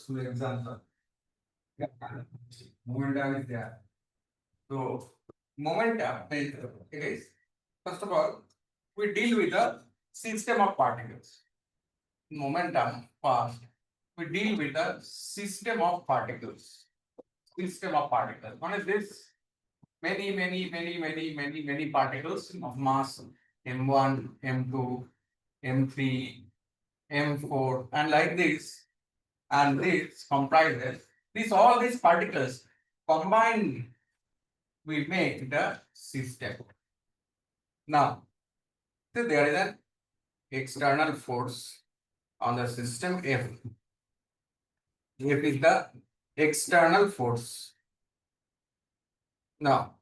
to example. Momentum is there. So momentum is it is first of all we deal with the system of particles. Momentum first. We deal with the system of particles. System of particles. One is this many particles of mass m1, m2, m3, m4, and like this, and this comprises this all these particles combined will make the system. Now, so there is an external force on the system F. F is the external force. Now,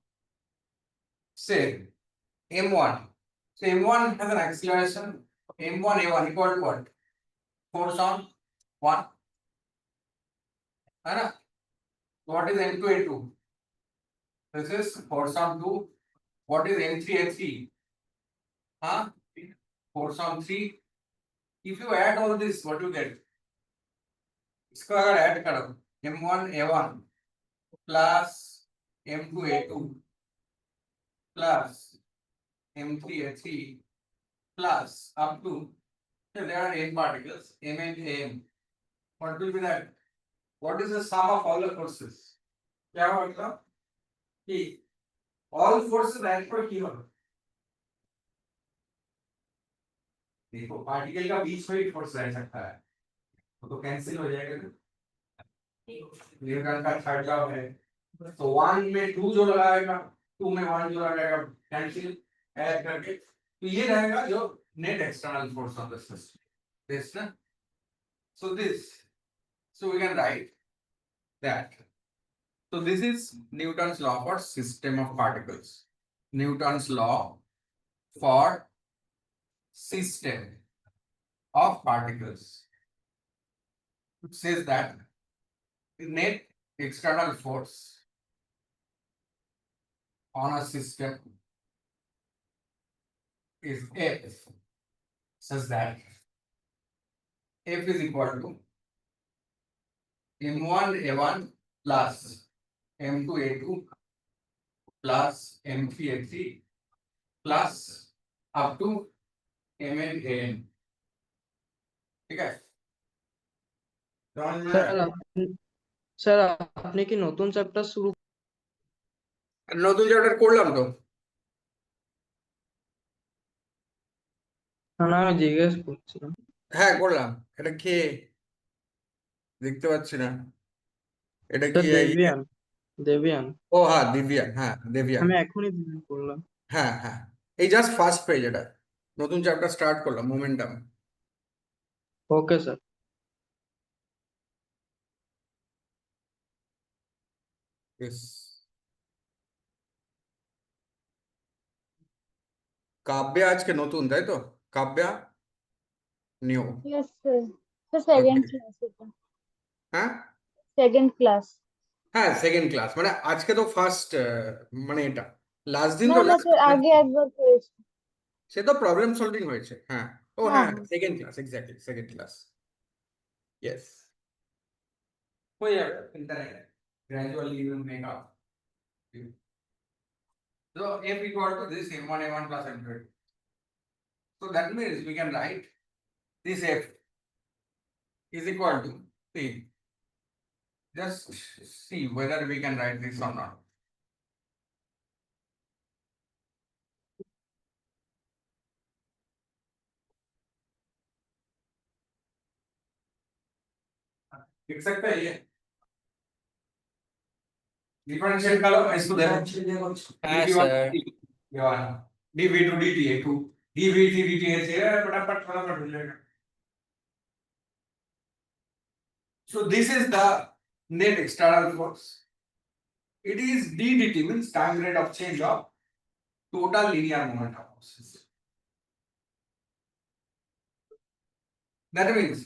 say M1. So M1 has an acceleration M1 A1 equal to what? Force on 1. है ना? What is M2 A2? This is force on 2. What is M3 A3? Huh? Force on 3. If you add all this, what you get? इसको अगर add करो M1 A1 plus M2 A2 plus M3 A3 plus up to there are n particles M and Am. What will be that? What is the sum of all the forces? क्या होगा कि all forces add पर की होगा देखो particle का बीच में भी फोर्स रह सकता है तो कैंसिल हो जाएगा ना न्यूटन का थर्ड लॉ है तो 1 में 2 जो लगाएगा 2 में 1 जो लगाएगा कैंसिल ऐड करके तो ये रहेगा जो net external force of the system this ना so this so we can write that so this is Newton's law for system of particles. Newton's law for system of particles. It says that the net external force on a system is F, such that F is equal to M1 A1 plus M2 A2 plus M3 A3 plus up to Mn An. ठीक है sir আপনি কি নতুন chapter শুরু নতুন chapter করলাম তো না আমি জিজ্ঞেস করছিলাম হ্যাঁ করলাম এটা কে দেখতে পাচ্ছি না এটা কি দেবিয়ান দেবিয়ান ও হ্যাঁ দিব্যান হ্যাঁ দেবিয়ান আমি এখনই করলাম হ্যাঁ হ্যাঁ এই জাস্ট ফার্স্ট পেজ এটা নতুন চ্যাপ্টার স্টার্ট করলাম মোমেন্টাম ওকে স্যার কাব্যা আজকে নতুন তাই তো Kavya new Yes, sir. So second Okay. class এটা হ্যাঁ second class হ্যাঁ সেকেন্ড ক্লাস মানে আজকে তো ফার্স্ট মানে এটা লাস্ট দিন না তো না just- স্যার আগে একবার করেছি সে তো প্রবলেম সলভিং হয়েছে হ্যাঁ ও হ্যাঁ, হ্যাঁ second class exactly second class yes হয়ে যাবে চিন্তা নেই gradually you will make up so f equal to this m1 a1 plus m2 so that means we can write this f is equal to see just see whether we can write this or not लिख सकते हैं ये differentiate करो इसको देखो हाँ, sir. ये वाला dv2 dt है 2 dv3 dt है फटाफट फटाफट हो जाएगा so this is the net external force it is ddt means time rate of change of total linear momentum of system that means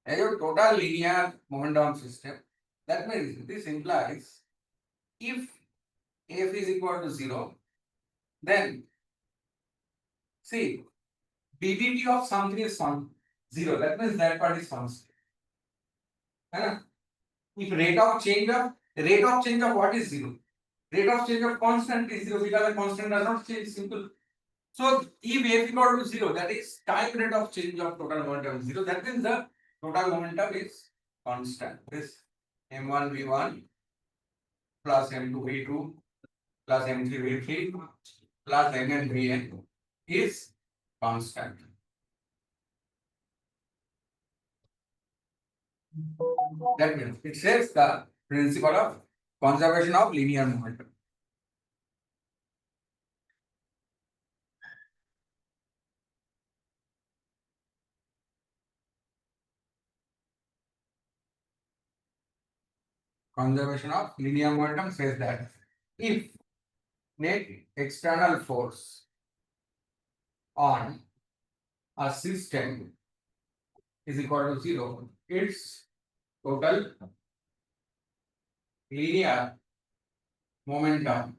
as a total linear momentum system that means this implies if f is equal to 0 then see ddt of something is 0 that means that part is constant है ना? If rate of change of what is zero? Rate of change of constant is zero because the constant does not change. Simple. So if f equal to zero, that is time rate of change of total momentum is zero. That means the total momentum is constant. This m1 v1 plus m2 v2 plus m3 v3 plus mn vn is constant. That means it says the principle of conservation of linear momentum. Conservation of linear momentum says that if net external force on a system is equal to zero, its total linear momentum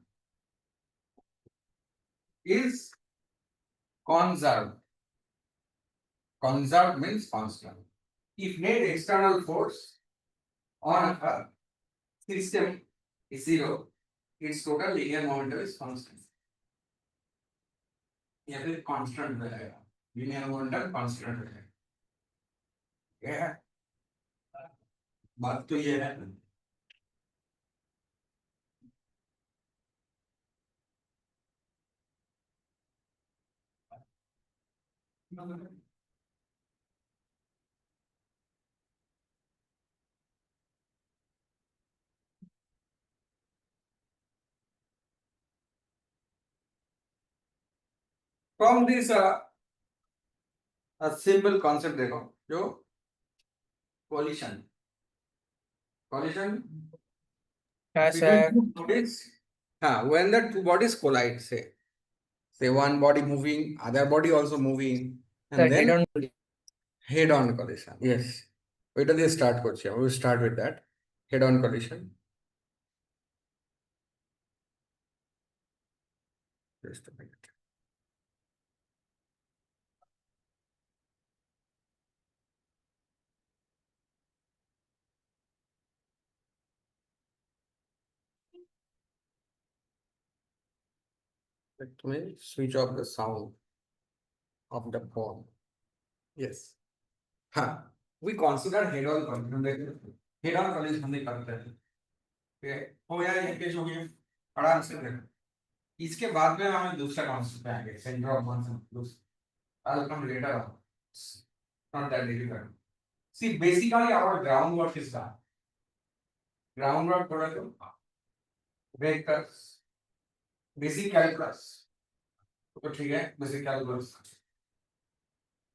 is conserved. Conserved means constant. If net external force on a system is zero, its total linear momentum is constant. यहाँ पे constant रहेगा, linear momentum constant रहेगा. क्या बात तो ये है. From this a simple concept देखो जो collision हाँ between sir two bodies. When the two bodies collide, say one body moving, other body also moving, and head then on head on collision. Yes. ওইটা দিয়ে start করছি. I will start with that. Head on collision. Just a minute. Let me switch off the sound of the phone. Yes. We consider head on collision. Head on collision हमने करते हैं. ठीक है. हो गया ये केस हो गया. आराम से देखो. इसके बाद में हमें दूसरा कॉन्सेप्ट पे आएंगे. Centre of mass. I'll come later on. It's not that difficult. See, basically our groundwork is done. Groundwork product vectors, basic calculus. तो ठीक है, basic calculus.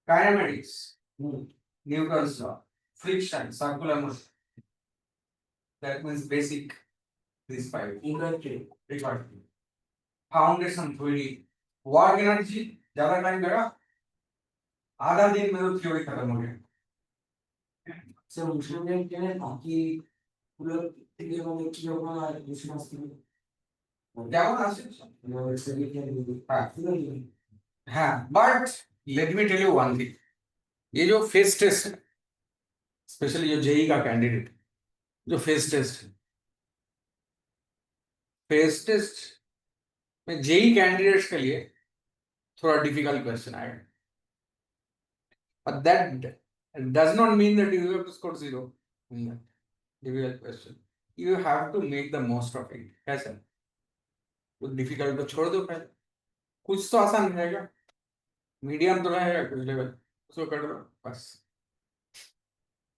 Kinematics, Newton's law, friction, circular motion. That means basic. These five. Required. Foundation theory. Work energy. ज़्यादा time लगा. आधा दिन में तो theory खत्म हो गया. Se usualmente tienen aquí lo tenemos aquí una discusión কেমন আছে? But let me tell you one thing. ये जो फेस टेस्ट है, स्पेशली जो जेई का कैंडिडेट, जो फेस टेस्ट में जेई कैंडिडेट्स के लिए थोड़ा डिफिकल्ट क्वेश्चन आएगा. But that does not mean that you have to score zero in that difficult question. You have to make the most of it. कैसे? वो difficult तो छोड़ दो पहले. कुछ तो आसान रहेगा. मीडियम तो रहेगा कुछ लेवल. उसको कर दो बस.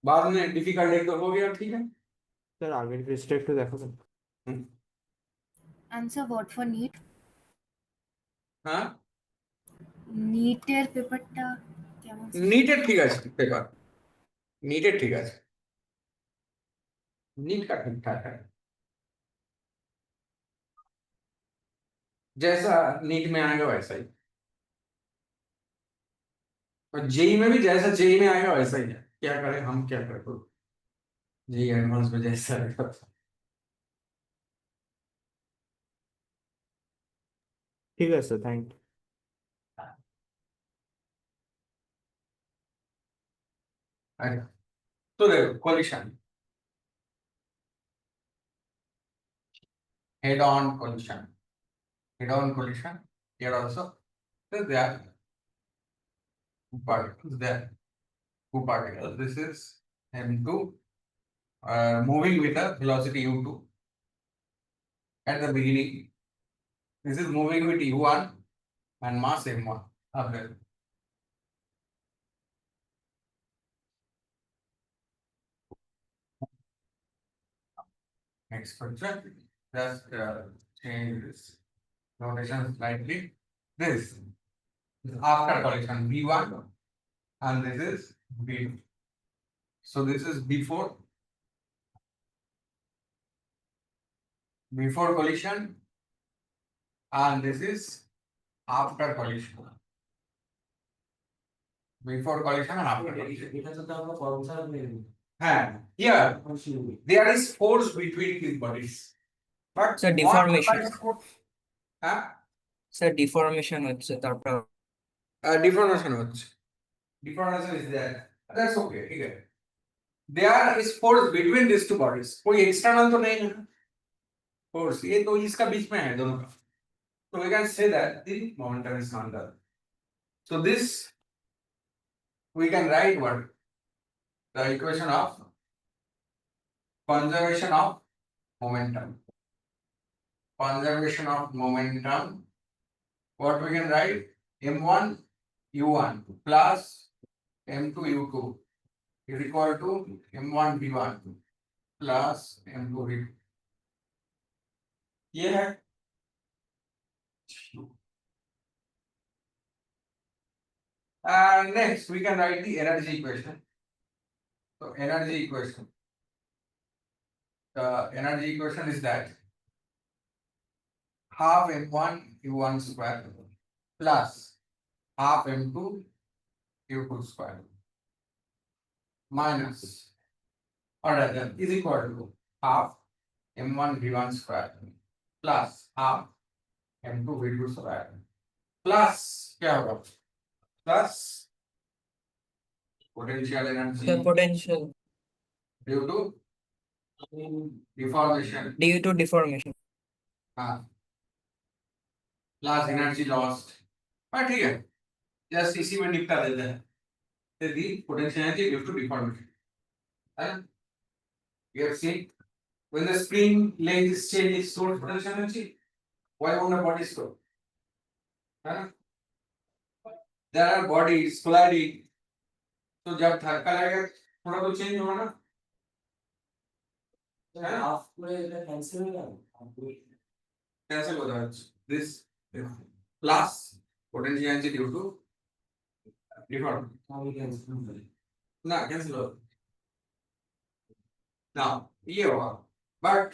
बाद में डिफिकल्ट एक तो हो गया, ठीक है. सर आगे के स्टेप तो देखो sir. Answer what for NEET? हाँ, NEET-এর পেপারটা কেমন ছিল? নিটের ঠিক আছে পেপার. নিটের ঠিক আছে. नीट का ठीक ठाक है. जैसा नीट में आएगा वैसा ही. और जेई में भी जैसा जेई में आएगा वैसा ही है. क्या करें हम, क्या करें तो जेई एडवांस में जैसा रहेगा. ठीक है सर, थैंक यू. तो देखो collision head-on collision. Head-on collision. Here also, so there are two particles there. Two particles. This is M2 moving with a velocity U2 at the beginning. This is moving with U1 and mass M1 up there. Next question. Just change this notation slightly. This is after collision V1 and this is V2. So this is before collision and this is after collision. Before collision and after collision. এটা তো আমরা কর্মশালা নেই And here there is force between these bodies. But Sir, what deformation. kind of force? Huh? Sir deformation হচ্ছে তারপর Deformation হচ্ছে. Deformation is there. That's okay. ठीक है. There is force between these two bodies. कोई external तो नहीं है. Force ये तो इसका बीच में है दोनों का. So we can say that the momentum is not there. So this we can write what? The equation of conservation of momentum. Conservation of momentum. What we can write? M1 U1 plus M2 U2 is equal to M1 V1 plus M2 V2. ये है and next we can write the energy equation. So energy equation. The energy equation is that half M1 U1 square plus half M2 U2 square minus or rather is equal to half M1 V1 square plus half M2 V2 square plus क्या होगा plus potential energy sir potential due to deformation due to deformation plus energy lost. हाँ ठीक है just इसी में निपटा देते हैं the potential energy due to deformation. And you have seen when the spring length is changed, it stores potential energy. Why won't a body store? Huh? There are bodies colliding. तो जब धक्का लगेगा थोड़ा तो चेंज होगा ना. Half করে এটা ক্যান্সেল হয়ে গেল Cancel हो जाएगा. This plus potential energy due to deformation. আমি ক্যান্সেল করি ना cancel हो. Now ये होगा. But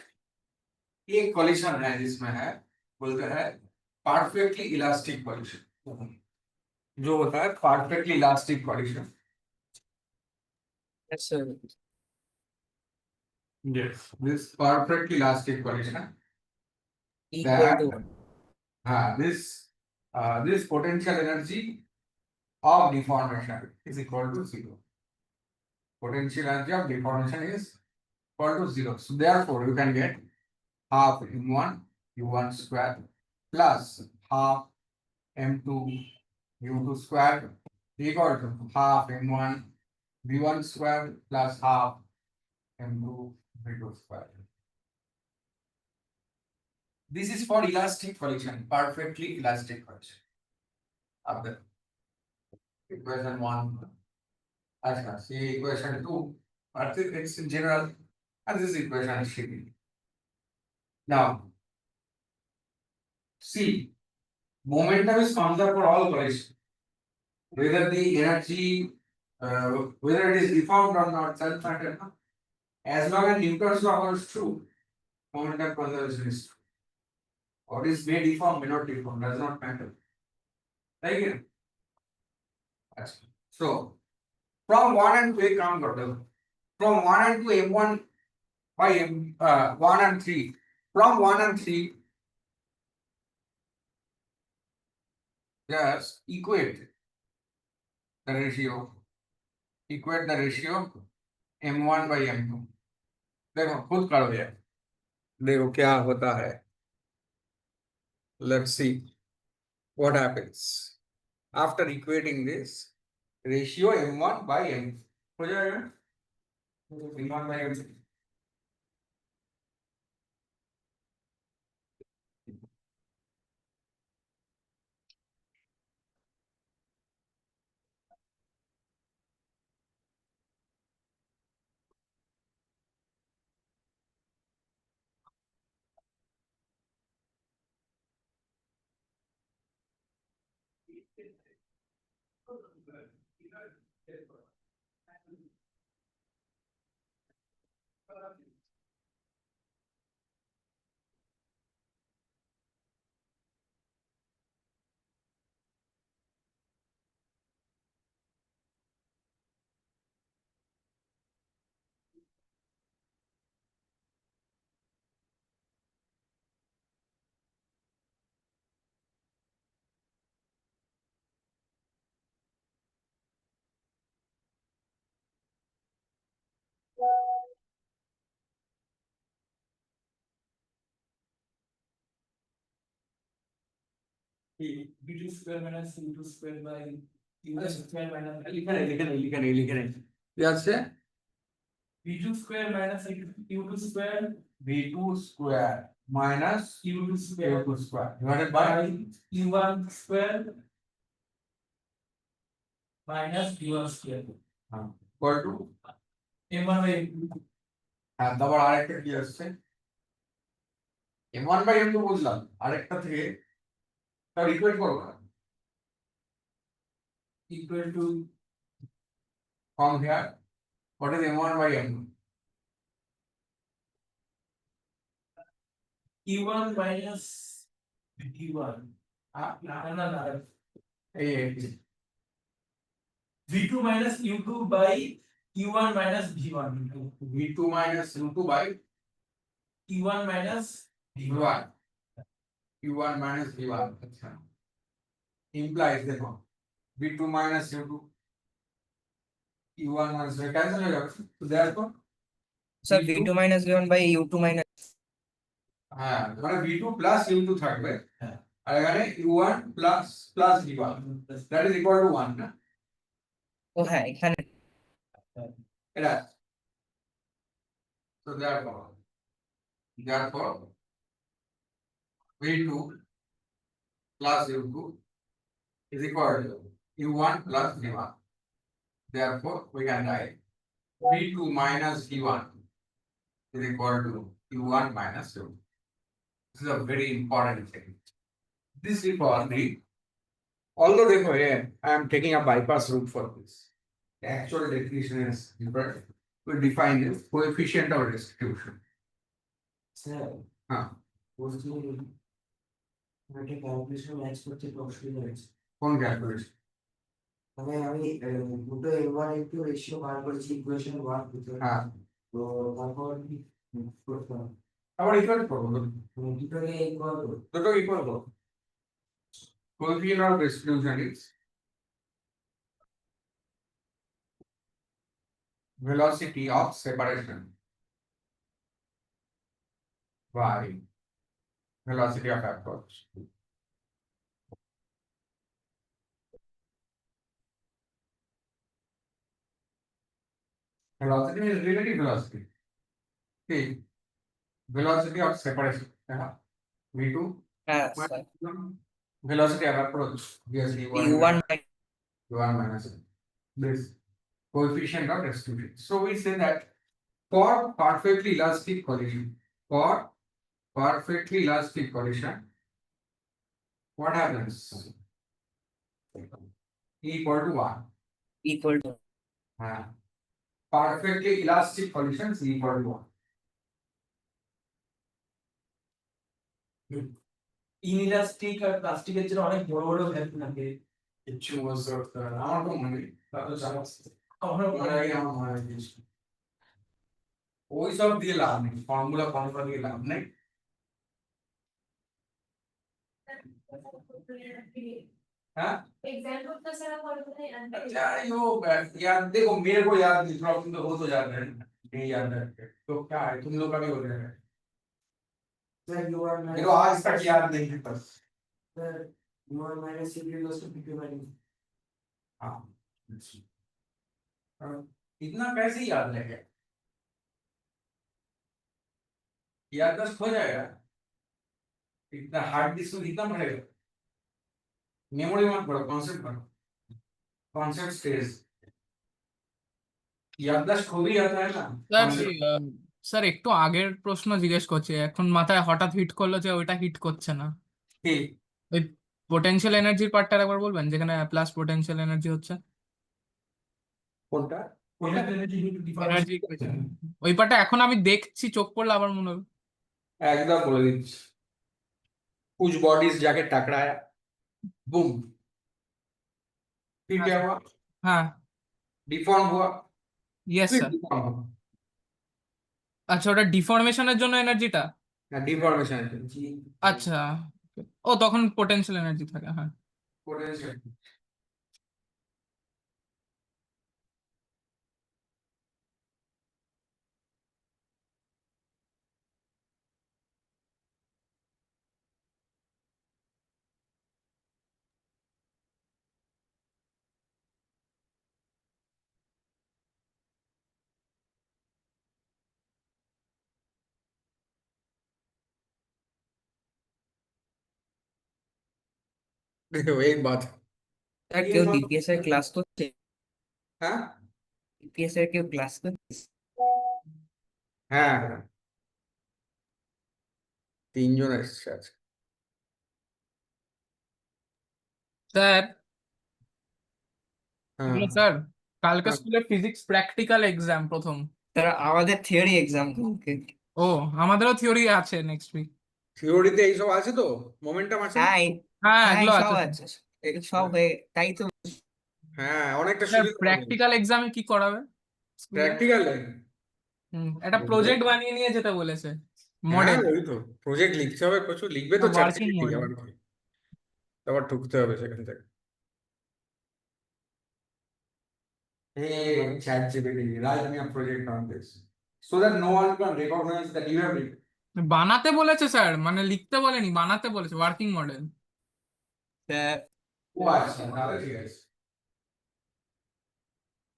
एक collision है जिसमें है बोलते हैं perfectly elastic collision. जो होता है perfectly elastic collision. Yes sir Yes. This perfectly elastic collision. Equal to This potential energy of deformation is equal to 0. Potential energy of deformation is equal to 0. So therefore you can get half M1 U1 square plus half M2 U2 square equal to half M1 V1 square plus half M2 V2 square. This is for elastic collision, perfectly elastic collision. Up there. Equation 1. Ashka, see equation 2. But it's in general, and this equation is shaping. Now, see, momentum is conserved for all collision. Whether the energy, whether it is deformed or not, doesn't matter. No? As long as Newton's law holds true, momentum conservation is true. What is may deform, may not deform, does not matter. Right here. So, from 1 and 2 काम कर दो. From 1 and 2 M1 by M1 and 3. From 1 and 3, just equate the ratio. Equate the ratio M1 by M2. देखो खुद करो यार. देखो क्या होता है. let's see what happens after equating this ratio m1 by m. हो जाएगा m1 by m. B2 square minus C2 square by U2 square minus लिखा नहीं याद से B2 square minus U2 square v2 square minus U2 square u2 square divided by by U1 square minus U1 square equal to M1 by M2 হ্যাঁ তারপর আরেকটা কি আসছে m1 by m2 বুঝলাম আরেকটা থেকে তার ইকুয়েট করব না equal to from here what is m1 by m2 U1 minus V1 no এই V2 minus U2 by U1 minus V1 v2 minus u2 by U1 minus v1 u1 minus v1 আচ্ছা implies দেখো v2 minus u2 u1 minus cancel হয়ে যাবে তো therefore Sir, V2 V2 minus V1 by U2 minus. হ্যাঁ মানে v2 plus u2 থাকবে হ্যাঁ। আর এখানে u1 plus v1 that is equal to 1 না ও হ্যাঁ এখানে এটা so therefore v2 plus u2 is equal to u1 plus v1 therefore we can write v2 minus v1 is equal to u1 minus u2 this is a very important thing this is for the although therefore here I am taking a bypass route for this the actual definition is different we define the coefficient of distribution sir হ্যাঁ বলছি একটা calculation match করতে অসুবিধা হয়েছে কোন calculation মানে আমি দুটো M1 একটু রেশিও বার করেছি ইকুয়েশন 1 দুটো হ্যাঁ তো তারপর কি করতে হবে আবার ইকুয়াল করব দুটোকে ইকুয়াল করো দুটো ইকুয়াল করব coefficient of distribution is velocity of separation by velocity of approach velocity is relative velocity see velocity of separation v2 হ্যাঁ sir velocity of approach obviously U1 by u1 minus this coefficient of distribution so we say that for perfectly elastic collision what happens e equal to 1 equal to perfectly elastic collision is equal to 1 inelastic আর প্লাস্টিকের জন্য অনেক বড় বড় value থাকে কিছু বুঝতে পারতে হবে না। আমার তো মনে নেই তাহলে জানাস আমরা মনে হয় আমার মনে হয় কিছু ওই সব দিয়ে লাভ নেই ফর্মুলা দিয়ে লাভ নেই हाँ एग्जाम्पल का सारा फॉर्मूला अच्छा यो यार देखो मेरे को याद नहीं प्रॉब्लम तो हो तो जाता है नहीं याद है तो क्या है तुम लोग का भी हो जाएगा স্যার U1 मेरे को आज तक याद नहीं है बस Sir, v1 minus c2 equals to p2 minus. हाँ इतना कैसे याद रहेगा याददाश्त हो जाएगा इतना हार्ड डिस्क में लिखना पड़ेगा मेमोरी मत पढ़ो कॉन्सेप्ट पढ़ो कॉन्सेप्ट स्टेज याददाश्त हो भी जाता है ना স্যার concept। স্যার একটু আগের প্রশ্ন জিজ্ঞেস করছি এখন মাথায় হঠাৎ হিট করলো যে ওইটা হিট করছে না ঠিক ওই পোটেনশিয়াল এনার্জির পার্টটা একবার বলবেন যেখানে প্লাস পোটেনশিয়াল এনার্জি হচ্ছে কোনটা এনার্জি ওই পার্টটা এখন আমি দেখছি চোখ পড়লে আবার মনে হবে एकदम बोल दीजिए कुछ बॉडीज जाके टकराया बूम फिर क्या हुआ হ্যাঁ डिफॉर्म हुआ ইয়েস फिर স্যার डिफॉर्म हुआ আচ্ছা ওটা ডিফরমেশনের জন্য এনার্জিটা डिफॉर्मेशन G. আচ্ছা ও তখন পোটেনশিয়াল এনার্জি থাকে হ্যাঁ पोटेंशियल देखो एक बात স্যার ये কেউ बात- ডিপিএস এর ক্লাস করছে हाँ ডিপিএস এর কেউ ক্লাস করছে हाँ তিনজন এসছে আজকে স্যার হ্যাঁ স্যার কালকে হ্যাঁ। স্কুলে ফিজিক্স প্র্যাকটিক্যাল এক্সাম প্রথম তারা আমাদের থিওরি এক্সাম কালকে ও আমাদেরও থিওরি আছে নেক্সট উইক থিওরিতে এইসব আছে তো মোমেন্টাম আছে না? হ্যাঁ হ্যাঁ হ্যাঁ এগুলো সব আছে আছে এগুলো সব হয়ে তাই তো হ্যাঁ অনেকটা স্যার সুবিধা প্র্যাকটিক্যাল এক্সামে কি করাবে প্র্যাকটিক্যাল একটা প্রজেক্ট বানিয়ে নিয়ে যেতে বলেছে হ্যাঁ মডেল ওই তো প্রজেক্ট লিখতে হবে প্রচুর লিখবে তো না, চারটে working লিখে model। আবার কি? আবার ঢুকতে হবে সেখান থেকে Hey, ChatGPT, write me a project on this so that no one can recognize that you have written. বানাতে বলেছে স্যার মানে লিখতে বলেনি বানাতে বলেছে ওয়ার্কিং মডেল স্যার ও আচ্ছা তাহলে ঠিক আছে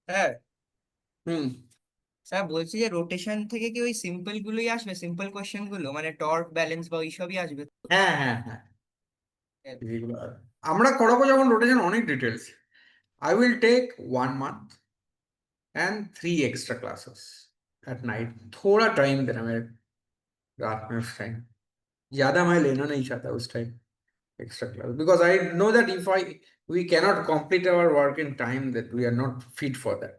স্যার হুম স্যার বলছি যে রোটেশন থেকে কি ওই সিম্পল গুলোই আসবে সিম্পল কোশ্চেন গুলো মানে টর্ক ব্যালেন্স বা ওইসবই আসবে তো? হ্যাঁ হ্যাঁ হ্যাঁ এগুলো আমরা করাবো যখন রোটেশন অনেক details I will take 1 month and 3 extra classes at night थोड़ा टाइम देना मेरे रात में उस टाइम ज्यादा मैं लेना नहीं चाहता उस time extra class because I know that if we cannot complete our work in time that we are not fit for that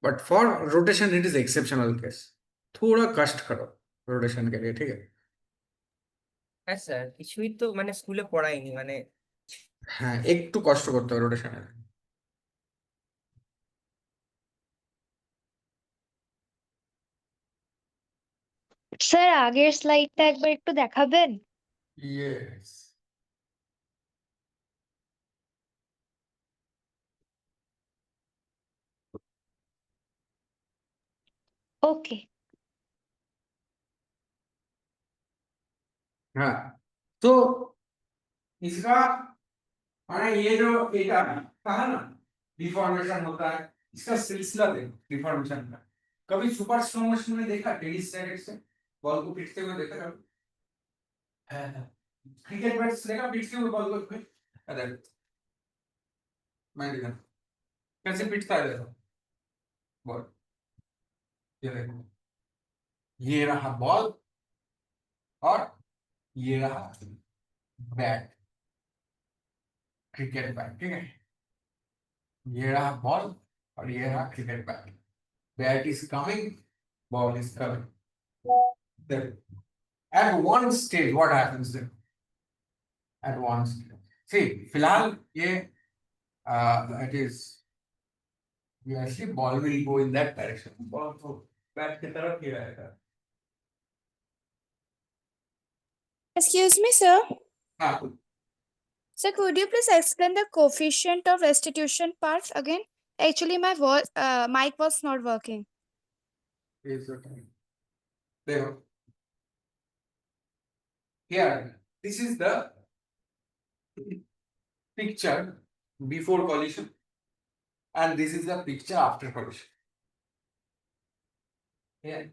but for rotation it is exceptional case थोड़ा कष्ट करो rotation के लिए ठीक है হ্যাঁ স্যার কিছুই তো মানে স্কুলে পড়ায়নি মানে হ্যাঁ একটু কষ্ট করতে হবে রোটেশনের স্যার আগের স্লাইডটা একবার একটু দেখাবেন yes ओके हाँ तो इसका माने ये जो एटा कहा ना डिफॉर्मेशन होता है इसका सिलसिला देखो डिफॉर्मेशन का कभी सुपर स्लो मोशन में देखा टेनिस रैकेट से बॉल को पीटते हुए देखा कभी क्रिकेट बैट्स देखा पीटते हुए बॉल को अरे मैं देखा कैसे पीटता है देखो बॉल ये देखो ये रहा बॉल और ये रहा बैट क्रिकेट बैट ठीक है ये रहा बॉल और ये रहा cricket bat bat is coming ball is coming at one stage what happens then at one stage see फिलहाल ये it is actually ball will go in that direction ball तो बैट की तरफ ही रहेगा Excuse me, sir. हाँ Sir, could you please explain the coefficient of restitution part again? Actually, my voice, mic was not working. is the time देखो here this is the picture before collision and this is the picture after collision. Yeah.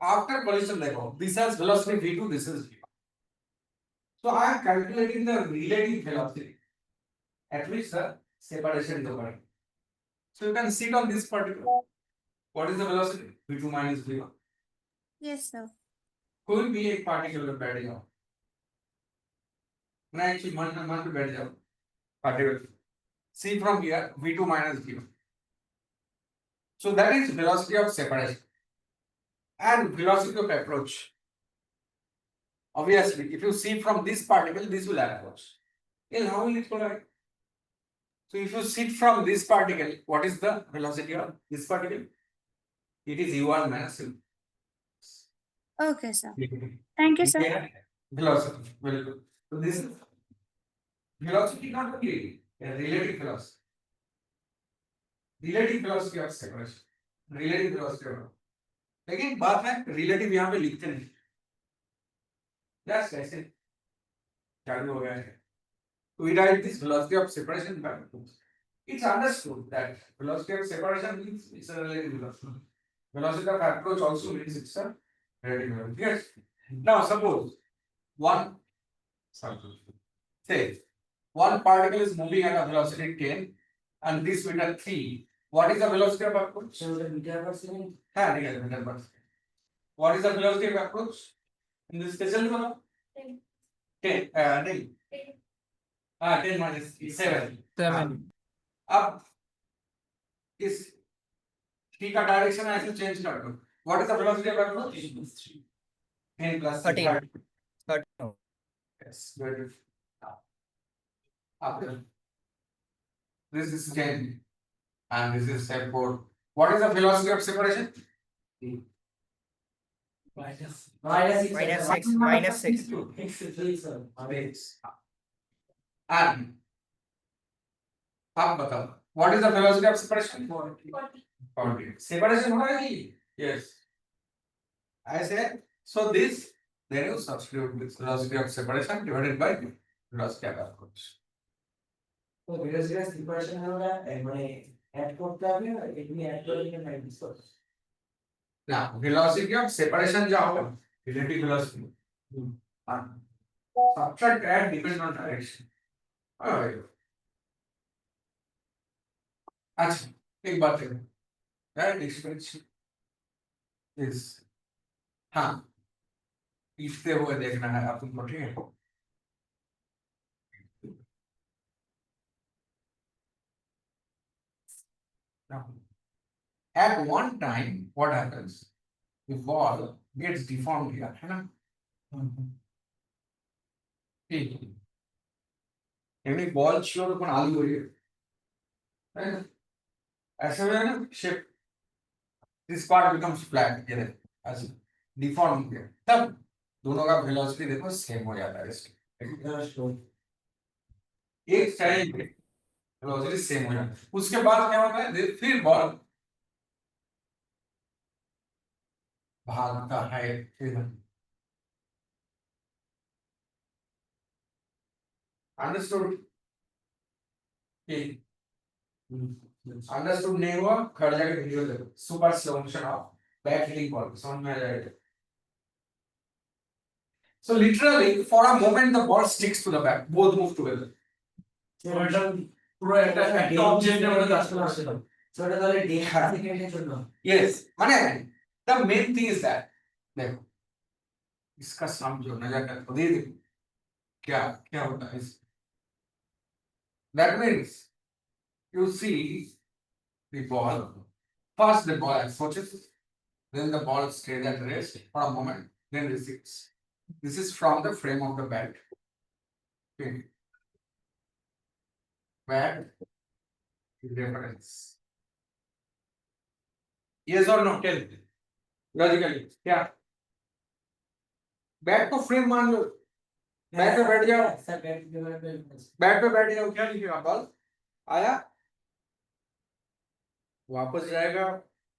After collision, देखो, this has velocity v2, this is v1. So I am calculating the relative velocity at which the separation is occurring. So you can sit on this particular. What is the velocity? v2 minus v1. Yes, sir. कोई भी एक particle पे बैठ जाओ, मैं actually मन पे बैठ जाओ particle, see from here v2 minus v1. So that is velocity of separation and velocity of approach. Obviously, if you see from this particle, this will approach. Then how will it collide? So if you see from this particle, what is the velocity of this particle? It is u1 minus u2. Okay, sir. Thank you, sir. Yeah, velocity. Very good. So this is velocity, not only a relative velocity. Relative velocity of separation. Relative velocity of. लेकिन बात है relative यहाँ पे लिखते नहीं. Just ऐसे चालू हो गया है. We write this velocity of separation by it's understood that velocity of separation means it's a relative velocity. Velocity of approach also means it's a relative velocity. Yes. Now suppose say one particle is moving at a velocity 10 and this with a 3. What is the velocity of approach? So the meter per second. हाँ ठीक है meter per second. What is the velocity of approach? In this case जल्दी बताओ. 10 नहीं. 10 minus 7. 7. अब इस 3 का direction ऐसे चेंज कर दो. What is the velocity of approach? 10 plus 13. 13. Yes, very good. After this is 10 and this is step 4. What is the velocity of separation? Minus Minus 6. Minus 6. And अब बताओ, what is the velocity of separation? 40. Separation हो रहा है कि? Yes. I said, so this, then you substitute this velocity of separation divided by velocity of approach. তো velocity of separation আমরা মানে add করতে হবে না, এখানে add করে নিয়ে minus করতে হবে। Now, velocity of separation जो होगा, relative velocity. And subtract and depend on direction. Alright. अच्छा, एक बात है, that expression is, हाँ, पीछते हुए देखना है आप तुमको, ठीक है? Now, at one time, what happens? The ball gets deformed here, है ना? ठीक है. यानी बॉल छियो तो कौन आलू हो रही है? ऐसे में ना shape. This part becomes flat, ये देखो, ऐसे deform हो गया. तब दोनों का velocity देखो same हो जाता है इसके. एक साइड पे velocity same हो जाता है. उसके बाद क्या होता है? फिर बॉल भागता है इधर. Understood? Okay. Understood नहीं हुआ, खड़ जाके वीडियो देखो. Super slow motion of back hitting ball. समझ में आ जाएगा. So literally, for a moment, the ball sticks to the back. Both move together. পুরো একটা object এর মধ্যে কাজ করে আসছে. So এটা তাহলে d সেকেন্ডের জন্য। Yes, মানে the main thing is that देखो इसका समझो नजर रखो दे देखो क्या क्या होता है. That means you see the ball. First the ball approaches, then the ball stays at rest for a moment, then recedes. This is from the frame of the bat. Okay. Bat is reference. Yes or no? Tell me. Logically, क्या? Bat को frame मान लो. Bat पे बैठ जाओ. Sir bat पे बैठ जाओ, क्या लिखेगा? बॉल आया, वापस जाएगा.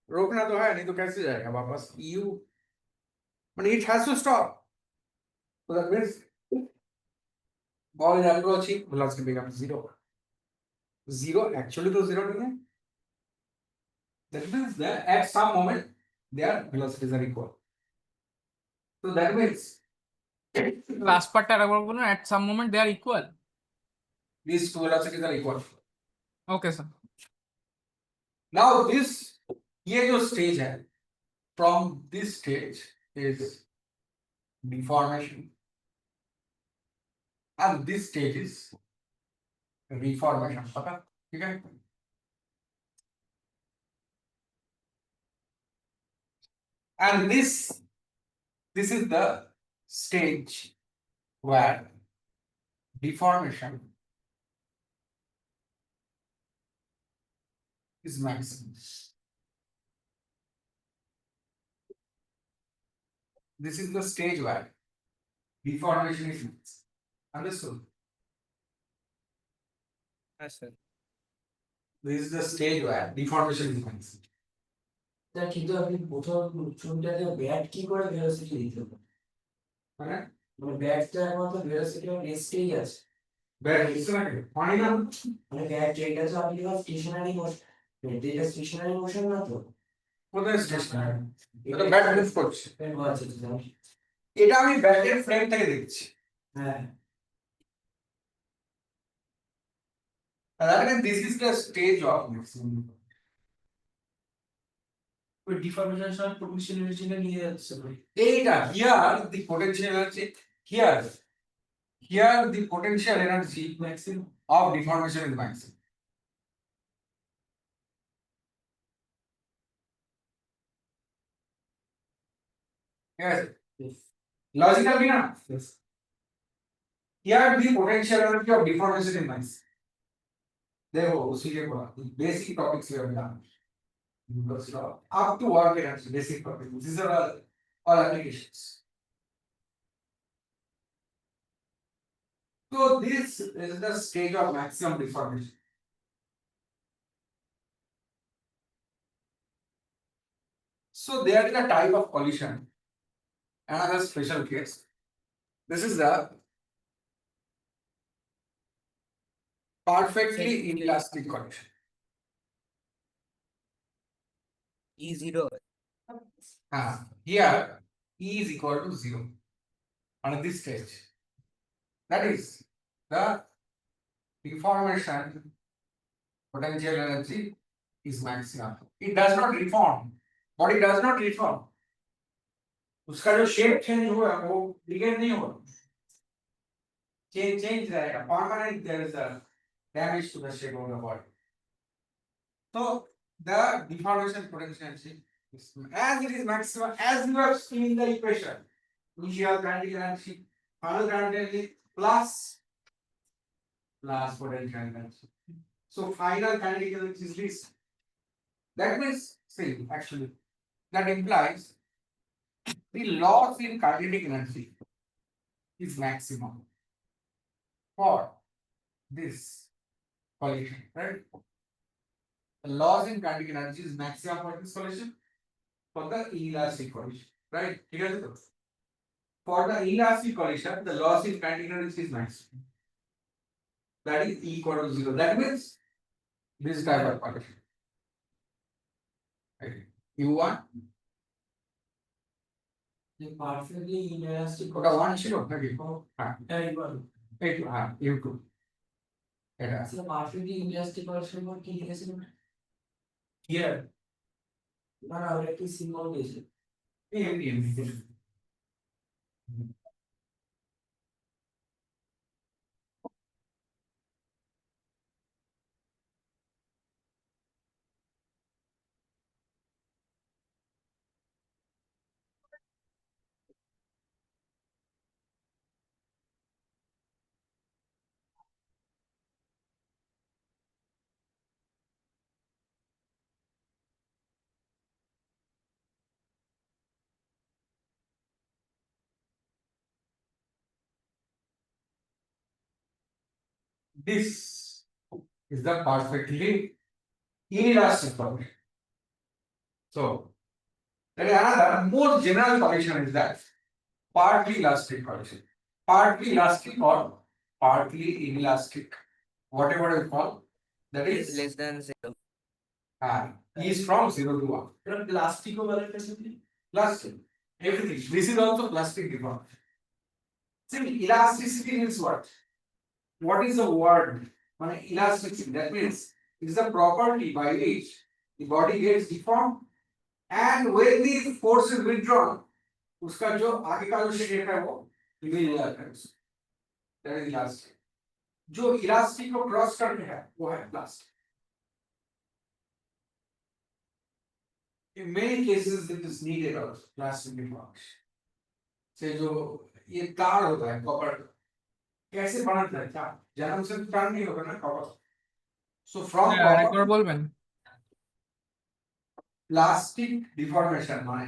रोकना तो है, नहीं तो कैसे जाएगा वापस? You, but it has to stop. So that means While approaching, velocity becomes zero. Zero actually to zero नहीं है. That means that at some moment their velocities are equal. So that means last পার্টটা আরেকবার বলুন, at some moment they are equal. these two velocities are equal. Okay sir. Now this ये जो stage है, from this stage is deformation, and this stage is reformation. पता ठीक है? And this is the stage where deformation is maximum. This is the stage where deformation is maximum. Understood? হ্যাঁ sir. This is the stage where deformation is maximum. তা কিন্তু আপনি প্রথম চুনটাকে bat কি করে ভেলোসিটি দিতে হবে? মানে মানে ব্যাটটা একমাত্র ভেলোসিটি রেস্টেই আছে। ব্যাট কিছু না পানি না মানে ব্যাট এটা তো আপনি যখন স্টেশনারি মোশন, এটা স্টেশনারি মোশন না তো? কোথায় স্টেশনারি? এটা ব্যাট মুভ করছে। আচ্ছা আচ্ছা। এটা আমি ব্যাটের ফ্রেম থেকে দেখছি। হ্যাঁ। That means this is the stage of maximum. ওই ডিফরমেশন সব পোটেনশিয়াল এনার্জিটা নিয়ে যাচ্ছে ভাই। এইটা here the potential energy here the potential energy maximum of deformation is maximum. Yes. Logical भी ना? Yes. Here the potential energy of deformation is maximum. देखो उसी के बाद basic topics we have done. Up to work energy, basic topics. These are all applications. So this is the stage of maximum deformation. So there is a type of collision. Another special case. This is the perfectly inelastic collision. E0 Here E is equal to 0 on this stage. That is the deformation potential energy is maximum. It does not reform. Body does not reform. उसका जो shape change हुआ वो decay नहीं हुआ. Change रहेगा. Permanent there is a damage to the shape of the body. So the deformation potential energy is, as it is maximum, as you have seen in the equation, initial kinetic energy, final kinetic energy plus potential energy. So final kinetic energy is this. That means, see, actually, that implies the loss in kinetic energy is maximum for this collision, right? The loss in kinetic energy is maximum for this collision for the inelastic collision, right? Here for the inelastic collision, the loss in kinetic energy is maximum. That is equal to 0. That means this type of collision. Right. U1, perfectly elastic ওটা 1 ছিল নাকি? হ্যাঁ, এইবার এই তো, হ্যাঁ, U2 এটা আসলে পারফেক্টলি ইলাস্টিক করার পর কি লিখেছিলেন? হিয়ার না না ওটা কি সিম্বল দিয়েছে? এমনি This is the perfectly inelastic collision. So, there is another more general collision is that partly elastic collision. Partly elastic or partly inelastic, whatever you call, that Is is less than 0. is from 0 to 1. এবার প্লাস্টিকও বলে facility Plastic, everything. This is also plastic deformation. See, elasticity means what? What is the word? When elasticity, that means it is a property by which the body gets deformed, and when the force is withdrawn, उसका जो आगे का जो shape है वो मिल जाता है उसको. That is elastic. जो elastic को cross करते हैं वो है plastic. In many cases it is needed of plastic deformation. से जो ये तार होता है कॉपर, कैसे बनता है क्या जन्म से तार नहीं होता ना कॉपर. So from আরেকবার copper, বলবেন? plastic deformation মানে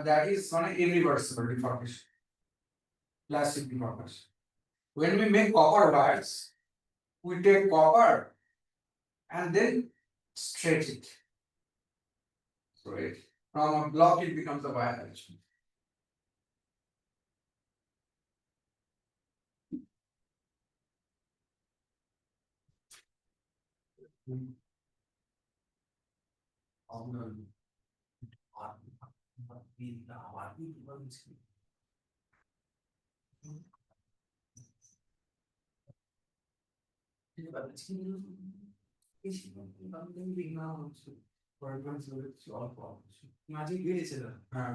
that is মানে irreversible deformation. Plastic deformation. When we make copper wires, we take copper and then stretch it. So it from a block it becomes a wire actually. মাঝে গিয়েছিল হ্যাঁ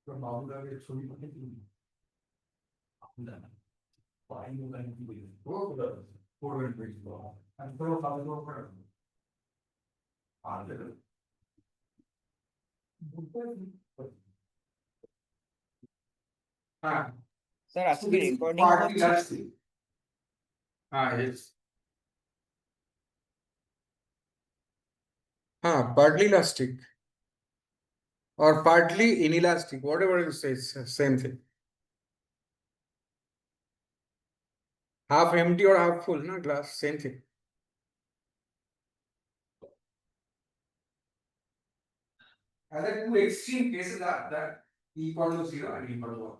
তো বাবুদাকে ছবি পাঠিয়েছিল বাবুদা পাই mobile কি বলি ও পড়বেন পেয়েছিল আর তো খাওয়া দাওয়া করে আর হ্যাঁ স্যার আজকে রেকর্ডিং partly হচ্ছে? elastic. Yes. Partly elastic or partly inelastic, whatever you say, it's the same thing. Half empty or half full, no glass, same thing. Other two extreme cases are that equal to 0 and equal to 1.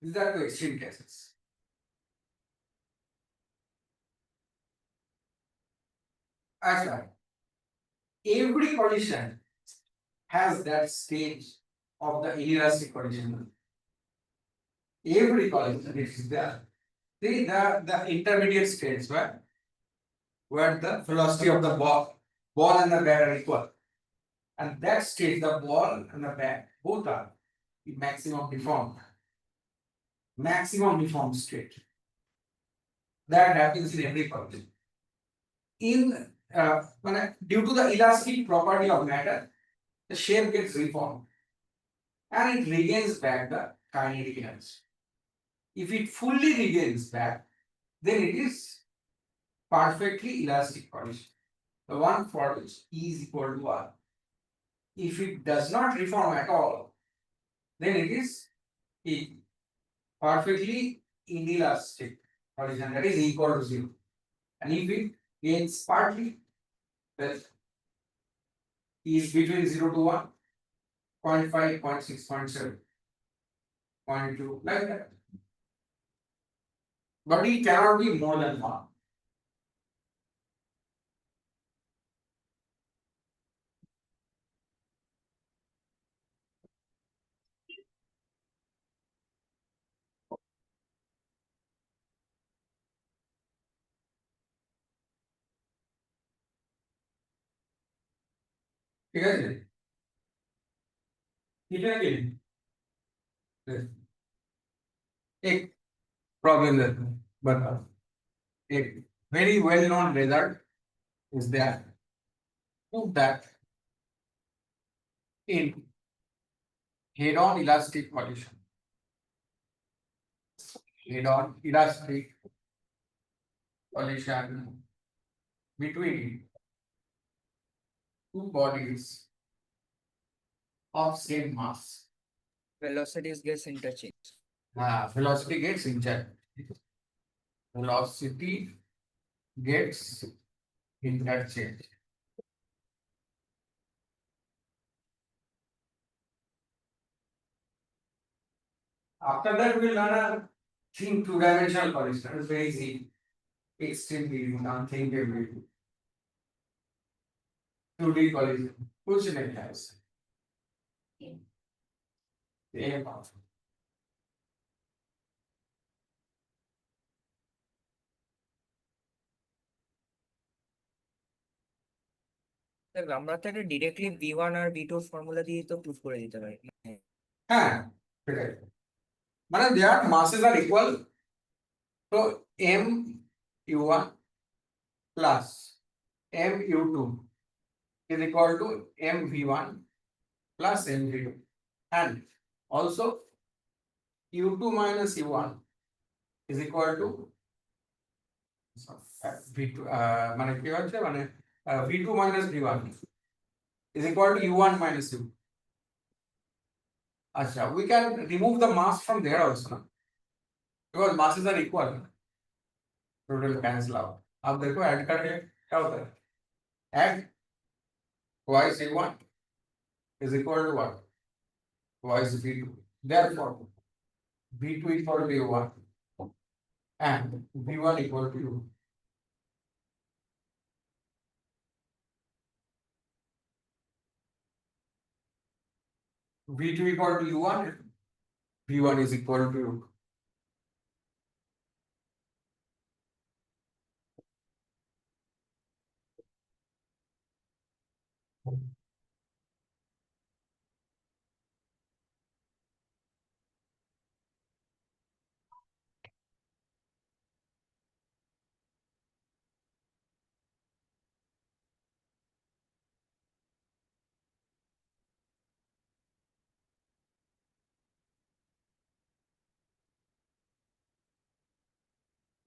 These are two extreme cases. Actually, every condition has that stage of the inelastic condition. Every condition is there. The intermediate states where the velocity of the ball and the bat are equal. And that state, the ball and the bat, both are the maximum deformed. Maximum deformed state. That happens in every condition. Due to the elastic property of matter, the shape gets reformed and it regains back the kinetic energy. If it fully regains back, then it is perfectly elastic condition, the one for which E is equal to R. If it does not reform at all, then it is a perfectly inelastic condition, that is equal to 0. And if it gains partly, that is between 0 to 1, 0.5, 0.6, 0.7, 0.2, like that. But it cannot be more than 1. ঠিক আছে ठीक है कि एक problem देते हैं बताओ एक very well known result is that prove that in head on elastic collision between two bodies of same mass. Velocities gets interchanged. Velocity gets interchanged. Velocity gets interchanged. After that, we'll learn a thing two-dimensional collision. It's very easy. Extremely easy, unthinkable. 2D collision. कुछ नहीं है इससे. Same path. দেখ, আমরা তো এটা directly V1 আর V2 formula দিয়ে তো প্রুফ করে দিতে পারি। হ্যাঁ সেটাই মানে দেয়ার masses are equal তো m u1 plus m u2 is equal to m v1 plus m v2 and also u2 minus u1 is equal to v2 মানে কি হচ্ছে মানে v2 minus v1 is equal to u1 minus u. Acha, we can remove the mass from there also na? Because masses are equal. Total cancel out. अब देखो add करके क्या होता है? Add twice u1 is equal to what? Twice v2. Therefore, v2 equal to u1 and v1 equal to u. v2 equal to u1, v1 is equal to u.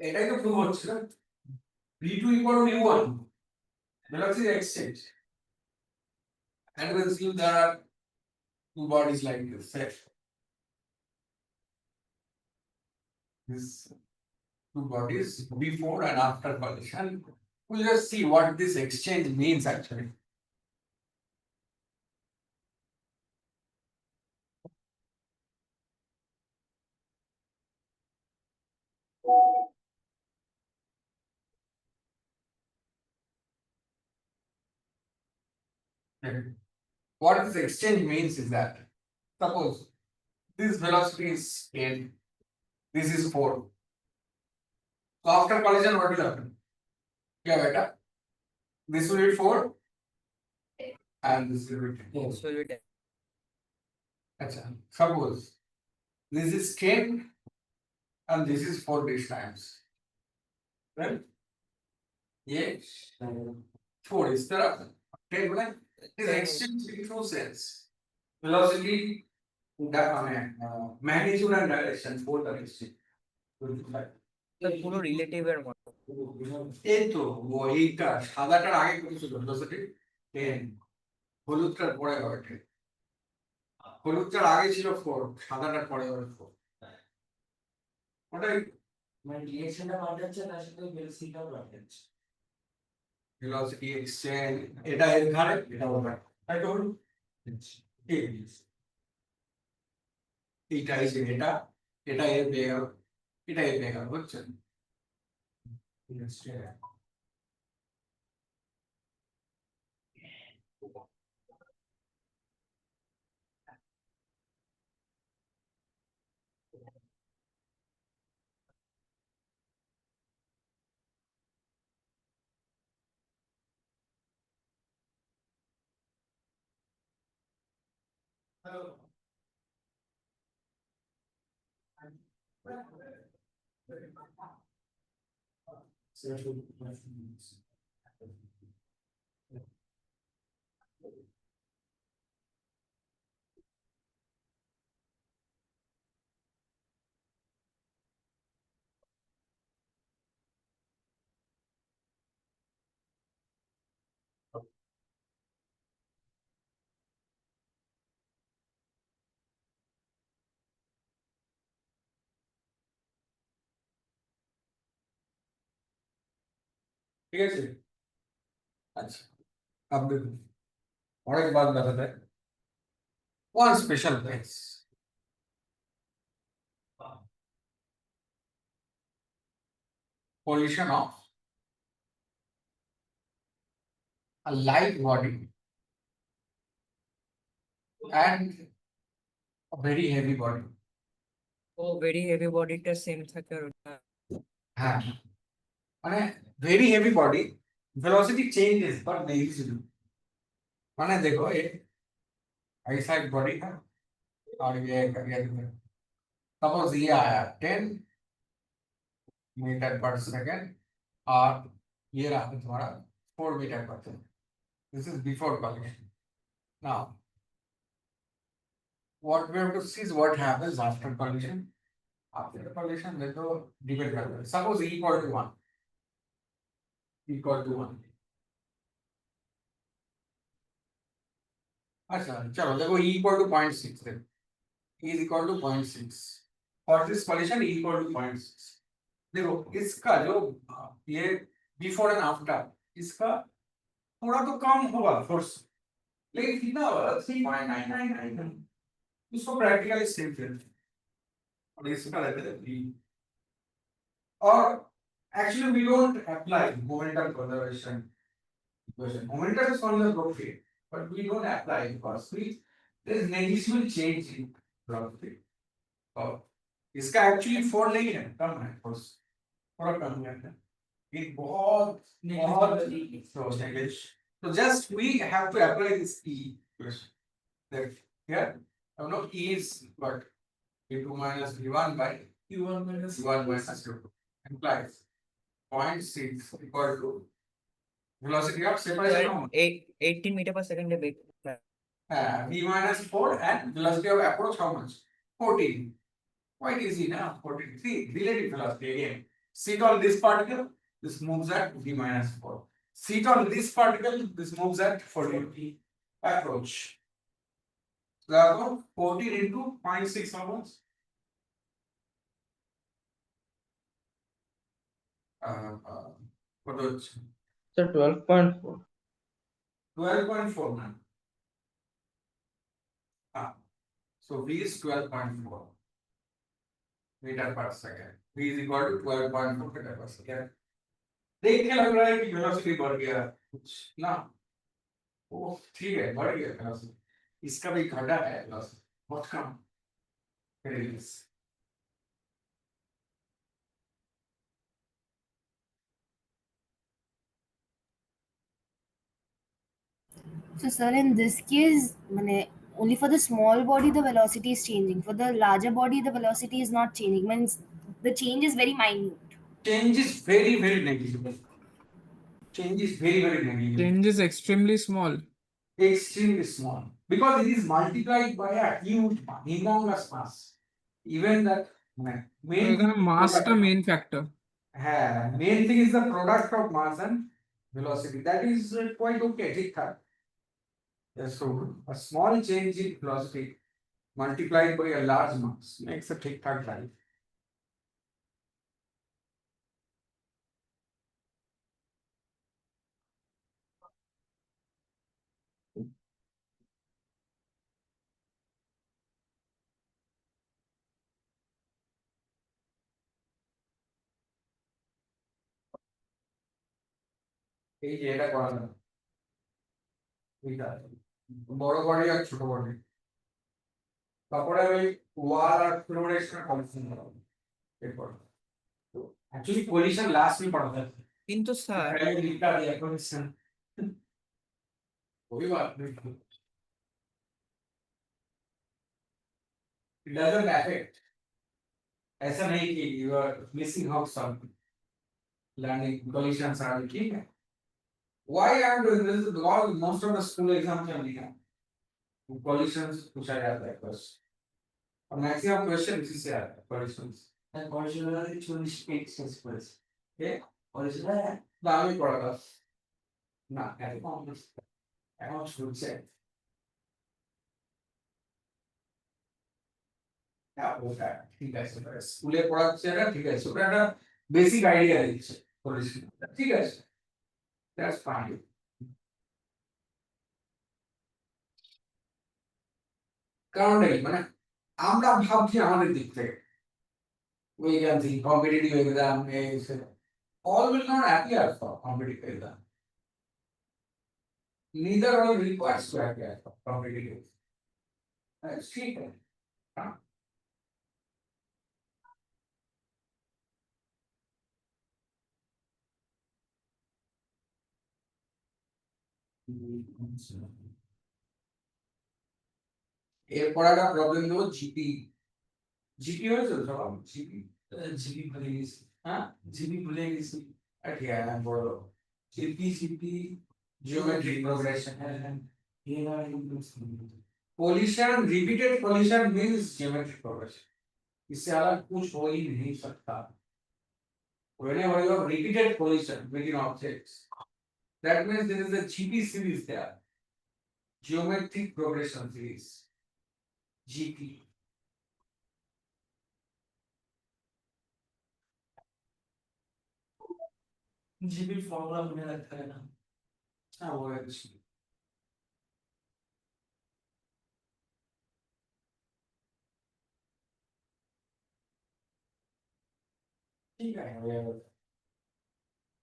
এটাই তো prove হচ্ছে না v2 equal to u1 velocity exchange and we'll see there are two bodies like this set this two bodies before and after collision. We'll just see what this exchange means actually. Okay. What this exchange means is that suppose this velocity is 10, this is 4. So after collision, what will happen? Yeah, beta. This will be 4 and this will be 10. So it- Acha, suppose this is 10 and this is 4 this times. Right? Yes. 4 is the 10 right? This exchange in two sense. Velocity, magnitude and direction, both are exchange. তো পুরো relative এর মতো। এই তো এইটা সাদাটার আগে কত ছিল ভেলোসিটি 10 হলুদটার পরে হবে 10 হলুদটার আগে ছিল 4 সাদাটার পরে হবে 4 ওটাই মানে ডিরেকশনটা পাল্টাচ্ছে তার সাথে ভেলোসিটিটাও পাল্টাচ্ছে। ভেলোসিটি এক্সচেঞ্জ এটা এর ঘাড়ে এটা ওর ঘাড়ে তাই তো হলো এইটাই যে এটা এটা এর বেগ এটা এর বেগ বুঝছেন ঠিক আছে আচ্ছা अब देखो और एक बात बताते हैं one special case collision of a light body and a very heavy body. ও ভেরি হেভি বডিটা সেম থাকে আর ওটা হ্যাঁ মানে very heavy body velocity changes but negligible মানে देखो ये ऐसा एक बॉडी है और ये सपोज ये आया 10 मीटर पर सेकेंड और ये रहा तुम्हारा 4 मीटर पर second this is before collision now what we have to see is what happens after collision. After collision देखो डिपेंड करता है सपोज equal to 1 अच्छा चलो देखो equal to 0.6 देखो is equal to 0.6 और this collision equal to 0.6 देखो इसका जो ये बिफोर एंड आफ्टर इसका थोड़ा तो कम होगा फोर्स लेकिन कितना होगा 3.999 इसको प्रैक्टिकली सेम फिर और इसका लेते हैं 3 और actually we don't apply momentum conservation equation. Momentum is only the velocity, but we don't apply it because there is negligible change in velocity. और इसका actually 4 नहीं है कम है force थोड़ा कम है ये बहुत negligible so just we have to apply this E equation that here no E is what V2 minus V1 by Q1 minus Q2 implies 0.6 equal to velocity of separation of 18 metre per সেকেন্ডে বেগ v minus 4 and velocity of approach how much 14 quite easy now 14 see relative velocity again sit on this particle this moves at v minus 4 sit on this particle this moves at 14 approach therefore 14 into 0.6 how much what was Sir, 12.4. 12.4 man. So V is 12.4 meter per second. V is equal to 12.4 meter per second. देखने लग रहा है कि velocity बढ़ गया कुछ ना वो ठीक है बढ़ गया वेलोसिटी इसका भी घटा है वेलोसिटी बहुत कम very less. So sir, in this case, only for the small body the velocity is changing. For the larger body, the velocity is not changing. Means the change is very minute. Change is very negligible. Change is very negligible. Range is extremely small. Extremely small because it is multiplied by a huge humongous mass. Even that main এখানে মাসটা main factor main thing is the product of mass and velocity. That is quite okay. ठीक-ठाक. So a small change in velocity multiplied by a large mass makes a ठीक-ठाक value. এই যে এটা করা যাবে এইটা বড় বডি আর ছোট বডি তারপরে আমি ওয়ার আর ফ্লোরেশন কনফার্ম করব এরপর তো অ্যাকচুয়ালি কোলিশন লাস্ট में पढ़ता है কিন্তু স্যার पहले लिखा दिया कोलिशन कोई बात नहीं it doesn't affect ऐसा नहीं कि you are missing out something learning collisions are ठीक है why I am doing this because most of the school exams में लिखा collisions पूछा जाता है बस और मैक्सिमम क्वेश्चन इसी से आता है collisions And originally 28 sequence. Okay. Original দামি পড়া দাও না এখন শুনছে ওটা ঠিক আছে স্কুলে পড়াচ্ছে না ঠিক আছে ওটা একটা বেসিক আইডিয়া দিচ্ছে collision ঠিক আছে দ্যাটস ফাইন কারণ এই মানে আমরা ভাবছি আমাদের দিক থেকে we can think competitive exam all will not appear for competitive exam. Neither all requires to appear for competitive. That's cheating. এরপর একটা প্রবলেম দেবো জিপি জিপি হয়েছে তো সব জিপি জিবি ভুলে গেছি হ্যাঁ জিবি ভুলে গেছি ঠিক আছে আমি বলবো জিপি জিপি জিওমেট্রিক প্রোগ্রেশন হ্যাঁ collision repeated collision means geometric progression इससे अलग कुछ हो ही नहीं सकता whenever you have repeated collision between objects that means there is a GP series there geometric progression series GP জিবির ফর্মুলা মনে রাখতে হয় না হ্যাঁ বলে দিচ্ছি ঠিক আছে হয়ে গেল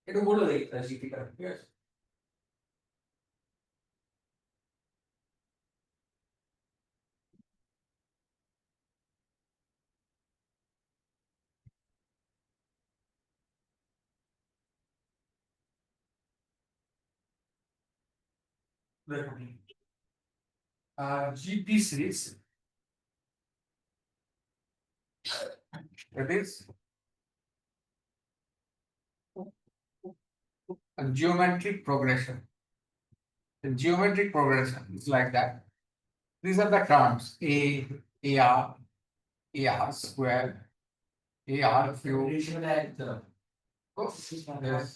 একটু বলে দেখতে জিপি টা ঠিক আছে দেখুন GP series that is a geometric progression. The geometric progression is like that. These are the terms AR, AR square, AR cube. রেশিওটা একদম Oh, yes.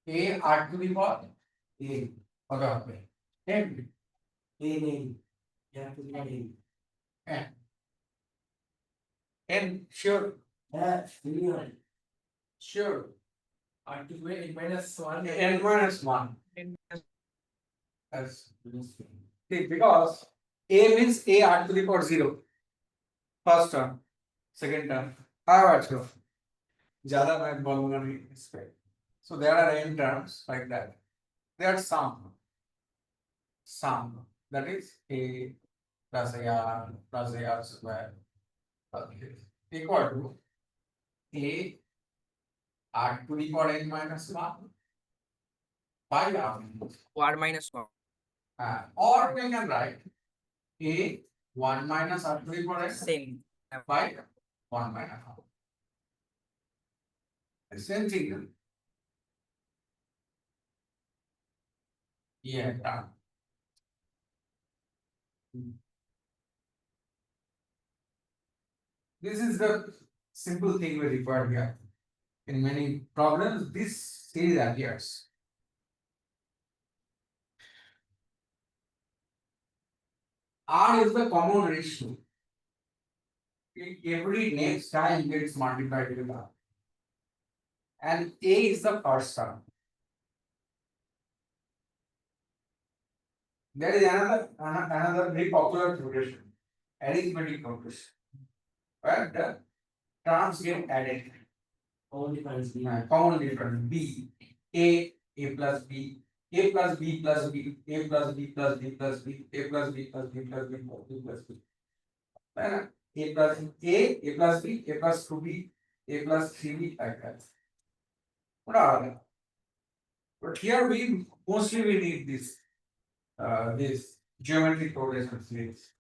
A R to the power এ কত হবে? এ নেই ইয়াতে নেই N sure হ্যাঁ free হয় sure R two A minus 1 N minus 1. Yes. See, because A means A R to the power 0. First term, second term. However, ज़्यादा मैं बोलूँगा नहीं इस पे. So there are n terms like that. They are sum. That is A plus AR square equal to A R to the power n minus 1 by R. R minus 1. Or we can write A 1 minus R to the power n Same. by 1 minus R. The same thing. Yeah, done. This is the simple thing we require here. In many problems, this series appears. R is the common ratio. Every next time gets multiplied with R. And A is the first term. There is another very popular progression, arithmetic progression, where the terms get added. All difference Common difference B, A plus B, A plus B plus B, A plus B plus B plus B, A plus B plus B plus B plus B plus B. A plus A plus B, A plus 2B, A plus 3B like that. What are they? But here we mostly we need this geometric progression series.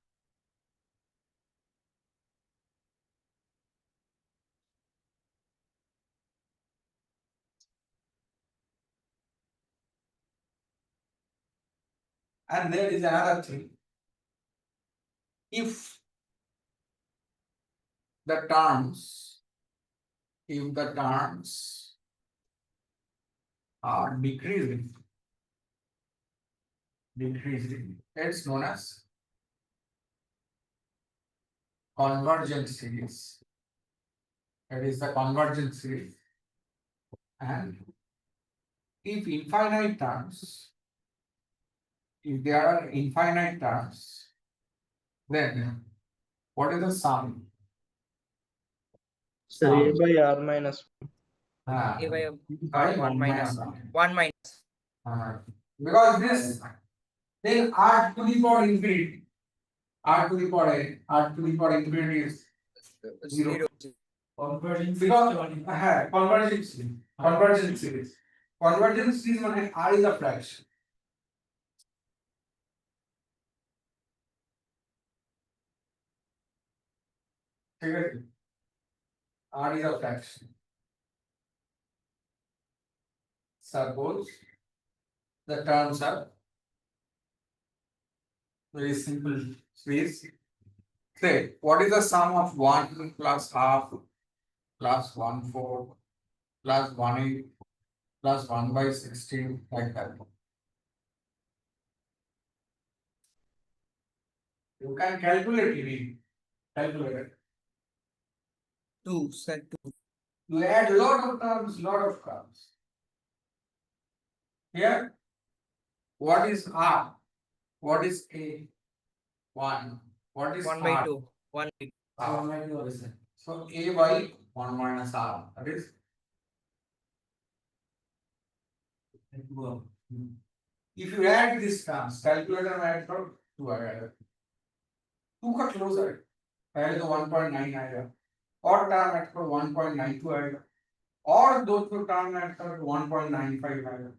And there is another thing. If the terms are decreasing, it's known as convergent series. That is the convergent series. And if there are infinite terms, then what is the sum? Sir, A by R minus 1. Ah, A by by r1 minus r. 1 minus. Because this, then r to the power infinity. R to the power infinity is zero. Converging Because convergence series. Convergence series মানে r is a fraction. ঠিক আছে? R is a fraction. Suppose the terms are very simple series. Say, what is the sum of 1 plus half plus 1/4 plus 1/8 plus 1/16 like that? You can calculate it. Calculate it. 2, sir, 2. You add lot of terms. Here, what is R? What is A? 1. What is 1 by R? 2. 1 by 2. So A by 1 minus R. That is. If you add these terms, calculator add for 2 आएगा. 2 का closer. पहले तो 1.9 आएगा. और term add for 1.92 आएगा. और दो तो term add कर 1.95 आएगा.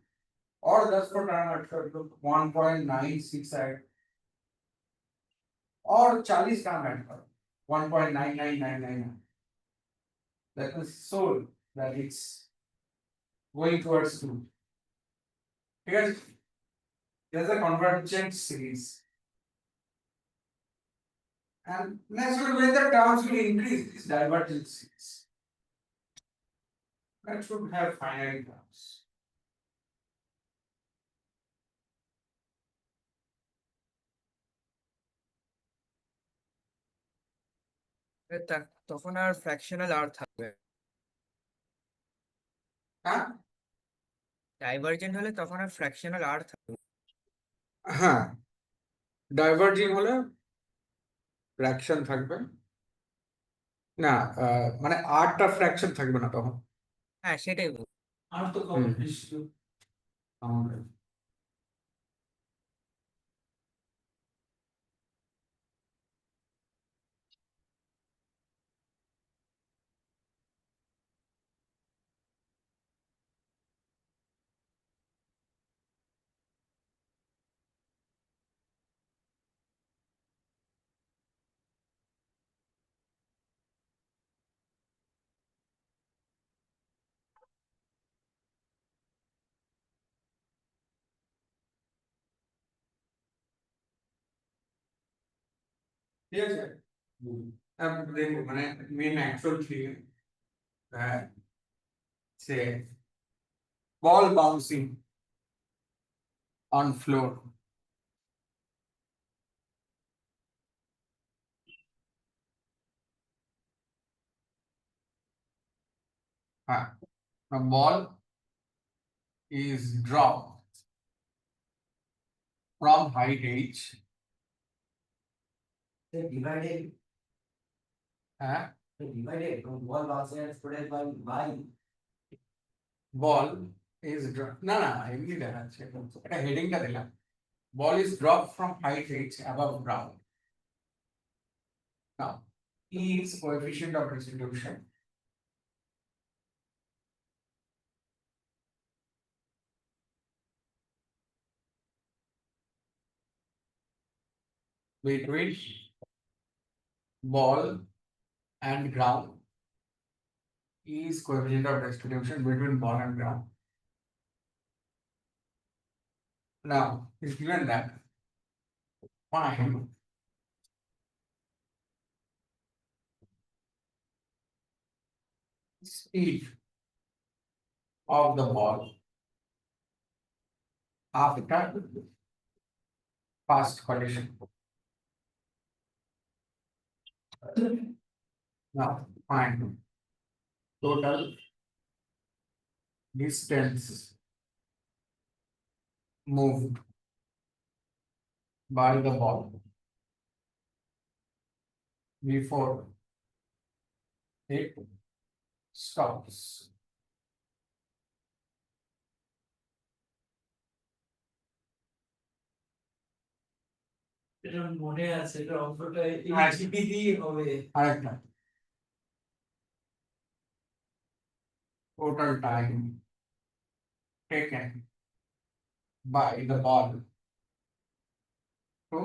और 10 को term add कर तो 1.96 आएगा. और 40 term add कर 1.9999. That is so that it's going towards 2. Because there's a convergent series. And next when the terms will increase, this divergent series. That should have finite terms. তখন আর fractional আর থাকবে। হ্যাঁ divergent হলে তখন আর fractional আর থাকবে। হ্যাঁ diverging হলে fraction থাকবে না, মানে আরটা ফ্র্যাকশন থাকবে না তখন। হ্যাঁ সেটাই বলছি। আর তো কম বেশি আমাদের ঠিক আছে। দেখো মানে মেন অ্যাকচুয়াল থিং সে ball bouncing on floor. A ball is dropped from height h. Divided হ্যাঁ divided ball bouncing spread by ball is dropped. না না এমনি দেখাচ্ছে এটা হেডিংটা দিলাম। Ball is dropped from height h above ground. Now, E is coefficient of distribution. Between ball and ground. E is coefficient of distribution between ball and ground. Now, it's given that find speed of the ball after fast collision. Now, find total distance moved by the ball before it stops. এটা মনে আছে এটা অঙ্কটা হ্যাঁ। HP দিয়ে হবে আরেকটা total time taken by the ball to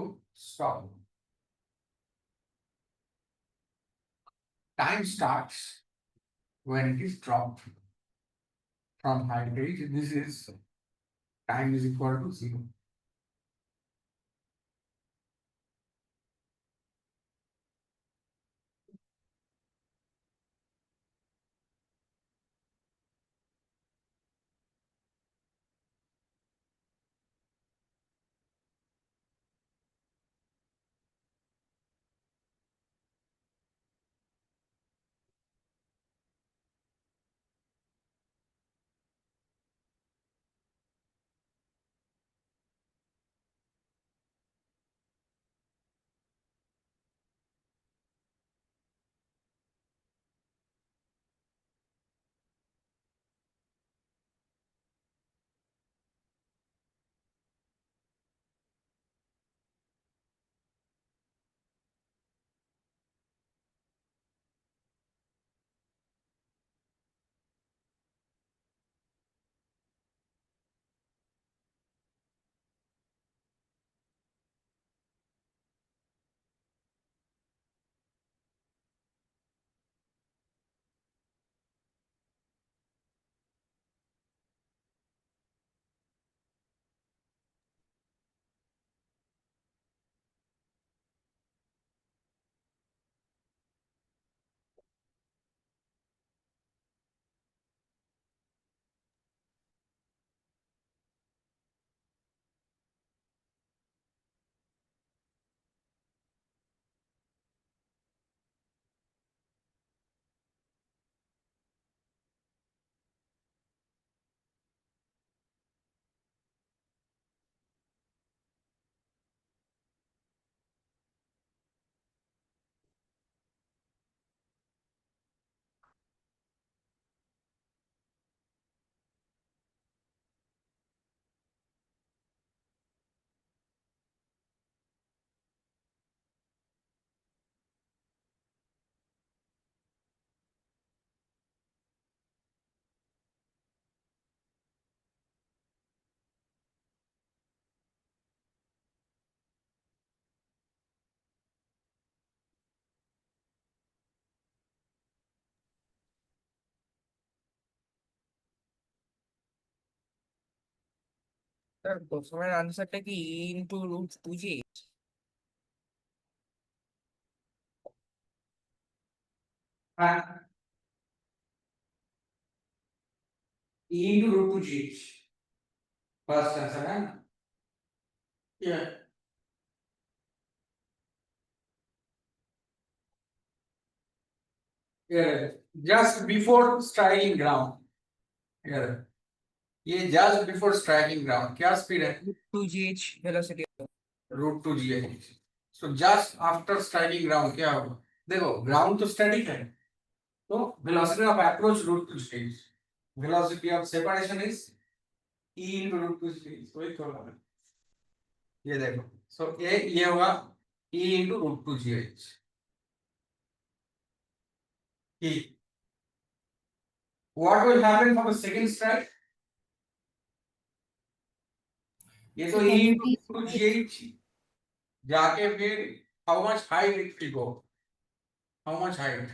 stop. Time starts when it is dropped from height reach. This is time is equal to 0. Sir প্রথমের আনসারটা কি ইন্টু রুট টু জি? E into root 2 g. First answer, huh? Yeah. Yeah, just before striking ground. Yeah. ये just before striking ground क्या speed है? Two g h velocity. Root two g h. So just after striking ground क्या होगा? देखो ground तो static है, तो velocity of approach root to stage. Velocity of separation is e into root to stage. वही तो होगा. ये देखो. So ये होगा e into root to gh. E. What will happen for the second strike? ये तो So e can you into please root to gh जाके फिर how much height it will go? How much height?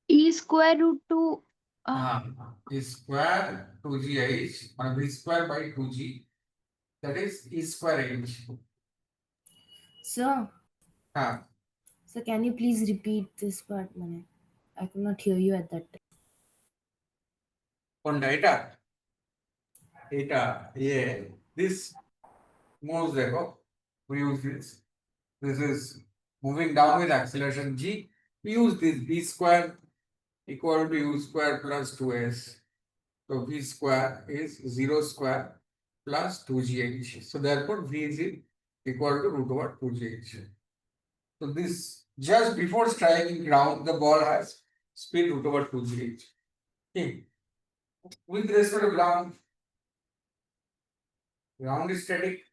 E square root 2 हाँ, e square 2gh और v square by 2g, that is e square h. Sir, हाँ, so can you please repeat this part? I could not hear you at that time. कौन data? Data ये this moves देखो, we use this. This is moving down with acceleration g. We use this v square equal to u square plus 2s. So v square is 0 square plus 2gh. So therefore v is equal to root over 2gh. So this just before striking ground, the ball has speed root over 2gh. Okay. With respect to ground, ground is static.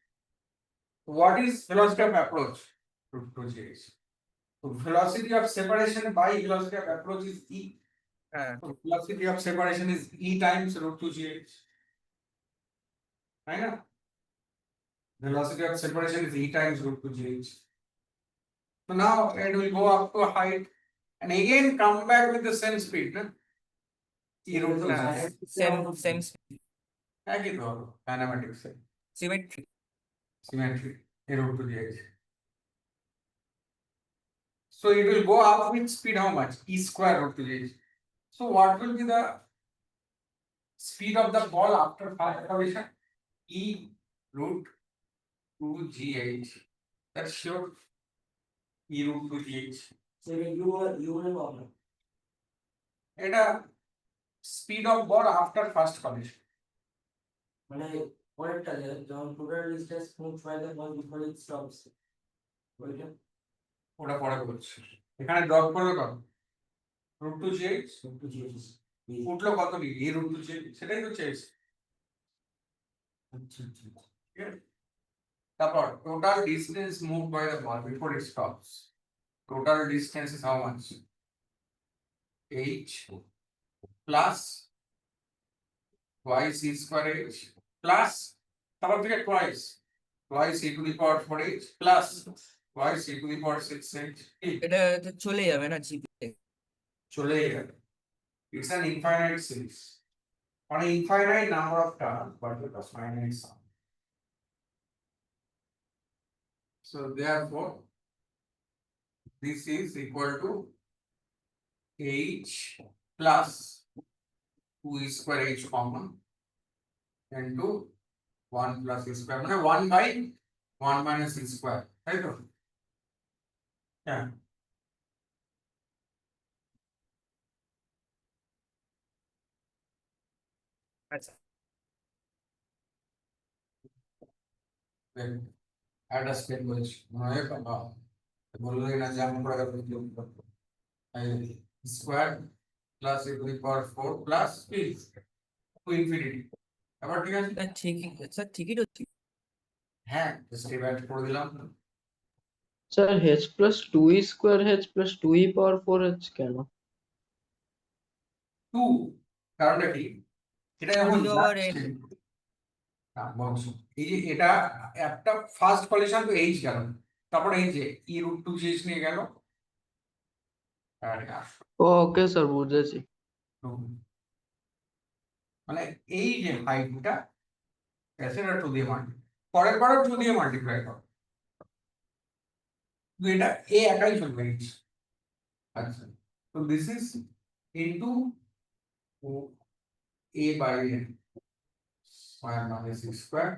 What is velocity of approach? root 2gh. So velocity of separation by velocity of approach is e. হ্যাঁ So velocity of separation is e times root 2gh. Right? Now, velocity of separation is e times root 2gh. So now it will go up to a height and again come back with the same speed. No? E root 2 না same same একই তো হলো kinematics A symmetry symmetry e root 2gh. So it will go up with speed how much? E square root 2gh. So what will be the speed of the ball after fast collision? E root 2gh. That's sure. E root 2gh. So you will problem. এটা speed of ball after fast collision. মানে পরেরটা যখন total distance moved by the ball before it stops. ওইটা ওটা পরে বলছি এখানে drop করবে কত root 2gh একটু জিজ্ঞেস উঠলো কত ডিগ্রি e root 2gh সেটাই তো চেয়েছি আচ্ছা আচ্ছা ঠিক আছে তারপর total distance moved by the ball before it stops. Total distance is how much? H plus y c square h plus তারপর থেকে twice e to the power 4h plus y c to the power 6h এটা তো চলে যাবে না জিপে চলে যাবে. It's an infinite series on an infinite number of terms but with a finite sum. So therefore this is equal to h plus 2 e square h common into 1 plus e square মানে 1 by 1 minus e square তাই তো হ্যাঁ আচ্ছা একটা step বলছি মনে বাবা বললো না যেমন করে square plus e to the power 4 plus to infinity আবার ঠিক আছে ঠিকই স্যার ঠিকই তো হ্যাঁ স্টেপ অ্যাড করে দিলাম sir h plus 2e square h plus 2e power 4h কেন? 2 কারণটা কি এটা যখন Two over যাচ্ছে, n. না, বলছি, এই যে এটা একটা ফার্স্ট কলিশন তো এইচ গেল তারপরে এই যে ই রুট 2 শেষ নিয়ে গেল আর ওকে স্যার বুঝেছি। মানে এই যে হাইটটা সেটা 2 দিয়ে মাল্টিপ্লাই পরের 2 দিয়ে মাল্টিপ্লাই করো তো এটা এ একাই চলবে এইচ আচ্ছা তো this is into a by n square minus e square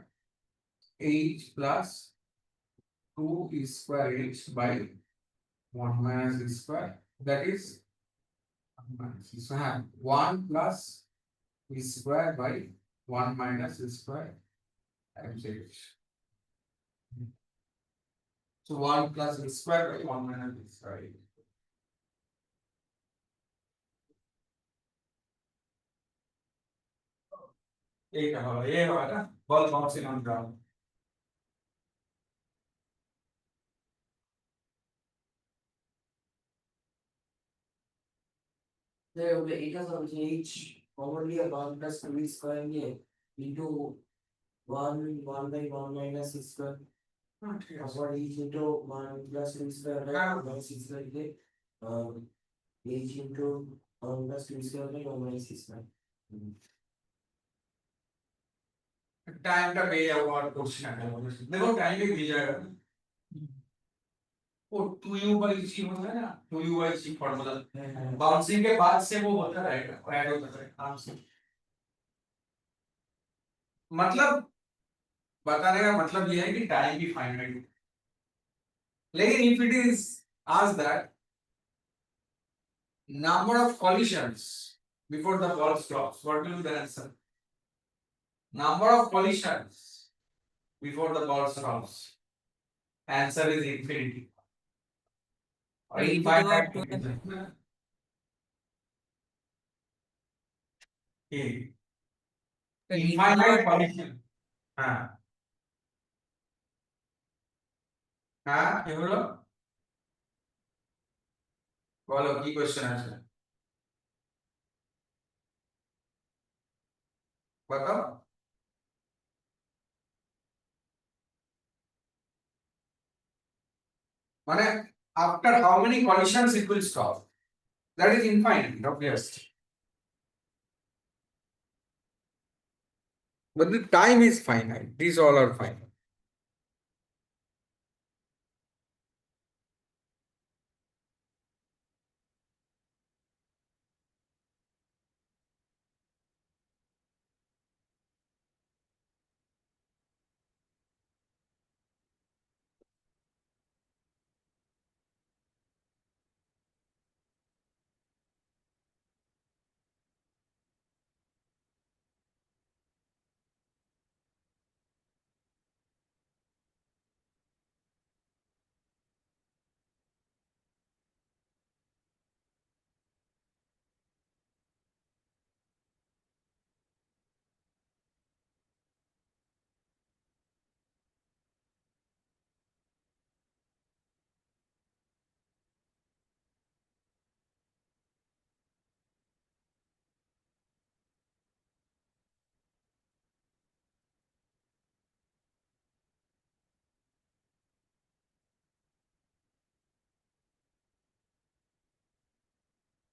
h plus 2 e square h by 1 minus e square that is 1 minus e square 1 plus e square by 1 minus e square times h. So 1 plus e square by 1 minus e square. এইটা হলো এ হলো না বল bouncing on ground এটা হচ্ছে h commonly a 1 plus 2 square নিয়ে into 1 by 1 minus e square ঠিক আছে তারপর h into 1 plus 2 square by 1 minus e square দিয়ে h into 1 plus 2 square by 1 minus e square time का पे और क्वेश्चन है देखो टाइम भी दिया जाएगा वो 2u by c होता है ना 2u by c formula bouncing के बाद से वो होता रहेगा ऐड होता रहेगा आराम से मतलब बताने का मतलब ये है कि टाइम भी फाइनाइट है लेकिन इफ इट इज आज that number of collisions before the ball stops what will be the answer number of collisions before the ball stops answer is infinity or E to the infinite power 2n. infinite collision হ্যাঁ হ্যাঁ কি হলো বলো কি question আছে बताओ মানে after how many collisions it will stop that is infinite obviously but the time is finite these all are finite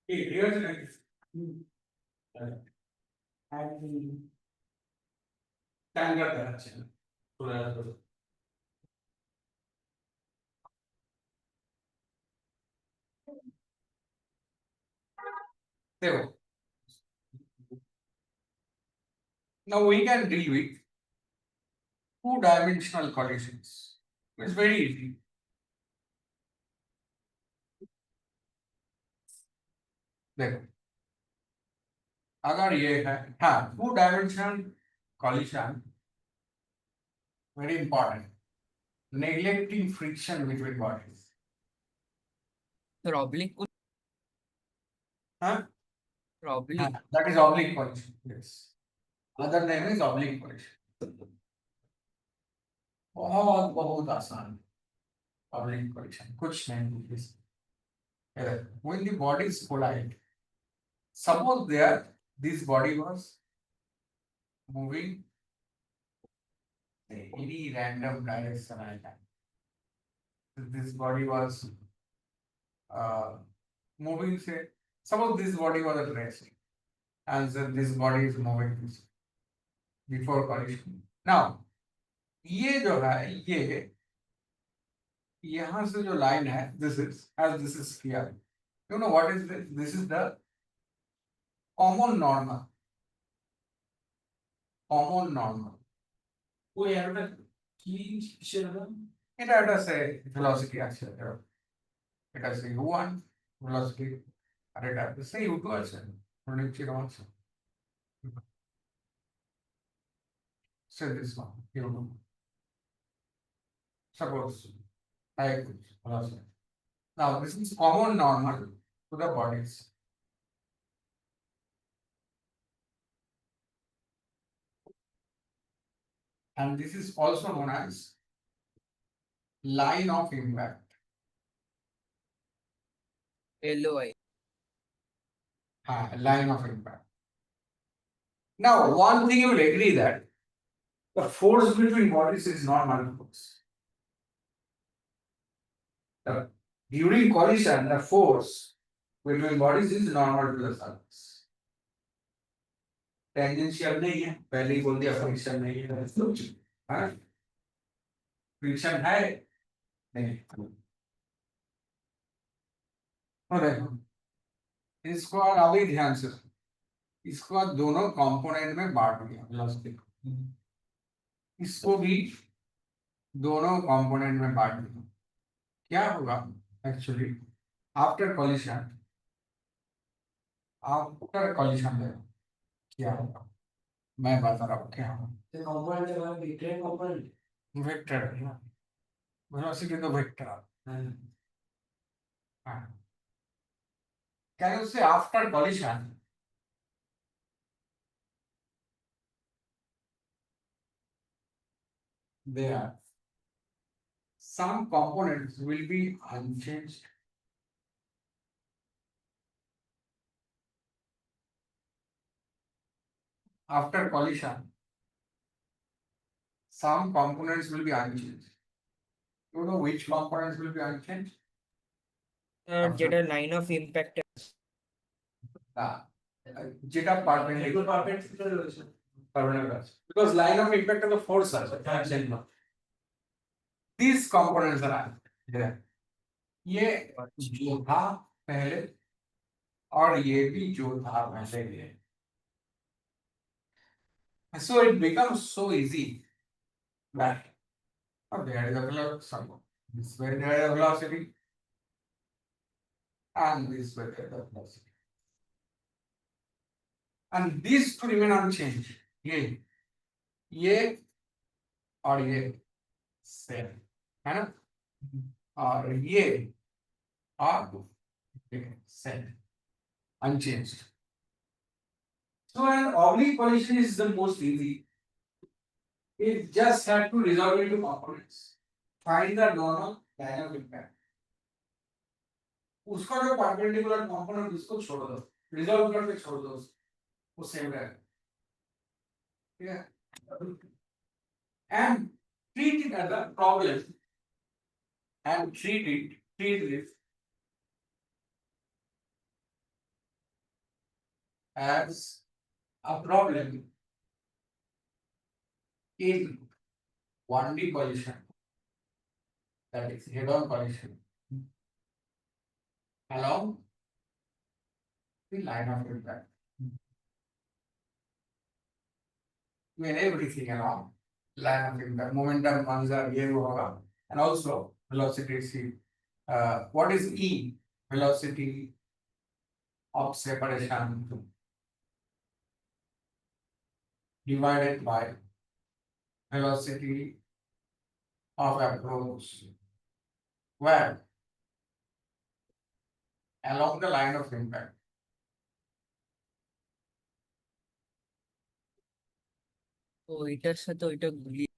here's like ট্যাঙ্গার দেখাচ্ছে না চলে আসবে দেখো now we can deal with two-dimensional collisions it's very easy देखो अगर ये है हाँ two-dimensional collision very important neglecting friction between bodies তোর oblique huh? Oblique that is oblique collision yes other name is oblique collision बहुत बहुत आसान oblique collision कुछ नहीं is when the bodies collide suppose there this body was moving in any random direction I can this body was moving say suppose this body was at rest and then this body is moving this before collision now ये जो है ये यहाँ से जो line है this is as this is here you know what is this is the common normal ওই একটা কি সেটা এটা একটা সে ভেলোসিটি আছে এটা সে u1 ভেলোসিটি আর এটা সে u2 আছে অনেক চিরম আছে say this one u2 suppose like this velocity now this is common normal to the bodies and this is also known as line of impact LOI line of impact. Now, one thing you will agree that the force between bodies is normal force. During collision, the force between bodies is normal to the surface. Tangential नहीं है, पहले ही बोल दिया friction नहीं है, हाँ? Friction है, नहीं. और इसको और अभी ध्यान से इसको आज दोनों कंपोनेंट में बांट दिया वेलोसिटी इसको भी दोनों कंपोनेंट में बांट दिया क्या होगा एक्चुअली आफ्टर कॉलिशन क्या होगा मैं बता रहा हूँ क्या होगा component के बारे में वेक्टर component वेक्टर है ना वेलोसिटी तो वेक्टर हाँ क्या उससे after coalition there some components will be unchanged after collision, some components will be unchanged. You know which components will be unchanged? যেটা লাইন অফ ইম্প্যাক্ট যেটা perpendicular আছে because line of impact of the force আছে these components are there. ये जो था पहले और ये भी जो था वैसे ही है. So it becomes so easy that there is a velocity, this way there is a velocity, and this way there is a velocity. And these two remain unchanged. ये और ये सेम है ना, और ये और same unchanged. So an oblique collision is the most easy. It just have to resolve into components. Find the normal line of impact. उसका जो perpendicular component उसको छोड़ दो, resolve करके छोड़ दो, वो सेम रहेगा. ठीक है? And treat it as a problem. And treat it as a problem in 1D collision, that is head-on collision, along the line of impact. When everything along line of impact, momentum ones are here hoga, and also velocity c. What is E? Velocity of separation divided by velocity of approach, where along the line of impact. তো এটার সাথে ওইটা গুলিয়ে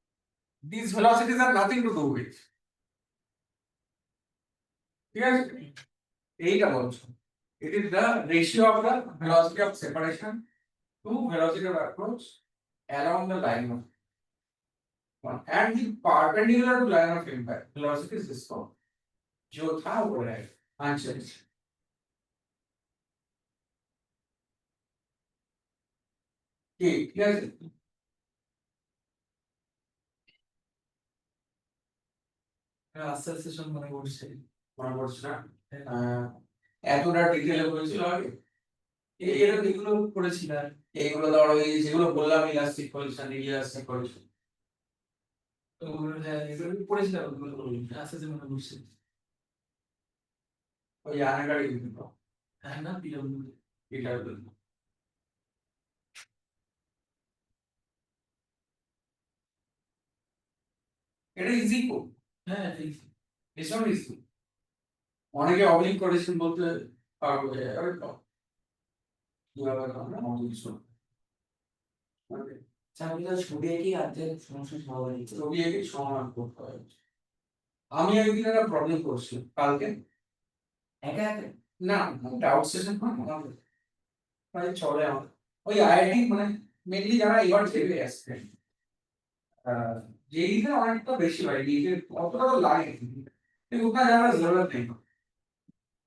These velocities have nothing to do with. ঠিক আছে? এইটা বলছো. It is the ratio of the velocity of separation to velocity of approach along the line of one, and the perpendicular to line of impact velocity is इसको जो था वो है unchanged. ठीक है? আস্তে আস্তে সব মনে পড়ছে। মনে পড়ছে না? এতটা ডিটেলে বলেছিল আগে? এরা এগুলো পড়েছিল আর এইগুলো ধরো এই যেগুলো বললাম ইলাস্টিক কলিশন, ইলাস্টিক কলিশন, ওগুলো এগুলো পড়েছিলাম, ওগুলো আস্তে আস্তে মনে পড়ছে। ওই আনাগাড়ি দিল হ্যাঁ না পিডব্লিউ এটা দিল। এটা ইজি কো, হ্যাঁ ঠিক। ভীষণ ইজি। অনেকে অবলিক করেছেন বলতে পারবো আরে তো কিভাবে আমরা মতো কিছু চাকরিটা ছবি এঁকে আর্ধেক সমস্যার সমাধান হচ্ছে। ছবি এঁকে সমাধান করতে হয়। আমি একদিন একটা প্রবলেম করছি কালকে একা একা না, ডাউট সেশন হয় না মানে চলে আমার ওই আইআইটি মানে মেনলি যারা এবার ভেবে আসছে যেইটা অনেকটা বেশি হয় যে অতটা তো লাগে কিন্তু উतना ज्यादा जरूरत नहीं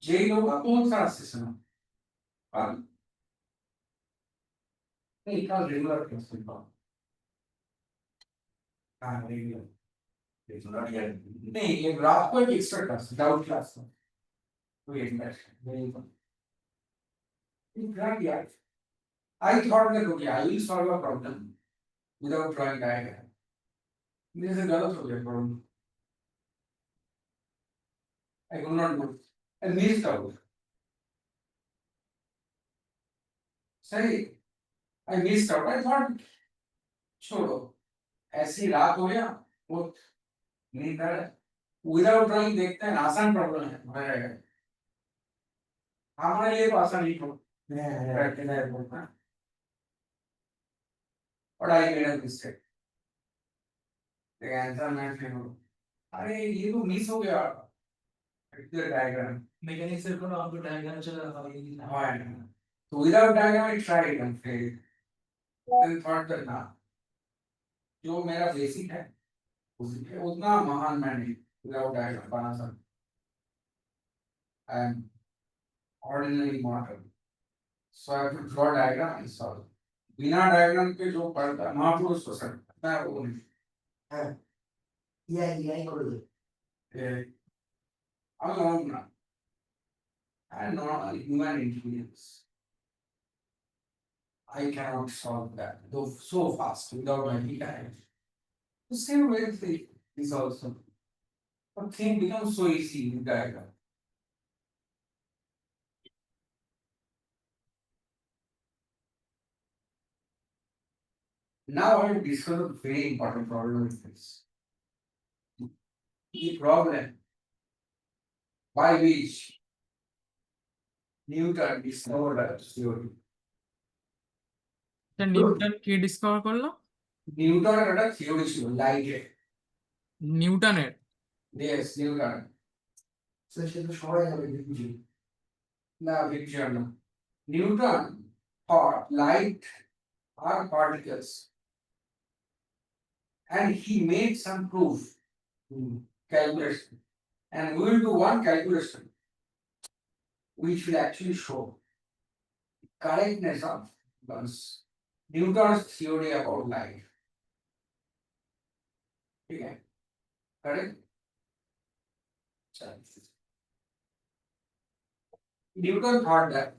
जेई लोग का कौन सा सेशन है और नहीं का रेगुलर क्लास में हाँ रेगुलर रेगुलर यार नहीं ये रात को एक एक्स्ट्रा क्लास डाउट क्लास है तो ये वेरी गुड यार I thought that okay, I will solve a problem without drawing diagram. This is गलत हो गया problem. I could not do it. I missed out. सही, I missed out. I thought छोड़ो ऐसी रात हो गया वो नहीं कर without drawing देखते हैं आसान प्रॉब्लम है हमारे लिए तो आसान नहीं है और I made a mistake. The answer मैं फिर अरे ये तो मिस हो गया डायग्राम মেকানিক্স এর কোনো অঙ্ক ডায়াগ্রাম চলে হয় so without diagram I tried and failed then thought that ना जो मेरा बेसिक है उतना महान मैं नहीं without diagram बना सकता I am ordinary mortal so I have to draw diagram and solve बिना diagram के जो पढ़ता महापुरुष हो सकता है वो नहीं হ্যাঁ ইয়াই করে দে alone now and normal human intelligence I cannot solve that though so fast without any time the same way is also but thing becomes so easy with diagram. Now I will discuss a very important problem with this. The problem by which Newton discovered a theory. Newton কি discover করলো? Newton একটা theory ছিল লাইটের নিউটনের? yes Newton তো সে তো সবাই যাবে বুঝি না picture না Newton thought light are particles and he made some proof calculation and we will do one calculation which will actually show correctness of Newton's theory about light. Okay, correct? Newton thought that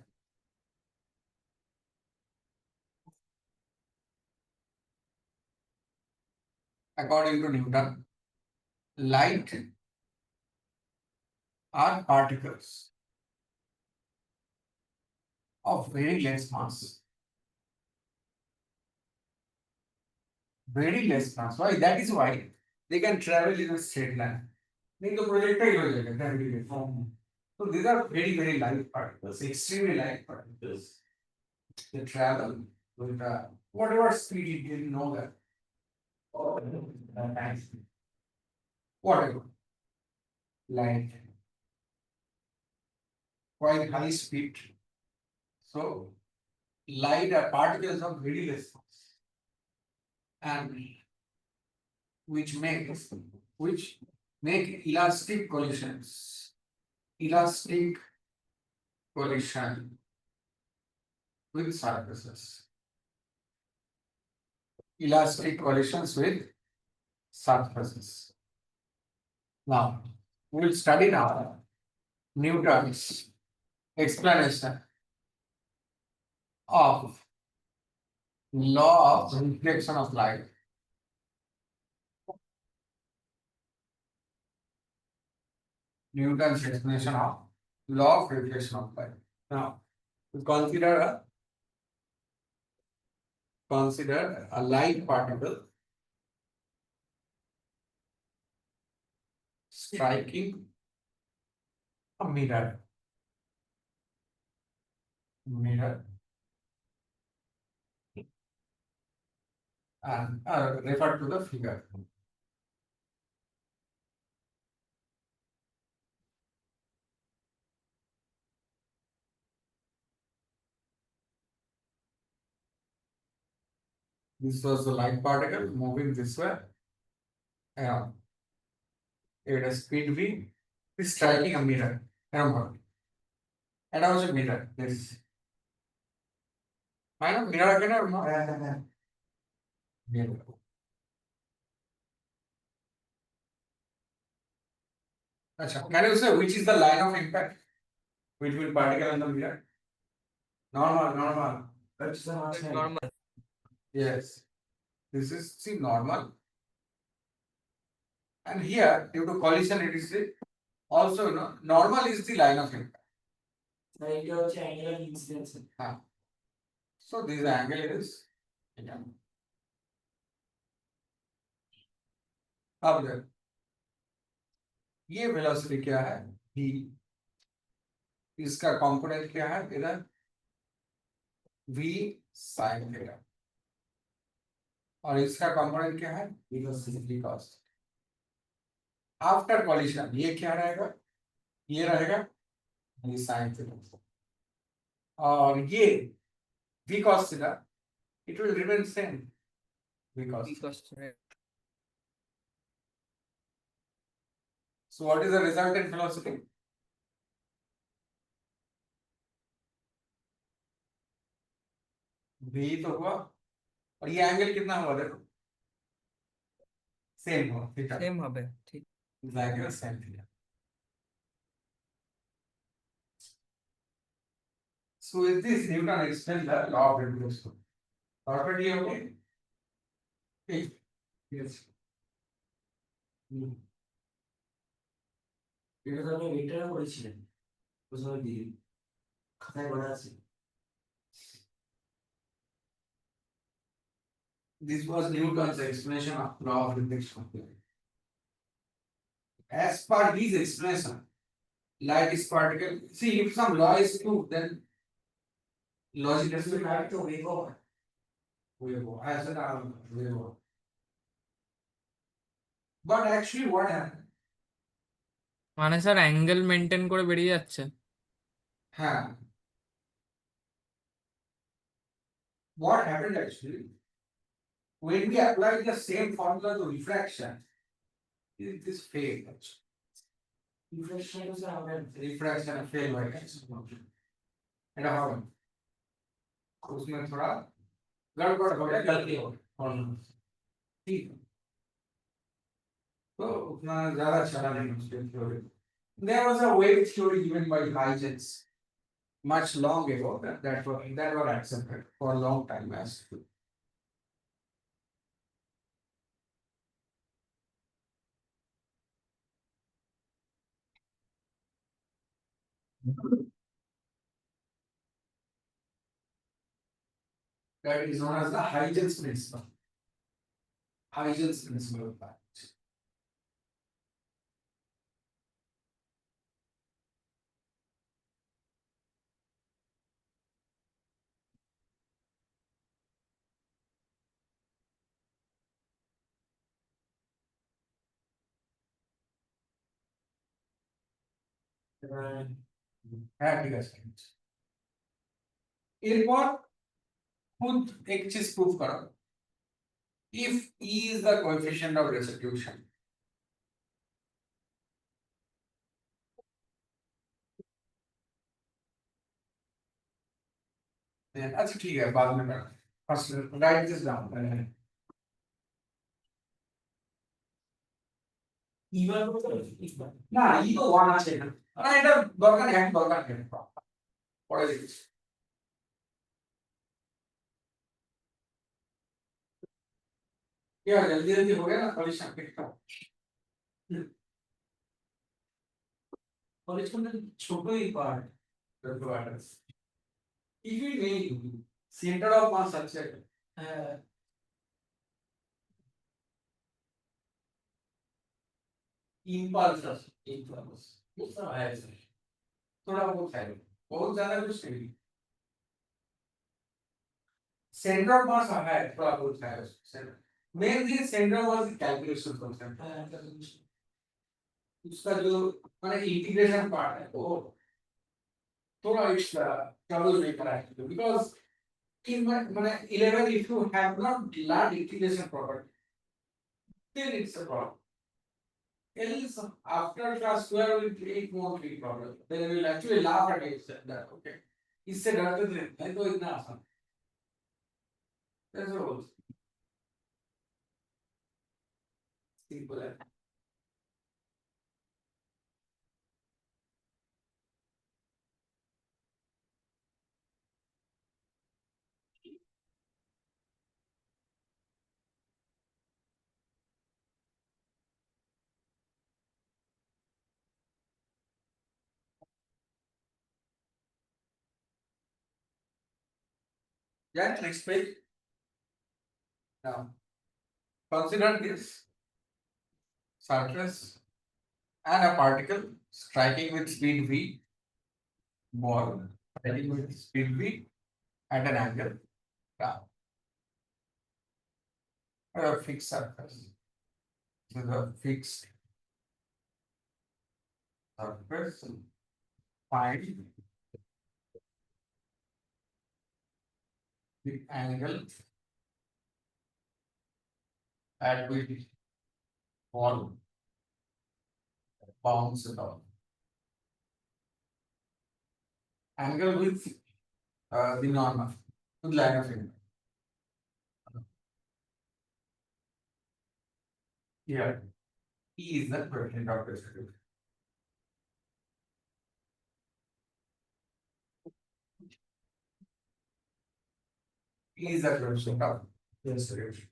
according to Newton, light are particles of very less mass. Very less mass. Why? That is why they can travel in a straight line. They can projectile gravity form. So these are very light particles, extremely light particles. They travel with whatever speed you didn't know that. Oh, whatever. Light. Quite high speed. So light are particles of very less mass. And which make elastic collisions. Elastic collision with surfaces. Elastic collisions with surfaces. Now, we will study now Newton's explanation of law of reflection of light. Newton's explanation of law of reflection of light. Now, we consider a light particle striking a mirror. And refer to the figure. This was the light particle moving this way. At a speed v, is striking a mirror. Remember, and also mirror. This. I know mirror again or not? Mirror. Achha, can you say which is the line of impact between particle and the mirror? Normal. That's the answer. Normal. Yes. This is see normal. And here, due to collision, it is also normal is the line of impact. এটা হচ্ছে angular incidence So this angle is again. अब देख ये velocity क्या है v इसका component क्या है इधर v sin थीटा और इसका कंपोनेंट क्या है cos आफ्टर कॉलिशन ये क्या रहेगा ये रहेगा sin थीटा और ये v cos theta it will remain same. Because, because so what is the resultant velocity? V तो हुआ और ये एंगल कितना हुआ देखो सेम हुआ थीटा সেম হবে ঠিক exactly same theta so with this Newton explained the law of reduction already okay yes এটা তো আপনি রিটার্ন করেছিলেন বুঝতে দিন খাতায় করা আছে this was Newton's explanation of law of reduction as per this explanation light is particle see if some law is true then logic has to be light তো ওয়েভ হয় as an wave but actually what happened মানে sir angle maintain করে বেরিয়ে যাচ্ছে huh what happened actually when we applied the same formula to refraction this failed actually. রিফ্রেশন হচ্ছে আমরা refraction fail हो गया ऐसा हो गया उसमें थोड़ा गड़बड़ हो गया गलती हो गई formula ठीक है तो उतना ज्यादा चला नहीं उसके theory there was a wave theory given by Huygens much long ago that were accepted for a long time as that is known as the Huygens principle. Huygens principle of biology. হ্যাঁ ঠিক আছে এরপর খুদ এক cheese proof করো if E is the coefficient of restitution then अच्छा ठीक है बाद में करना first write this down ইবার করতে ইবার না ই তো 1 আছে না না এটা দরকার নেই এখন দরকার নেই পরে দেখছি क्या जल्दी जल्दी हो गया ना परेशान कितना কলেজ কোনটা ছোটই পার্ট কিছুই নেই সেন্টার অফ মাস আছে হ্যাঁ इम्पल्स इम्पल्स दूसरा है सर थोड़ा बहुत है बहुत ज्यादा कुछ नहीं सेंटर ऑफ मास है थोड़ा बहुत है mainly centre was calculation function হ্যাঁ এটা তো বুঝছি। उसका जो माने इंटीग्रेशन पार्ट है वो थोड़ा एक्स्ट्रा ट्रबल मेकर है बिकॉज़ in माने 11 if you have not learned integration property then it's a problem else after class 12 will create more big problem then we will actually laugh at it that okay इससे डरते थे नहीं तो इतना आसान that's all simple है yeah next page now consider this surface and a particle striking with speed v ball striking with speed v at an angle now a fixed surface this is a fixed surface find the angle at which ball bounces off. Angle with the normal, with line of signal. Here, E is the coefficient of distribution. E is the coefficient of distribution.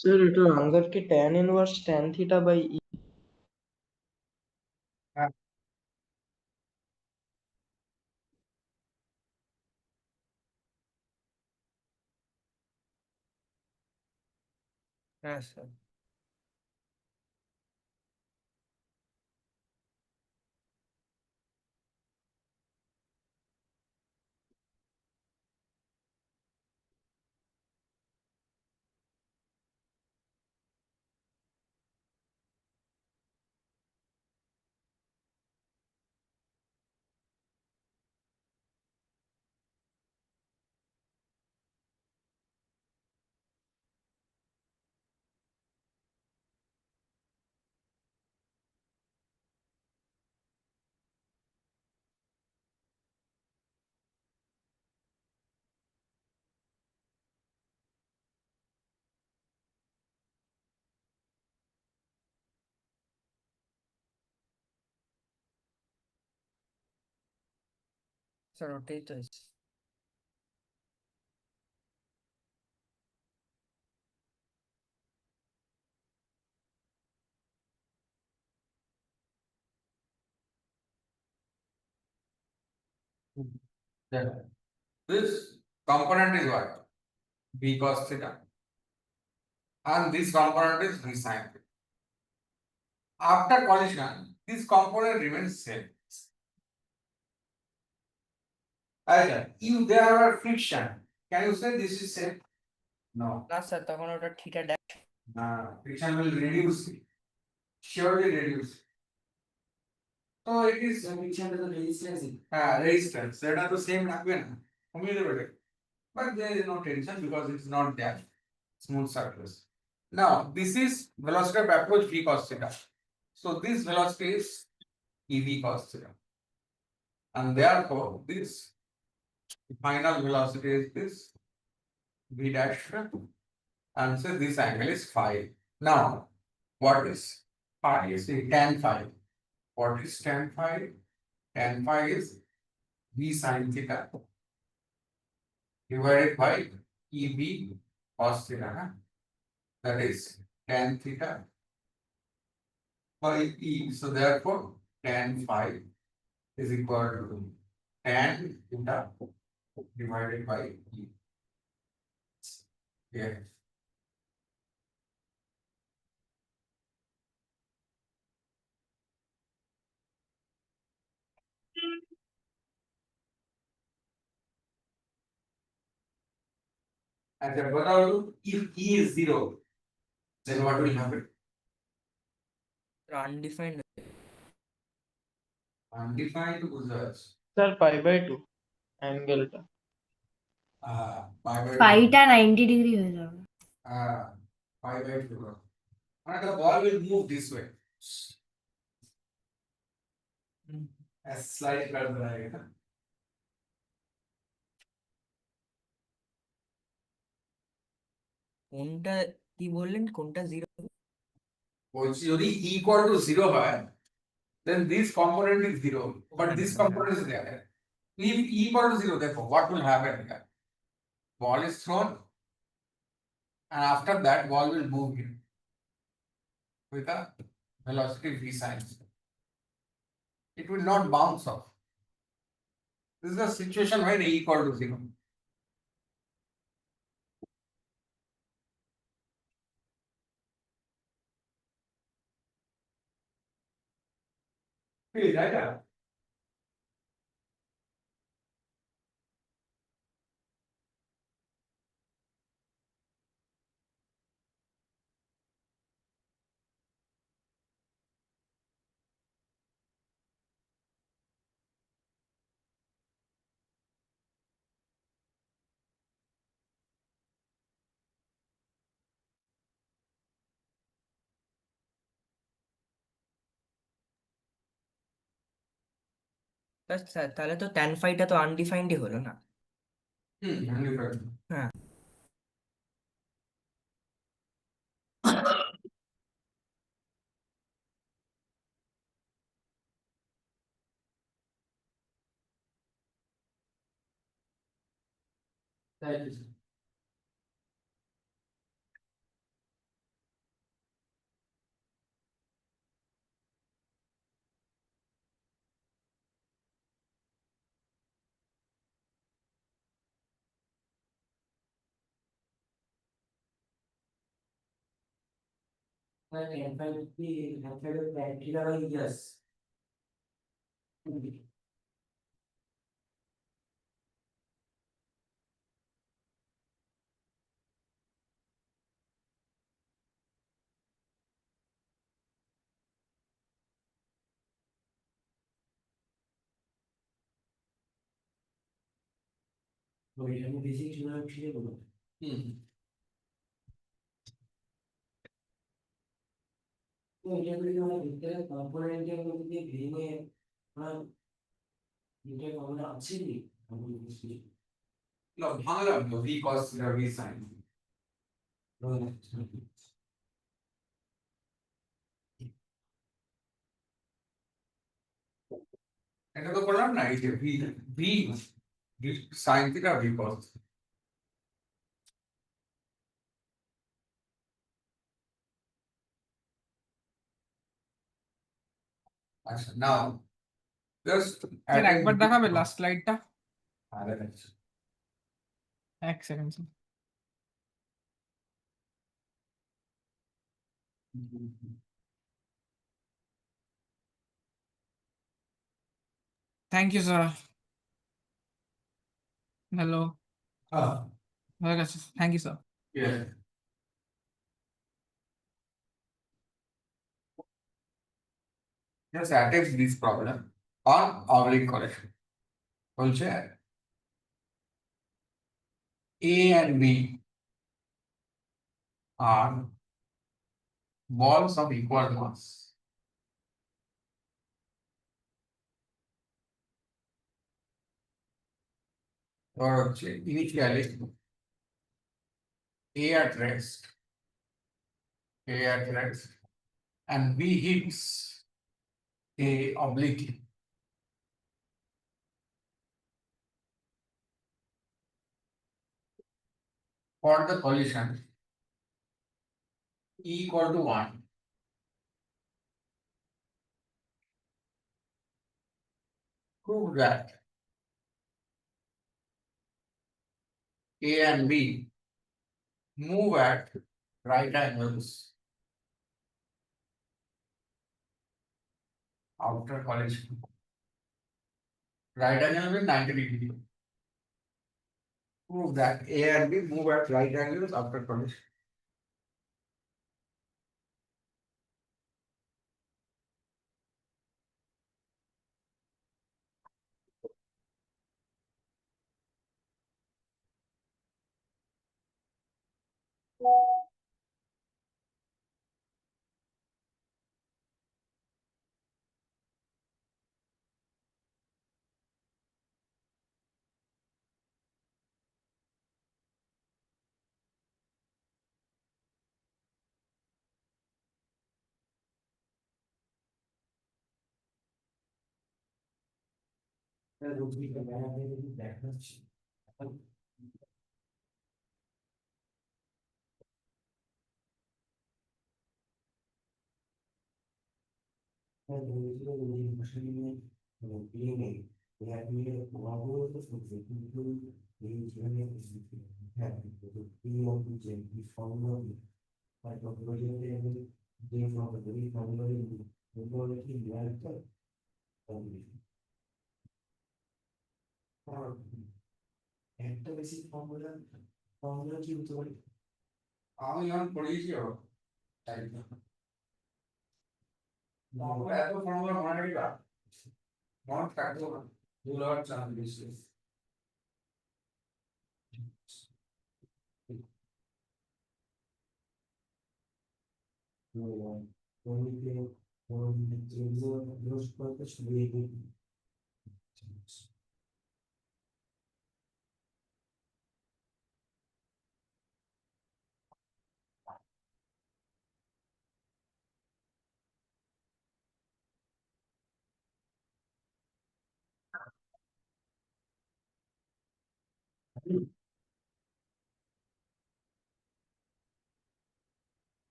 Sir এটার আঙ্গার কি tan inverse tan theta by e? হ্যাঁ sir. Sir ওটাই তো Then this component is what? B cos theta. And this component is V sin theta. After collision, this component remains same. Either if there are friction, can you say this is same? No. না sir, তখন ওটা theta Friction will reduce it. Surely reduce. So it is resistance. resistance. That are the same রাখবে না, কমিয়ে দেবে এটা। But there is no tension because it's not that smooth surface. Now this is velocity of approach v cos theta. So this velocity is ev cos theta. And therefore this final velocity is this v dash, and so this angle is phi. Now what is phi? See tan phi. What is tan phi? Tan phi is v sin theta divided by ev cos theta. That is tan theta by E. So therefore, tan phi is equal to tan theta divided by E. Yeah. And then what about if E is 0, then what will happen? Undefined. Undefined results. Sir, pi by 2 angle টা Pi by পাইটা 90 degree হয়ে যাবে pi by 2. And the ball will move this way. As slide कर रहेगा. কোনটা কি বললেন কোনটা zero? বলছি যদি E equal to 0 হয়, then this component is 0, but this component is there. If E equal to 0, therefore what will happen here? Ball is thrown, and after that ball will move here with a velocity v signs. It will not bounce off. This is the situation when E equal to 0. Hey, Raja. তাহলে তো tan ফাইটা তো আনডিফাইন্ডই হলো না? Undefined. হ্যাঁ। Thank you. And in fact, the method criteria is yes. তো এখানে বেশি কিছু না ছিল বলো। তো এটাগুলি আমরা ভিতরে কম্পোনেন্টের মধ্যে ভেঙে এটা আমরা আছে কি আমি বুঝছি No, ভাঙলাম তো v cos theta v sin. এটা তো করলাম না এই যে v v v sin theta v cos. আচ্ছা now just স্যার add একবার দেখাবে লাস্ট স্লাইডটা? আচ্ছা এক second sir. Thank you sir. Hello, হয়ে গেছে, thank you sir. yeah. Just attach this problem on oblique correction. বলছে A and B are balls of equal mass. Or হচ্ছে initially A at rest, and B hits A oblique. For the collision, E equal to 1. prove that A and B move at right angles after collision. Right angle means 90 degree. Prove that A and B move at right angles after collision. রুবিকে বেড়াতে যদি দেখাচ্ছি একটা বেশি formula formula কি হতে পারে আমি যখন পড়িয়েছি ওর তাই তো। ফর্মুলা এত ফর্মুলা মনে রাখবা মনে থাকবো না ভুল হওয়ার চান্স বেশি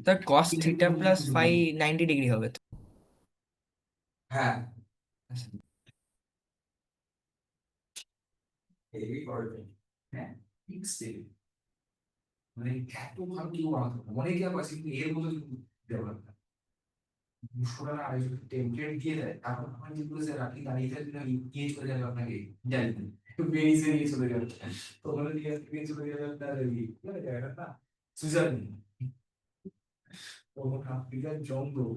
তার cos theta plus phi 90 degree হবে তো। হ্যাঁ এই করে হ্যাঁ ফিক্স মানে এত ভালো কি বানাতো অনেকে আছে কিন্তু এর মতো ডেভেলপ না 200 টাকা 250 টেমপ্লেট দিয়ে দেয় তারপর আমার যেগুলো সে রাখি দাঁড়িয়ে থাকে না ইয়ে চলে যাবে আপনাকে জানি না একটু বেরিয়ে নিয়ে চলে যাবে তো ওখানে নিয়ে চলে যাবে আপনার জায়গাটা সুইজারল্যান্ড তখন আফ্রিকার জঙ্গল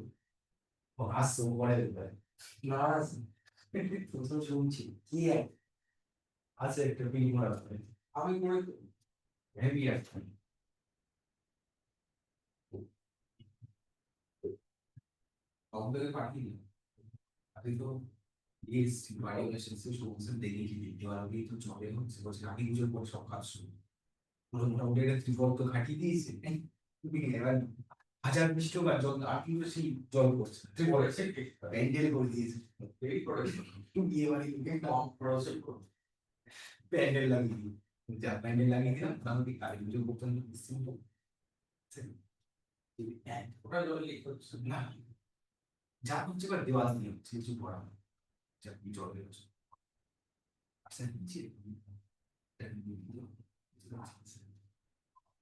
আসতো পরে না তো শুনছি কি আছে একটা ফিল্ম আছে আমি করে হেভি আছে আমাদের পাঠিয়ে আপনি তো ইস ভাইওলেশন সে সমস্ত দেখে কি দেওয়ার আগে তো চলে হচ্ছে বলছে আগে বুঝে পর সব কাজ শুরু পুরো মোটামুটি একটা ত্রিপল তো খাটিয়ে দিয়েছে তুমি এবার 1000 পৃষ্ঠ বা জল আর কিন্তু সেই জল করছে তুই বলেছে প্যান্ডেল করে দিয়েছে এই করেছে তুই বিয়ে বাড়ি কম খরচে করো প্যান্ডেল লাগিয়ে দিই যা প্যান্ডেল লাগিয়ে দিলাম মোটামুটি কালী পুজো পর্যন্ত সিম্পল ওটা জল লিক হচ্ছে না যা হচ্ছে বা দেওয়াল দিয়ে হচ্ছে কিছু পড়া যা কি জল হচ্ছে আচ্ছা নিচে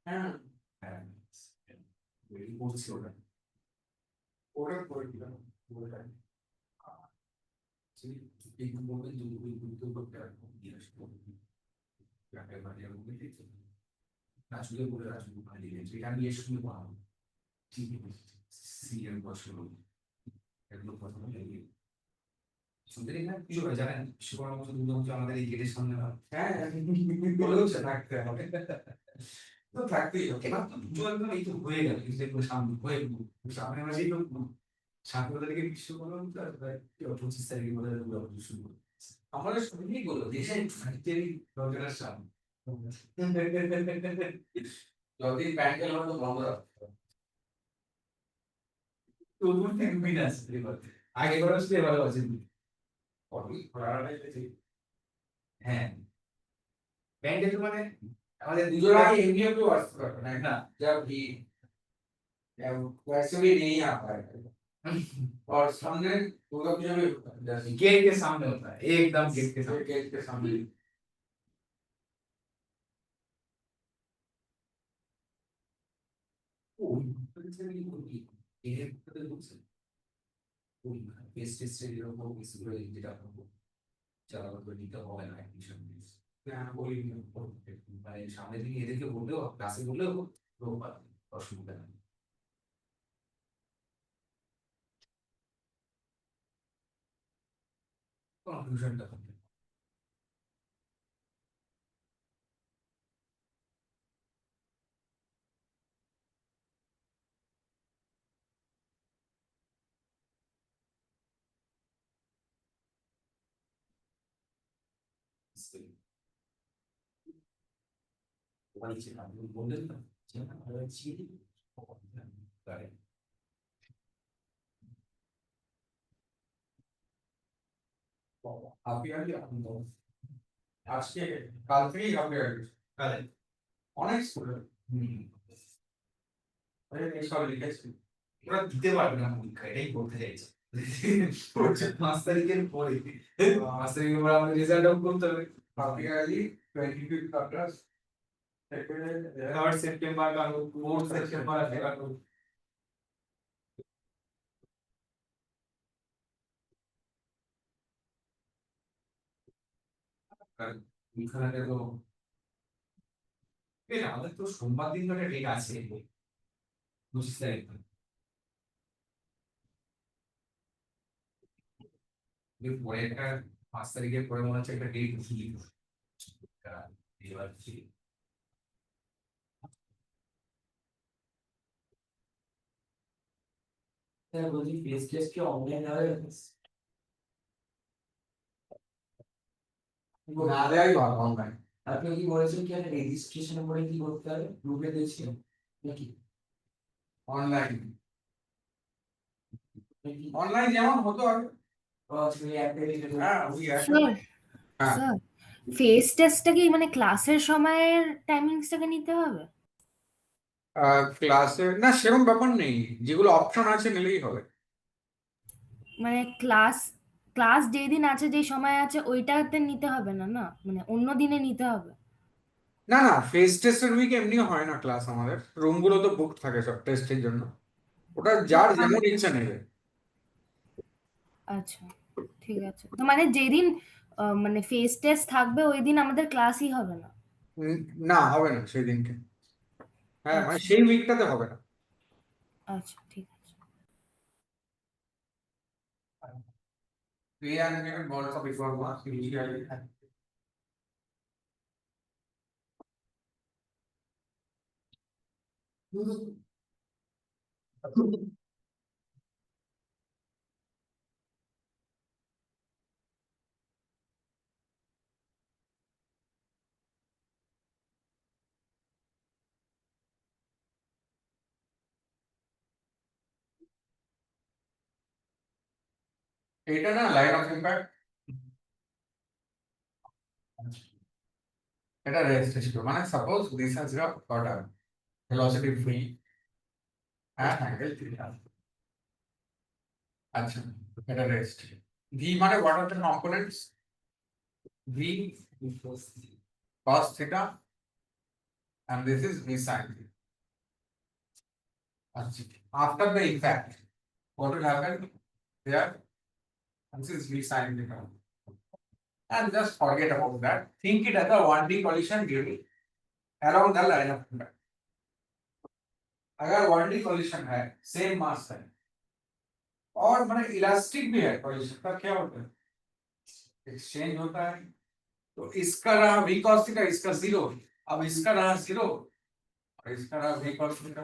হ্যাঁ হ্যাঁ ওই করছি ওটা ওটা করে দিলাম ওটা এই বলবেন যে ওই গুরুত্ব করতে দিয়ে আসবো রাজুকে বলে রাজু পালিয়ে গেছে এটা আমি এর সঙ্গে পড়াবো ঠিক আছে সিরিয়াল বছর সুন্দরী না কিছু হয় জানেন বিশ্বকর্মা পুজো দুর্গাপুজো আমাদের এই গেটের সামনে হয় হ্যাঁ বলেও থাকতে হবে তো থাকতেই হবে এবার তো পুজো একদম এই তো হয়ে গেল কিন্তু সামনে হয়ে গেল সামনে মাসেই তো 7 তারিখে বিশ্বকর্মা পুজো আর 25 তারিখে বোধ হয় দুর্গাপুজো শুরু হবে আমাদের সঙ্গেই বলো দেশের ফ্যাক্টরি দরজার সামনে যদি প্যান্ডেল হতো বন্ধ রাখতে হবে তবুর থেকে বিনাশ আগে করে আসলে ভালো আছে হ্যাঁ প্যান্ডেল মানে আমাদের দুজন আগে এমনিও কেউ আসতে পারবে না না যা ভিড় वैसे भी नहीं आ पाएगा और सामने दुर्गा पूजा में गेट के सामने होता है एकदम गेट के सामने সামনে থেকে এদেরকে বললেও ক্লাসে বললেও অসুবিধা নেই কনফিউশনটা থাকে বললেন না হাফ ইয়ারলি আজকে কাল থেকেই হাফ ইয়ারলি কালে অনেক স্টুডেন্ট সব লিখেছি ওরা দিতে পারবে না পরীক্ষা এটাই বলতে চাইছে 5 তারিখের পরে 5 তারিখের পরে আমাদের রেজাল্ট আউট করতে হবে half yearly 25 after 3rd September का 4th সেপ্টেম্বর का এখানে তো আমাদের তো সোমবার দিন ধরে ডেট আছে 25 তারিখ পরে একটা 5 তারিখের পরে মনে হচ্ছে একটা ডেট উঠিয়ে এবার স্যার বলছি ফেস টেস্ট কি অনলাইন হবে না দেওয়াই ভালো অনলাইন আপনি কি বলেছেন কি একটা রেজিস্ট্রেশন করে কি করতে হবে গ্রুপে দিয়েছিলেন নাকি অনলাইন অনলাইন যেমন হতো আগে হ্যাঁ ওই স্যার হ্যাঁ। স্যার ফেস টেস্টটা কি মানে ক্লাসের সময়ের টাইমিংসটাকে নিতে হবে? ক্লাসে না সেরকম ব্যাপার নেই যেগুলো অপশন আছে নিলেই হবে মানে ক্লাস ক্লাস যেই দিন আছে যেই সময় আছে ওইটাতে নিতে হবে না না মানে অন্য দিনে নিতে হবে? না না ফেস টেস্টের উইক এমনিও হয় না ক্লাস আমাদের রুমগুলো তো বুক থাকে সব টেস্টের জন্য ওটা যার যেমন ইচ্ছা নেবে আচ্ছা ঠিক আছে তো মানে যেদিন মানে ফেস টেস্ট থাকবে ওই দিন আমাদের ক্লাসই হবে না? না হবে না সেই দিনকে হ্যাঁ মানে আচ্ছা। সেই উইকটাতে হবে না আচ্ছা ঠিক আছে pre-animated balls of before marks usually এটা না লাইন অফ ইম্প্যাক্ট এটা রেস্ট ছিল মানে suppose this has got a velocity v and angle theta আচ্ছা এটা রেস্ট v মানে what are the components v cos theta and this is v sin theta আচ্ছা after the impact what will happen there this is v sin theta and just forget about that think it as a 1D collision during along the line of impact अगर 1D collision है same mass है और मैंने elastic भी है, और इसका क्या होता है, एक्सचेंज होता है। तो इसका रहा v cos थीटा, इसका 0, अब इसका रहा 0 और इसका रहा v cos थीटा,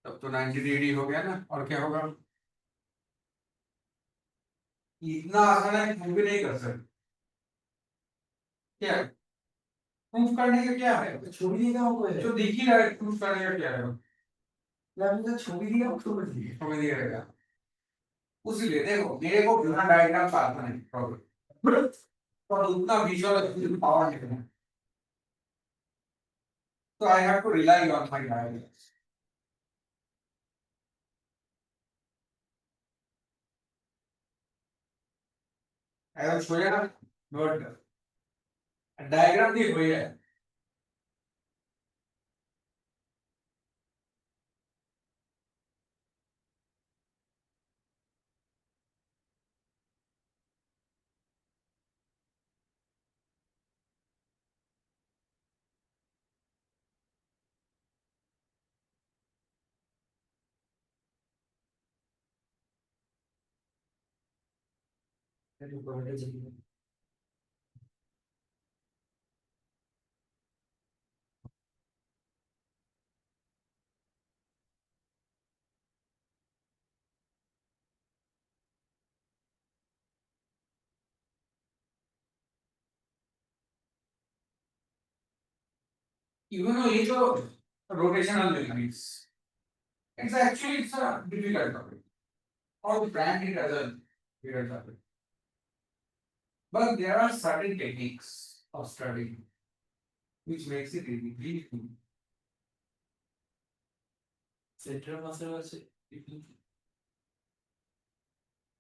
तब तो 90 डिग्री हो गया ना। और क्या होगा, इतना आसान है, हम भी नहीं कर सकते। क्या है प्रूफ करने का, क्या है ছবি দিয়ে দাও করে जो दिख ही रहा है, प्रूफ करने का क्या है, আমি তো ছবি দিয়ে ছবি দিয়ে हमें दिया रहेगा। उसीलिए देखो, मेरे को बिना डायग्राम का आता नहीं प्रॉब्लम, पर उतना विजुअल पावर नहीं है, तो I have to rely on my diagrams. ऐसा सोचा ना, नोट डायग्राम दी हुई है। একটু করে দিই Even though ये तो rotational mechanics, it's a difficult topic, or the brand it as a difficult topic, but there are certain techniques of studying which makes it really cool. Centre মাসের আছে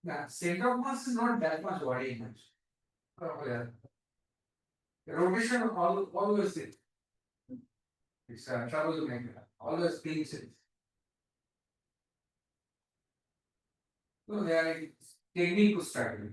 Yeah, center of mass is not that much worrying much. Oh, yeah. Rotation always it. It's a troublemaker, always thinks it. So there is technique to study.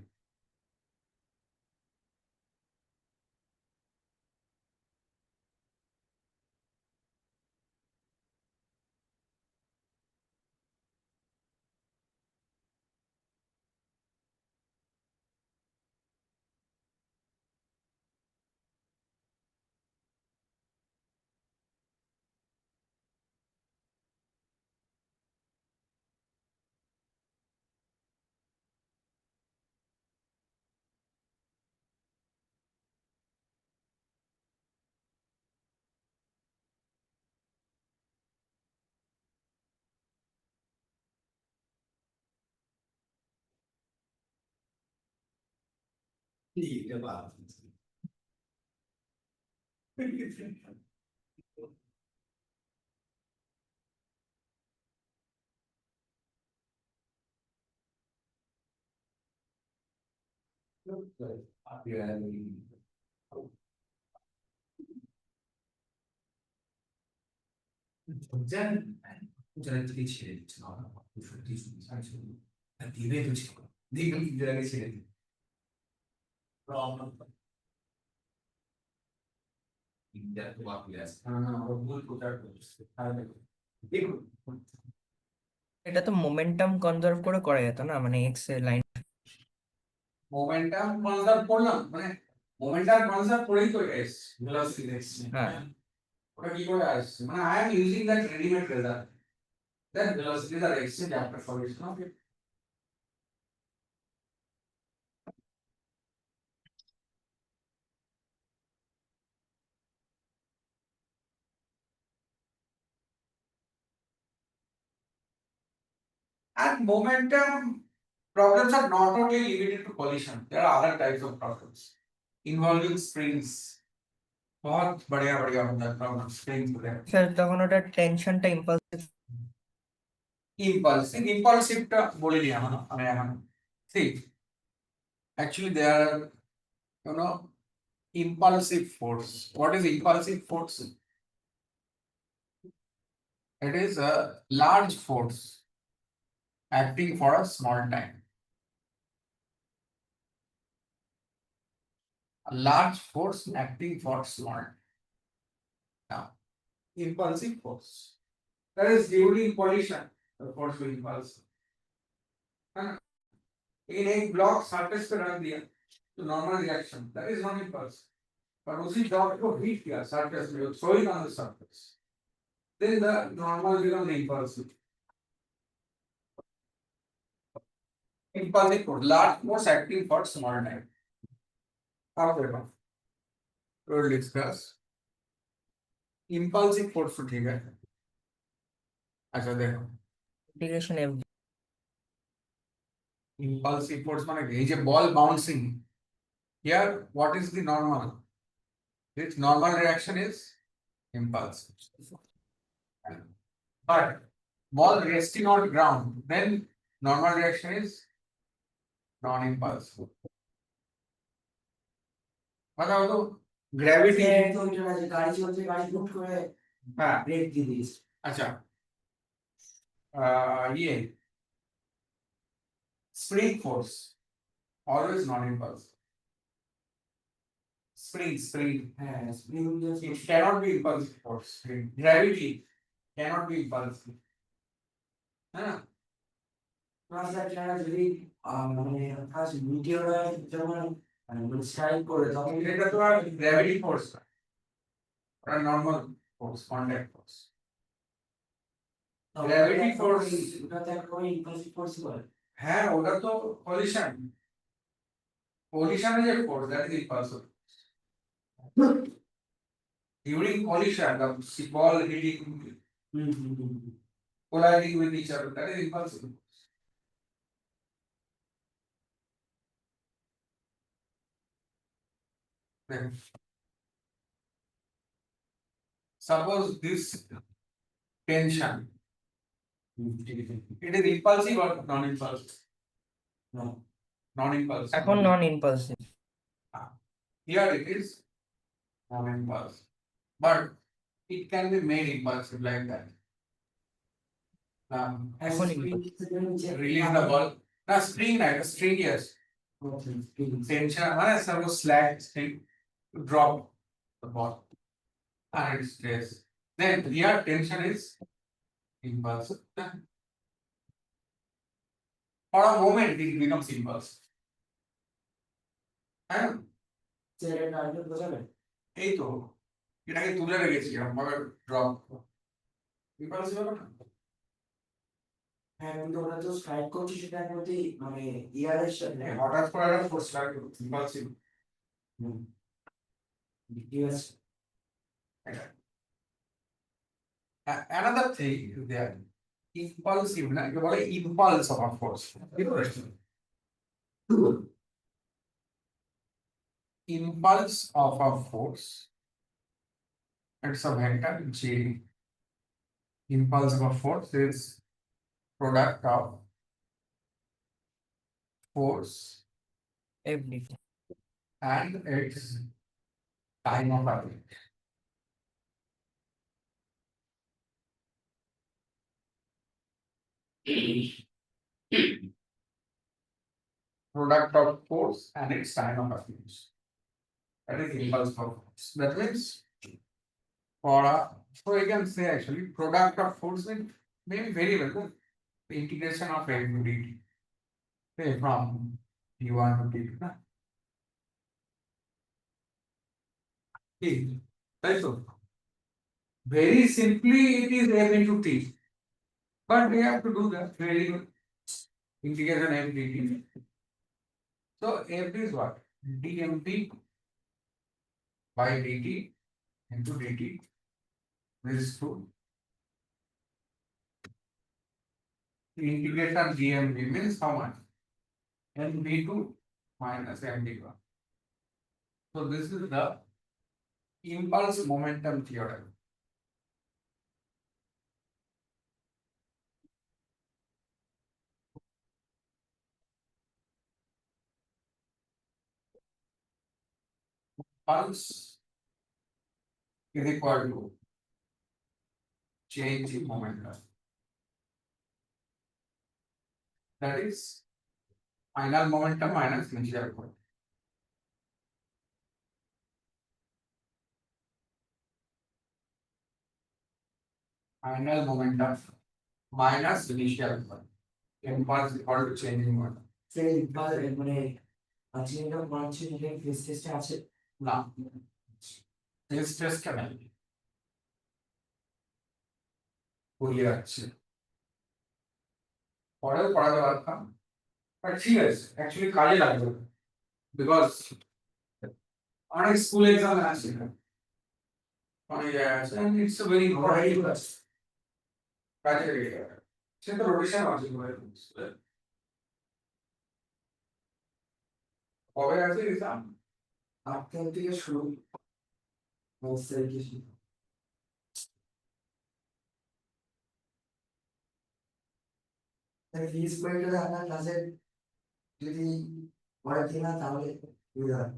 লিখতে পারো যারা থেকে ছেড়ে দিচ্ছে না সত্যি সত্যি সাইজ দিবে তো ছিল দিবে যারা ছেড়ে দিবে ভুল প্রচার করছে দেখুন এটা তো মোমেন্টাম কনজার্ভ করে করা যেত না, মানে এক্স এর লাইন Momentum conserve করলাম, মানে momentum conserve করেই তো এসছে velocity এসছে। হ্যাঁ ওটা কি করে আসছে, মানে I am using that ready-made result, that velocities are exchange after solution of it. And momentum problems are not only limited to collision, there are other types of problems involving springs. बहुत बढ़िया बढ़िया होता है problem spring को लेकर। Sir তখন ওটা টেনশনটা ইম্পালসিভ impulsive টা বলে নি আমি এখন। See, actually there are, you know, impulsive force. What is impulsive force? It is a large force acting for a small time. A large force acting for small. Now, impulsive force. That is during collision, the force will impulse. in एक block surface पे रख दिया तो normal reaction that is not impulse पर उसी block को hit किया surface में sowing on the surface then the normal becomes impulsive. Impulsive force, large force acting for small time. However, we'll discuss impulsive force तो ठीक है अच्छा देखो इंटीग्रेशन एफ impulsive force माने ये जो ball bouncing here what is the normal its normal reaction is impulse but ball resting on ground then normal reaction is non-impulsive बताओ तो gravity তো ওইটা না যে গাড়ি চলছে গাড়ি হুট করে हाँ ব্রেক দিয়ে দিস अच्छा ये spring force always non-impulsive spring হ্যাঁ spring it cannot be impulsive force gravity cannot be impulsive হ্যাঁ যদি মানে ফার্স্ট মিটিওরা যখন স্ট্রাইক করে তখন এটা তো আর gravity force না ওটা normal force contact force Gravity force. ওটাতে একটা ইম্পালসিভ ফোর্স বলে হ্যাঁ ওটা তো collision collision is a force that is impulsive during collision the ball hitting colliding with each other that is impulsive then suppose this tension it is impulsive or non-impulsive No. non-impulsive এখন নন impulsive here it is non-impulsive but it can be made impulsive like that এখন release the ball now string like a string yes tension মানে suppose slack string to drop the ball and it stays then here tension is impulsive for a moment it becomes impulsive হ্যাঁ ছেলেটা আগে বোঝাবে এই তো এটাকে তুলে রেখেছি এরকম ভাবে ড্রপ impulsive হবে না হ্যাঁ কিন্তু ওটা তো স্ট্রাইক করছে সেটার প্রতি মানে ইয়ারের সাথে হঠাৎ করে একটা ফোর্স লাগে impulsive US another thing is there impulsive না একে বলে impulse of a force impulse of a force it's a vector J impulse of a force is product of force FDT and its time of arrival product of force and its time of arrival that is impulse of force that means for a so you can say actually product of force may be very well the integration of F to dt say from d1 to d2 na? Okay, right so very simply it is F into t but we have to do that very good integration F dt so F is what dmp by dt into dt this is true the integration dmv means how much mv2 minus mv1 so this is the impulse momentum theorem pulse is equal to change in momentum. That is final momentum minus initial momentum. Final momentum minus initial momentum. Impulse equal to change in momentum. সেই মানে Argentina মানছে যেটা face টেস্টে আছে না test test কেন ভুলে যাচ্ছে পরেও পড়াতে পারতাম বাট ঠিক আছে অ্যাকচুয়ালি কাজে লাগবে বিকজ অনেক স্কুল এক্সাম আছে অনেক জায়গায় আছে and it's a very important class কাজে লেগে যাবে সে তো রোটেশন আছে কবে আছে এক্সাম 8 তারিখ থেকে শুরু 9 তারিখে শুরু ফিজ করে আপনার ক্লাসে যদি পড়া দিই না তাহলে সুবিধা হয়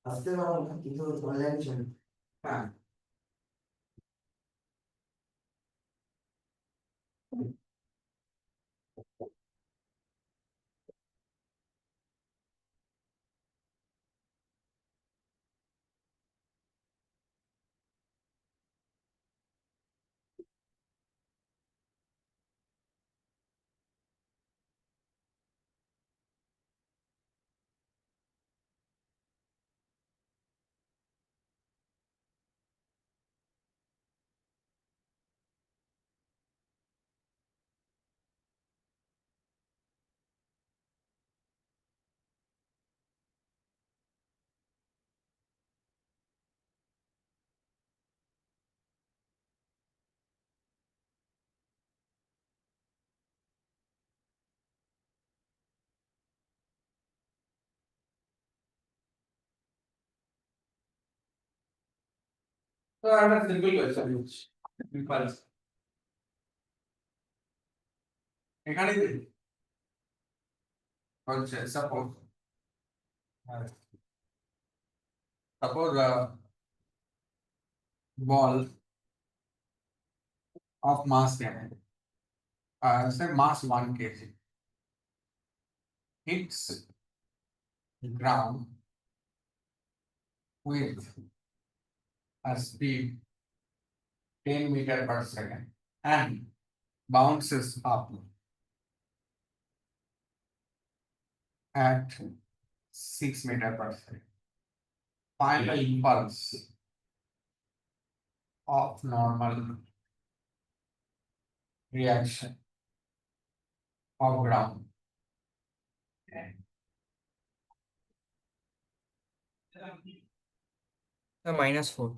আসতে পারো না কিন্তু অনলাইনে চলে হ্যাঁ তো একটা সিম্পল কোয়েশ্চেন ইম্পালস এখানে হচ্ছে suppose ball of mass say mass 1 kg hits ground with a speed 10 meter per second and bounces up at 6 meter per second. Find the impulse of normal reaction of ground. -4.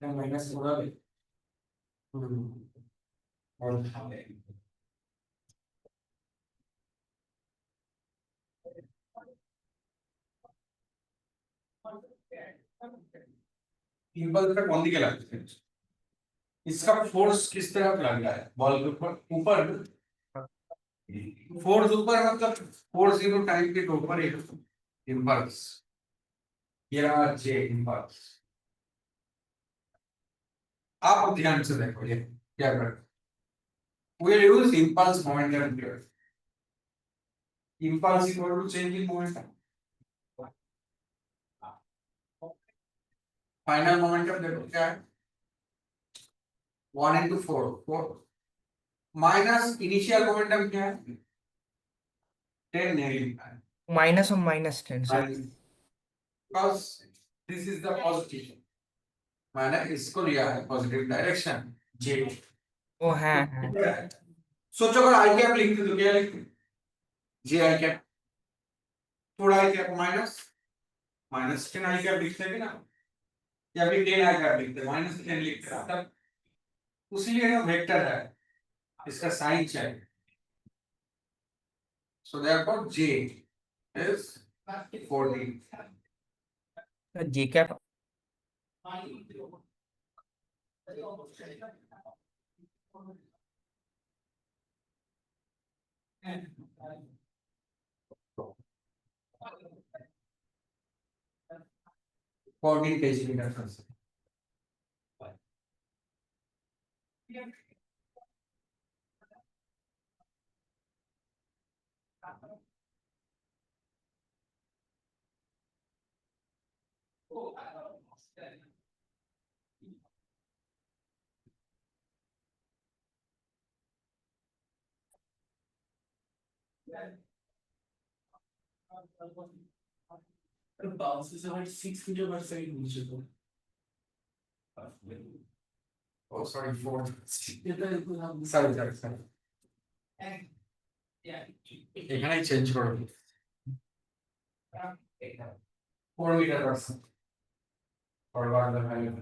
Minus করাবে impulse का कौन दिखे लगता है इसका force किस तरफ लग रहा है बॉल के ऊपर फोर्स ऊपर मतलब फोर्स इनटू टाइम के ऊपर इम्पल्स या जे इम्पल्स आप ध्यान से देखो ये क्या कर we'll use impulse momentum here impulse equal to change in momentum final momentum देखो क्या है 1 into 4 4 माइनस इनिशियल मोमेंटम क्या है 10 नहीं लिखा है -1 -10 sir. because this is the positive मैंने इसको लिया है पॉजिटिव डायरेक्शन जे ओ हाँ सोचो अगर आई कैप लिखते तो क्या लिखते जे आई कैप थोड़ा आई कैप माइनस 10 आई कैप लिखते हैं ना या फिर 10 आई कैप लिखते -10 लिखते हैं तब उसीलिए ये वेक्टर है इसका साइन चाहिए so therefore j is 14 J cap 14 kg per second. It bounces about 6 meter per second নিচে তো। Oh, sorry, 4. এটা একটু নাম Sorry. এখানেই চেঞ্জ করো 4 meter per second. Or what the value?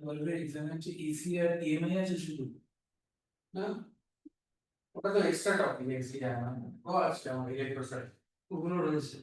বলবে এক্সাম হচ্ছে এসি আর ইএমআই আছে শুধু না ওটা তো এক্সট্রা টপিক এক্সি ও আচ্ছা আমার ইলেকট্রোসাইড ওগুলো রয়েছে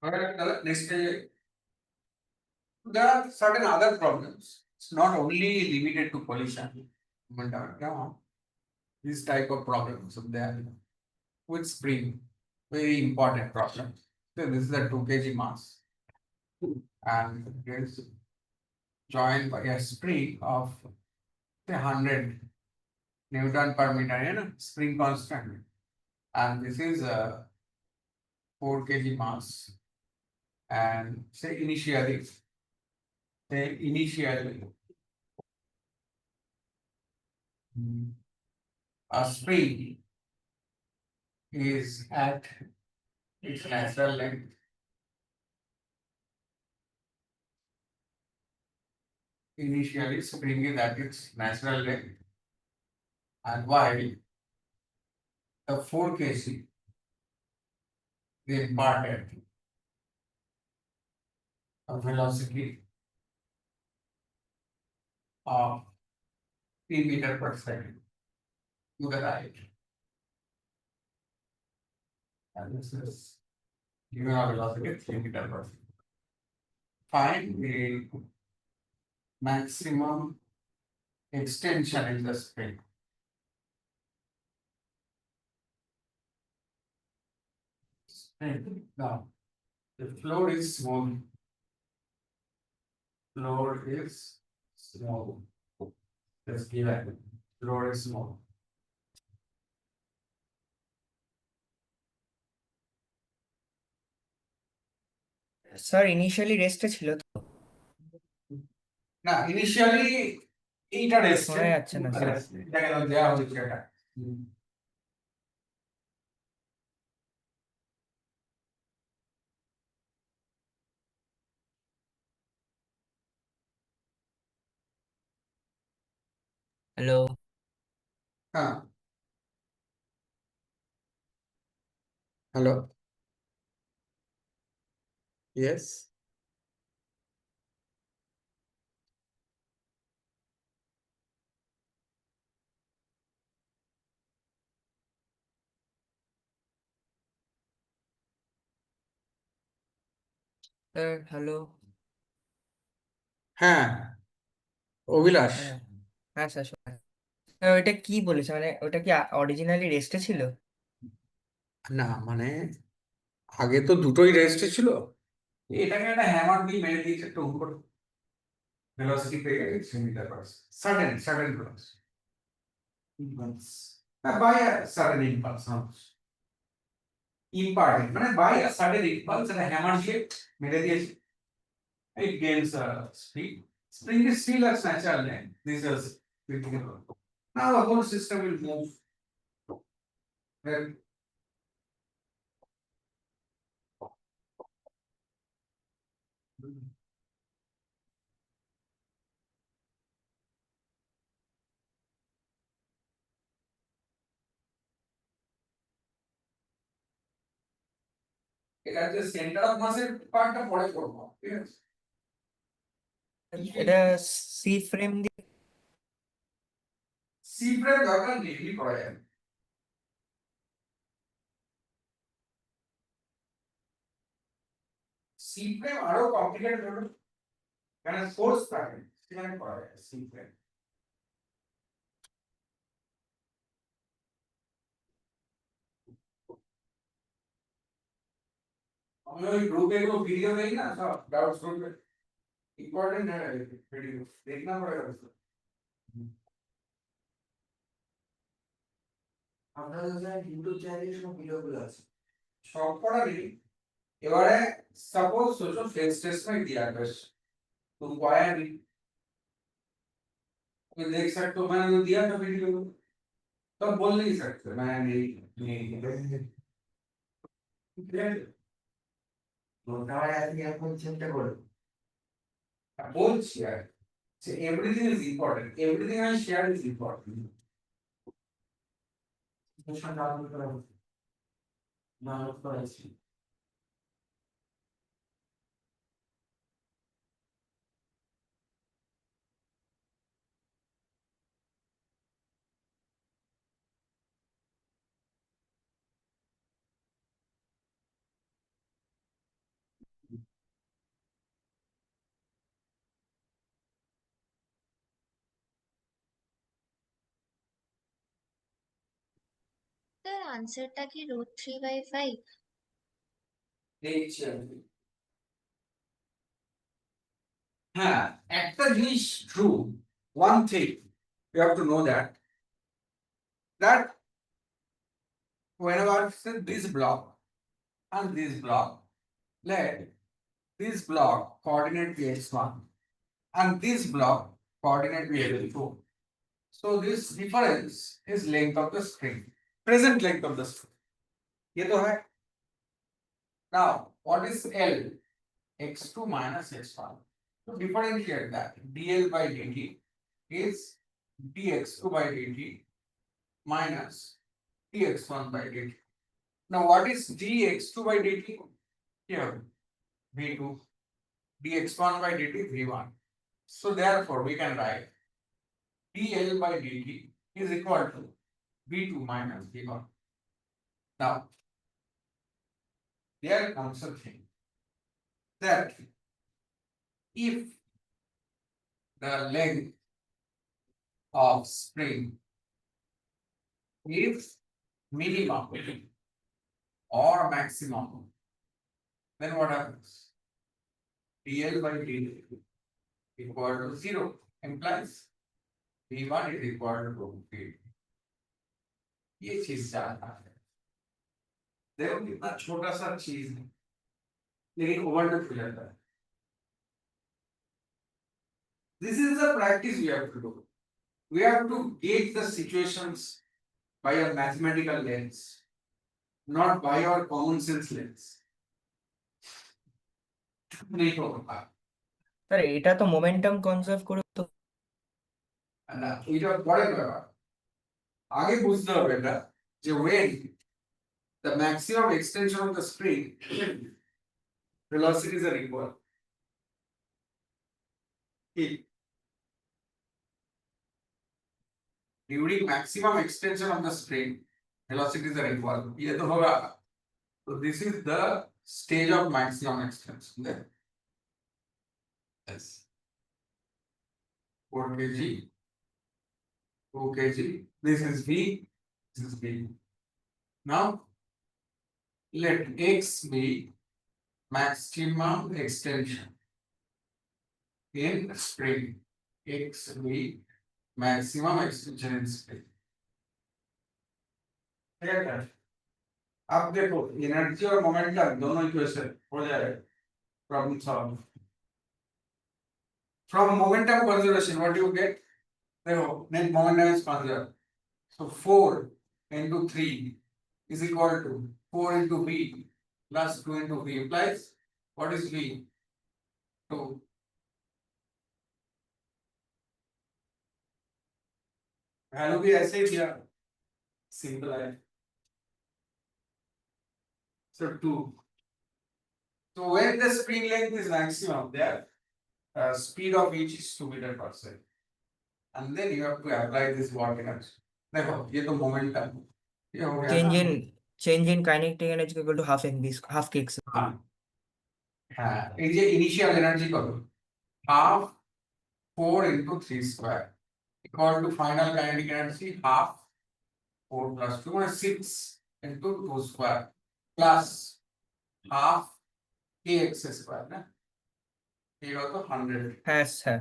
Alright, next there are certain other problems. It's not only limited to pollution. This type of problems are there with spring, very important problem. So this is a 2 kg mass and it is joined by a spring of say 100 Newton per meter, spring constant. And this is a 4 kg mass. And say initially a spring is at its natural length. Initially, spring is at its natural length. And while the 4 kg is imparted a velocity of 3 meter per second to the right. And this is given a velocity of 3 meter per second. Find the maximum extension in the spring. Now, the floor is smooth. Floor is small. Let's give it. Floor is small. Sir initially রেস্টে ছিল তো? না initially এইটা rest শোনা যাচ্ছে না, sir. দেখে দাও দেওয়া হচ্ছে এটা হ্যালো। হ্যাঁ হ্যালো ইয়েস স্যার হ্যালো। হ্যাঁ অভিলাষ হ্যাঁ হ্যাঁ স্যার শোনা। স্যার ওইটা কি বলেছে, মানে ওটা কি অরিজিনালি রেস্টে ছিল? না মানে আগে তো দুটোই রেস্টে ছিল এটাকে একটা হ্যামার দিয়ে মেরে দিয়েছে একটু উপর ভেলোসিটি পেয়ে গেছে metre per sudden velocity impulse by a sudden impulse imparted মানে by a sudden impulse and a hammer shape মেরে দিয়েছে it gains speed spring is still as natural and this is critical now the whole system will move well এটা যে centre of মাসের পার্টটা পরে করব ঠিক আছে এটা সি ফ্রেম দিয়ে সি ফ্রেম দরকার নেই এমনি করা যাবে সি ফ্রেম আরো কমপ্লিকেটেড হবে কারণ ফোর্স থাকে সেখানে করা যায় সি ফ্রেম আমি ওই গ্রুপে কোনো ভিডিও দেই না সব ডাউটস গ্রুপে ইম্পর্টেন্ট है वीडियो देखना पड़ेगा उसको আপনাদের স্যার ইউটিউব চ্যানেলে সব ভিডিওগুলো আছে। সব পড়া নেই এবারে सपोज सोचो फ्लेक्स टेस्ट में दिया क्वेश्चन तुमको आया नहीं तो देख सकते हो मैंने तो दिया था वीडियो तब बोल नहीं सकते मैं नहीं নোটার আপনি এখন চিন্তা করুন। বলছি আর everything is important everything I share is important download করা হচ্ছে। ডাউনলোড করা আছে। স্যার আনসারটা কি √3/5? দেখছি আমি হ্যাঁ একটা জিনিস true one thing you have to know that whenever this block and this block let this block coordinate be x1 and this block coordinate be x2 so this difference is length of the string present length of the string ये तो है now what is L x2 minus x1 to differentiate that dl by dt is dx2 by dt minus dx1 by dt. Now what is dx2 by dt? Here v2 dx1 by dt v1. So therefore we can write dl by dt is equal to v2 minus v1. Now there comes a thing that if the length of spring is minimum or maximum, then what happens? dl by dt equal to 0 implies v1 is equal to v2. ये चीज जानना है देखो कितना छोटा सा चीज है लेकिन ओवरलैप हो जाता है. This is the practice we have to do. We have to gauge the situations by a mathematical lens, not by our common sense lens. नहीं होगा. স্যার এটা তো মোমেন্টাম কনজার্ভ করে তো না এটা পরের ব্যাপার. আগে বুঝতে হবে এটা যে when the maximum extension of the spring velocities are equal. During maximum extension of the spring, velocities are equal. ये तो होगा. So this is the stage of maximum extension. Then yes, 4 kg, 2 kg. This is V. This is V. Now let X be maximum extension in spring. X be maximum extension in spring. ठीक है. अब देखो energy और momentum दोनों equation हो जाएगा. Problem solve. From momentum conservation, what do you get? देखो net momentum is conserved. So 4 into 3 is equal to 4 into V plus 2 into V implies what is V? 2. Value भी ऐसे ही दिया. Simple है. So 2. So when the spring length is maximum, there speed of each is 2 meters per second. And then you have to apply this work energy. देखो ये तो momentum. ये हो गया চেঞ্জ ना? In kinetic energy equal to half MV half কেক্স हाँ. हाँ, এই যে ইনিশিয়াল এনার্জি কত? Half 4 into 3 square equal to final kinetic energy half 4 plus 2 মানে 6 into 2 square plus half kx square না? এই কত 100 হ্যাঁ sir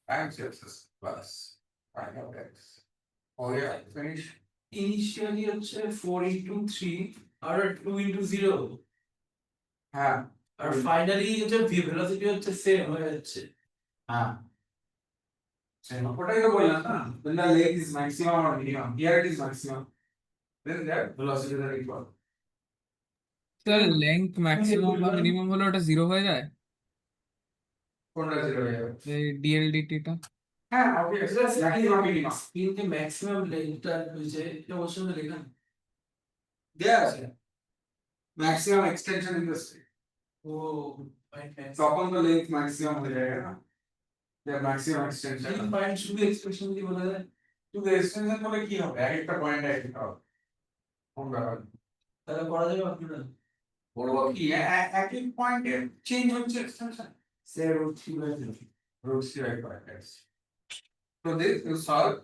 times x plus final x. Oh yeah, finish. Initially হচ্ছে 4 into 3 আর 2 into 0 হ্যাঁ আর ফাইনালি হচ্ছে velocity হচ্ছে সেম হয়ে যাচ্ছে হ্যাঁ. ওটাই তো বললাম না, when the length is maximum or minimum, here it is maximum, then their velocities are equal. Sir length maximum বা মিনিমাম হলে ওটা জিরো হয়ে যায় কোনটা জিরো হয়ে যাবে? এই ডিএলডিটি টা হ্যাঁ obviously maximum minimum কিন্তু ম্যাক্সিমাম লেন্থটা হচ্ছে এটা অবশ্য লেখা দেয়া আছে, maximum extension in the string. ও তখন তো length maximum হয়ে যাবে না, the maximum extension. এই পয়েন্ট শুধু এক্সপ্রেশন দিয়ে বলা যায় শুধু extension বলে কি হবে? একটা পয়েন্ট একটা হবে. কোন ব্যাপার? তাহলে করা যাবে আপনারা বলবো কি একই পয়েন্টে চেঞ্জ হচ্ছে extension. Sir root 3 by 0 root 3 by pi x. So this you solve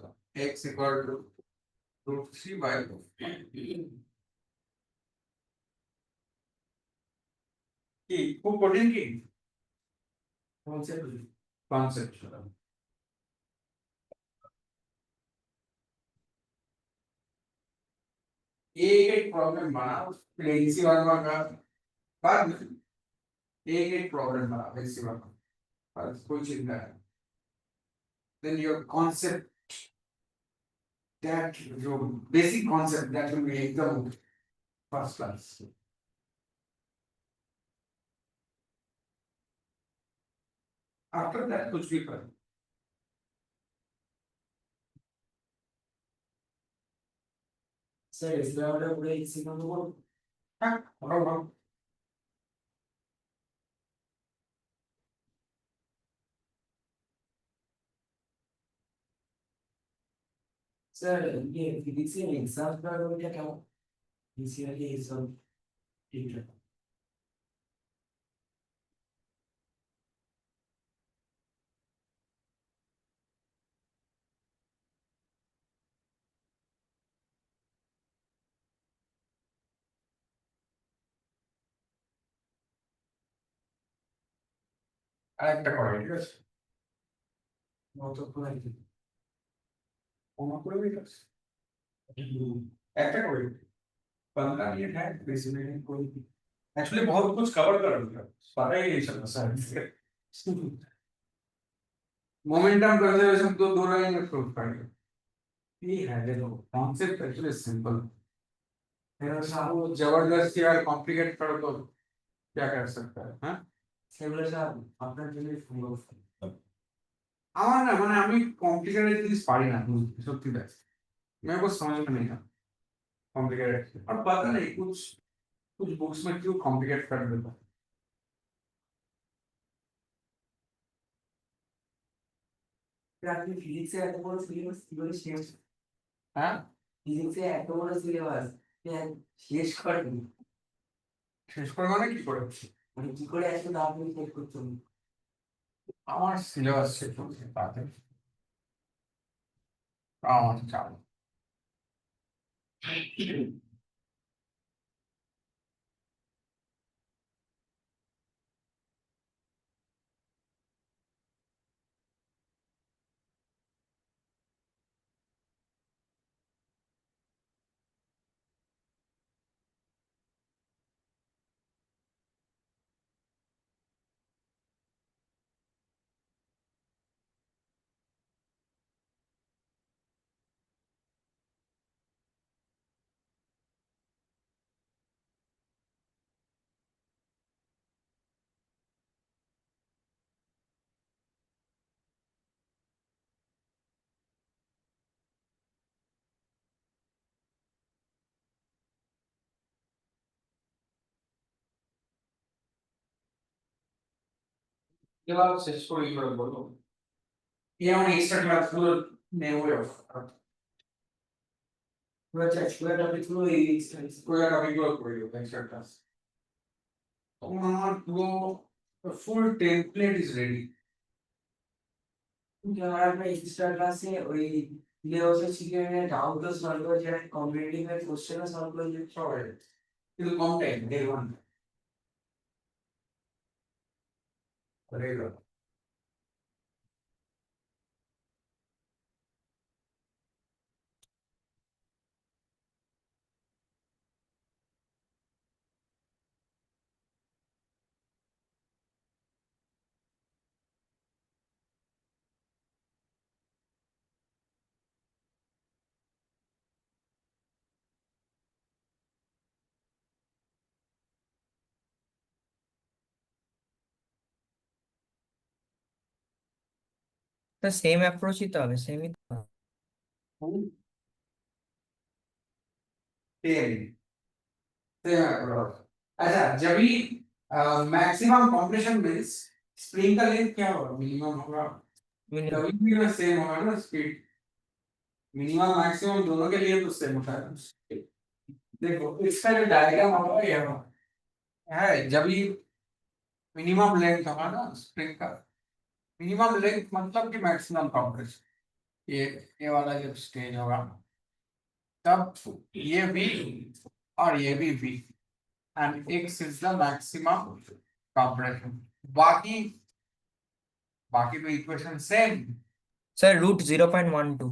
x equal to root 3 by 2. কি খুব কঠিন কি কনসেপ্ট? एक प्रॉब्लम बनाओ फ्लेक्सी वर्मा का बाद में एक प्रॉब्लम बनाओ फ्लेक्सी वर्मा बस कोई चिंता है. Then your concept, that your basic concept, that will be एकदम first class. After that कुछ भी कर. স্যার এসরাটা পুরো এক সেকেন্ড করব हाँ बराबर. স্যার ये फिजिक्स এর एग्जाम का ওইটা কেমন বিসিআরটি এক্সাম ঠিকঠাক আরেকটা করো ঠিক আছে? কতক্ষণ আছে ওনা করে ঠিক আছে? একটা করে 15 मिनट है, 20 मिनट कोई एक्चुअली बहुत कुछ कवर कर दिया, पता ही नहीं चला सर। मोमेंटम कंजर्वेशन तो दो लाइन में प्रूफ कर दिया। ये है देखो कॉन्सेप्ट एक्चुअली सिंपल, मेरा साहब जबरदस्ती यार कॉम्प्लिकेट करो तो क्या कर सकता है, हाँ? সেগুলো সব আপনার জন্য সম্ভব। আমার না মানে আমি কমপ্লিকেটেড জিনিস পারি না বুঝতে, সত্যি তাই, मेरे को समझ में नहीं आता कॉम्प्लिकेटेड, और पता नहीं कुछ कुछ बुक्स में क्यों कॉम्प्लिकेट कर देता है। আপনি ফিজিক্সে এত বড় সিলেবাস কি করে শেষ, হ্যাঁ ফিজিক্সে এত বড় সিলেবাস শেষ করেন, শেষ করে মানে কি করে, মানে কি করে এত তাড়াতাড়ি শেষ করছেন? আমার সিলেবাস শেষ হচ্ছে তাড়াতাড়ি, আমার চাপ। ক্লাস শেষ করে কি করে বলবো, এই আমার এক্সট্রা ক্লাস গুলো নেওয়া আচ্ছা স্কোয়ার টপিক গুলো এই স্কুলের টপিক গুলো করে দেবো এক্সট্রা ক্লাস, তখন আমার পুরো ফুল টেমপ্লেট ইজ রেডি। আমার আপনার এক্সট্রা ক্লাসে ওই সিলেবাসে শিখে ডাউটও সলভ করে যায়, কম্পিটিটিভ এর কোশ্চেনও সলভ করে যায়। সবাই কিন্তু কম টাইম, দেড় ঘন্টা হয়ে গেল। তো সেম অ্যাপ্রোচই তো হবে, সেমই তো হবে। टेन अच्छा जब भी मैक्सिमम कंप्रेशन मींस स्प्रिंग का लेंथ क्या होगा, मिनिमम होगा, Minimum. कभी भी ना सेम होगा ना स्पीड, मिनिमम मैक्सिमम दोनों के लिए तो सेम होता है। देखो इसका जो डायग्राम होगा ये है, जब भी मिनिमम लेंथ होगा ना स्प्रिंग का, मिनिमम लेंथ मतलब कि मैक्सिमम कंप्रेशन, ये वाला जब स्टेज होगा तब ये भी और ये भी and x is the maximum compression, बाकी बाकी तो इक्वेशन सेम, স্যার রুট 0.12।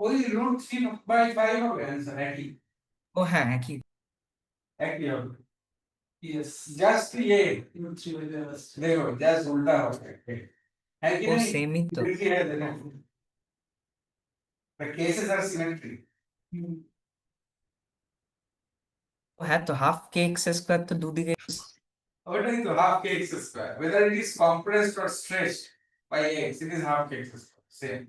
ওই रूट 3/5 হবে आंसर একই ও হ্যাঁ একই। একই হবে, यस जस्ट ये रूट 3 হয়ে যাবে। देखो जस्ट उल्टा हो गया है कि ও नहीं, সেমই তো। देखिए है देखो the cases are symmetry, ও হ্যাঁ তো হাফ কে এক্স স্কোয়ার তো দুদিকে। ওটাই তো half k x square, whether it is compressed or stretched by x, it is half k x square, same,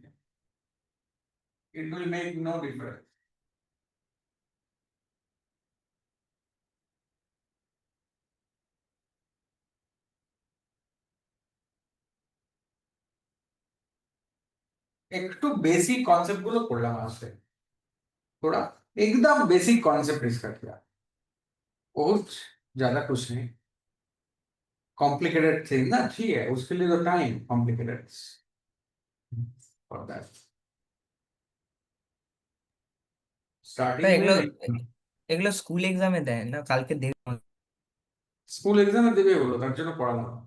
it will make no difference। একটু basic concept गुलो पढ़लाम आजके, थोड़ा एकदम बेसिक कॉन्सेप्ट डिस्कस किया, कुछ ज्यादा कुछ नहीं, कॉम्प्लिकेटेड थिंग ना ठीक है, उसके लिए तो टाइम कॉम्प्लिकेटेड फॉर दैट তা स्टार्टिंग में এগুলো नहीं, এগুলো স্কুল এক্সামে দেয় না, কালকে দেখবো। স্কুল এক্সামে দেবে বলো তার জন্য পড়ানো না।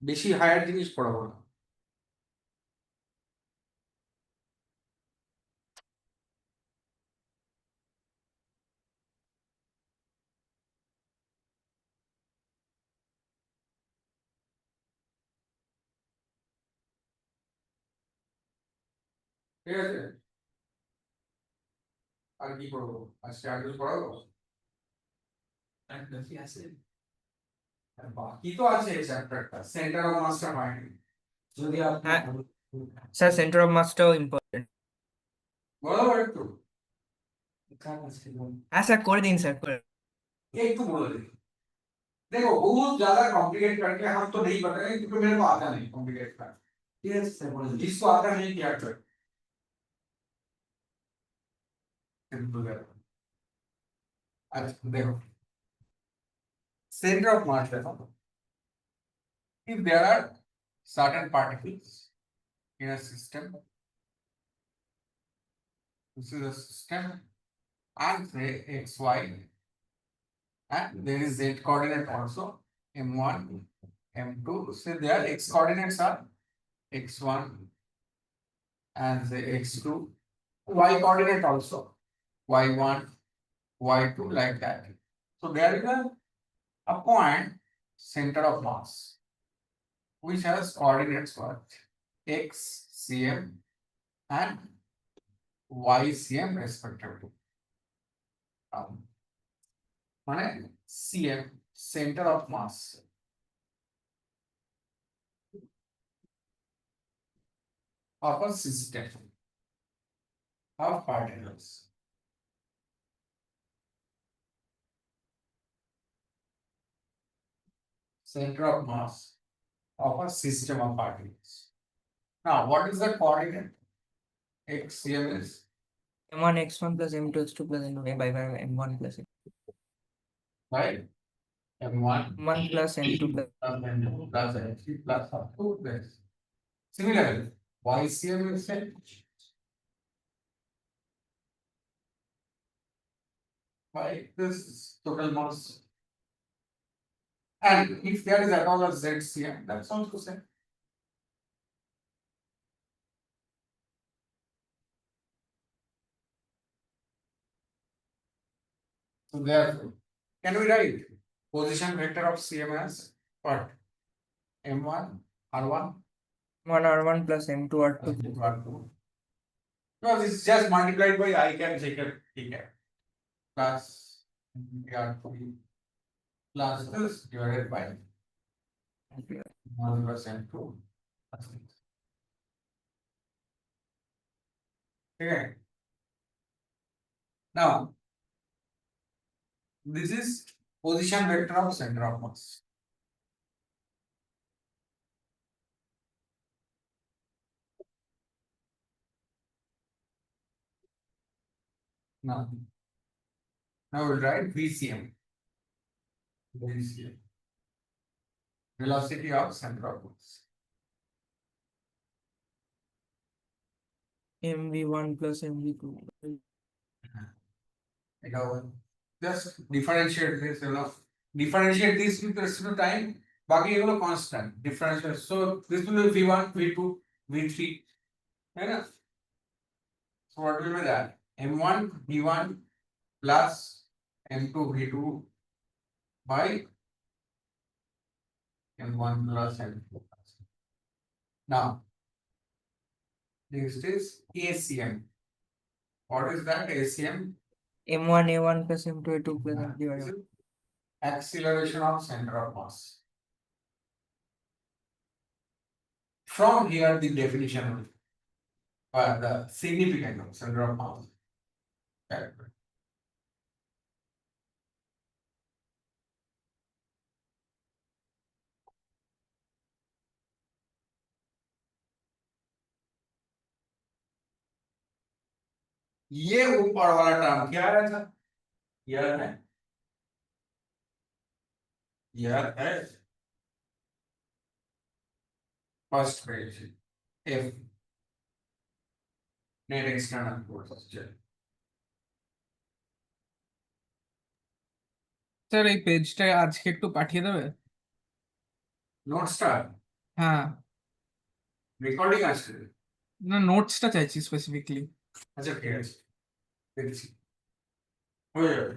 বেশি হায়ার জিনিস পড়াবো না। ঠিক আছে আর কি করবো আজকে আর কিছু করাবো আর বাকি তো আছে চ্যাপ্টারটা সেন্টার অফ মাস্টার মাইন্ড যদি আপনি হ্যাঁ। স্যার সেন্টার অফ মাসটাও ইম্পর্টেন্ট। বলো একটু হ্যাঁ স্যার করে দিন স্যার করে। एक तो बोलो देखो बहुत ज्यादा कॉम्प्लिकेट करके हम तो नहीं बताएंगे क्योंकि मेरे को आता नहीं कॉम्प्लिकेट कर ঠিক আছে স্যার বলে দিন। जिसको आता नहीं क्या कर सिंपल है अच्छा देखो center of mass देखो if there are certain particles in a system this is a system and say xy and there is z coordinate also m1 m2 so their x coordinates are x1 and say x2 y coordinate also y1 y2 like that so there is a point center of mass which has coordinates for x cm and y cm respectively মানে cm center of mass of a system of particles center of mass of a system of particles. Now, what is the coordinate? X cm is m1 x1 plus m2 x2 plus n by m1 plus right? M1 m1 plus m2 plus plus N2 plus N3 plus R2 plus. Similarly, YCM is set. By this total mass. And if there is at all a ZCM, that's also same. So therefore, can we write position vector of CM as what? M1 R1 1 r1 plus m2 r2 plus R2. No, this is just multiplied by I can take it, plus R3 plus this divided by 1 plus M2. Okay. Now, this is position vector of center of mass. Now we'll write VCM. VCM. Velocity of center of mass. mv1 plus mv2 Just differentiate this, differentiate this with respect to time. बाकी ये वाला constant differential. So this will be V1, V2, V3. है ना? So what will be that? M1 V1 plus M2 V2 by M1 plus M2. Now, this is ACM. What is that ACM? m1 a1 plus m2 a2 plus m divided This is acceleration of center of mass. From here, the definition or the significance of center of mass. Correct. ये ऊपर वाला term क्या है था? यह है first page F net external forces sir এই পেজটা আজকে একটু পাঠিয়ে দেবে নোটসটা হ্যাঁ রেকর্ডিং আছে না নোটসটা চাইছি স্পেসিফিকলি আচ্ছা ঠিক আছে দেখছি হয়ে যাবে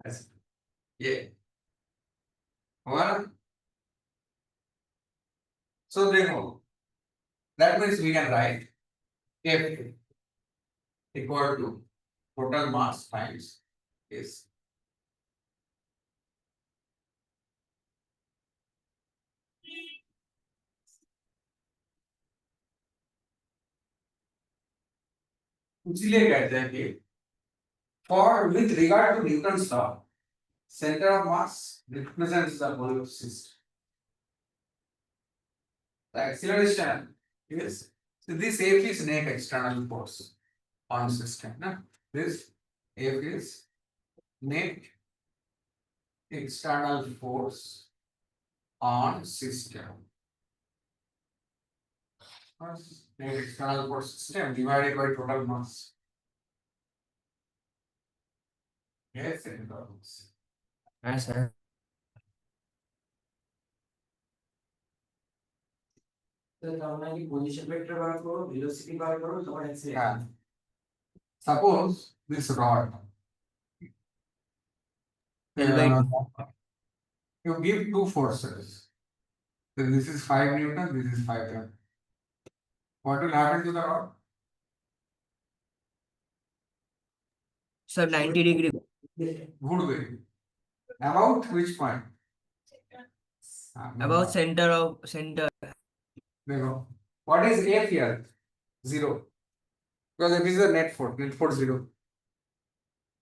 আচ্ছা ये हुआ ना? So देखो That means we can write F equal to total mass times S. इसलिए कहते हैं कि for with regard to Newton's law, center of mass represents the whole system. The acceleration is, so this F is net external force on system. No? This F is net external force on system. Net external force system divided by total mass. Yes, it does. হ্যাঁ sir তো তার মানে কি position vector বার করো, velocity বার করো, তোমার Yeah. Suppose this rod. You give two forces. So this is 5 Newton, this is 5 Newton. What will happen to the rod? Sir 90 degree ঘুরবে about which point? about center of center দেখো what is F here? 0 because if it is a net force 0.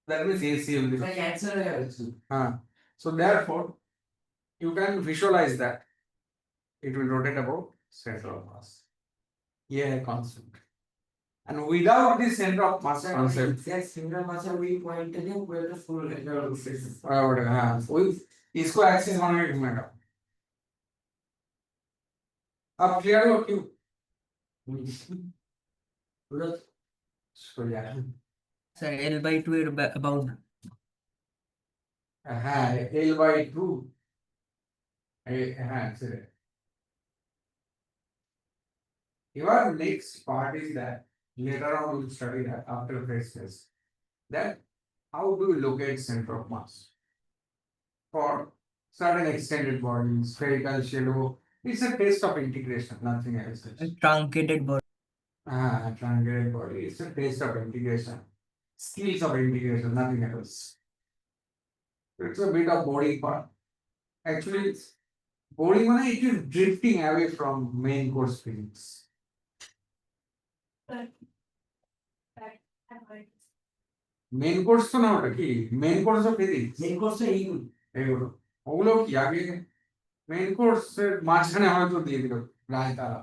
That means AC will be এটা cancel হয়ে যাচ্ছে। so therefore you can visualize that it will rotate about center of mass. Yeah, concept. And without this center of mass concept, exact single মাসের ওই পয়েন্টে দিয়ে পুরোটা ফুল with इसको axis बना के घूमेगा अब क्लियर हो क्यों পুরো सो यार স্যার L/2 এর about हाँ L/2 हाँ sir your next part is that later on we'll study that after phase test that how do you locate center of mass for certain extended bodies spherical shallow. It's a test of integration, nothing else. truncated body Truncated body. It's a test of integration. Skills of integration, nothing else. It's a bit of body part. Actually, body one it is drifting away from main course physics. Main course তো না ওটা কি main course of physics main কোর্সে এইগুলো এগুলো ওগুলো কি আগে মেন কোর্সের মাঝখানে হয়তো দিয়ে দিল রায়তারা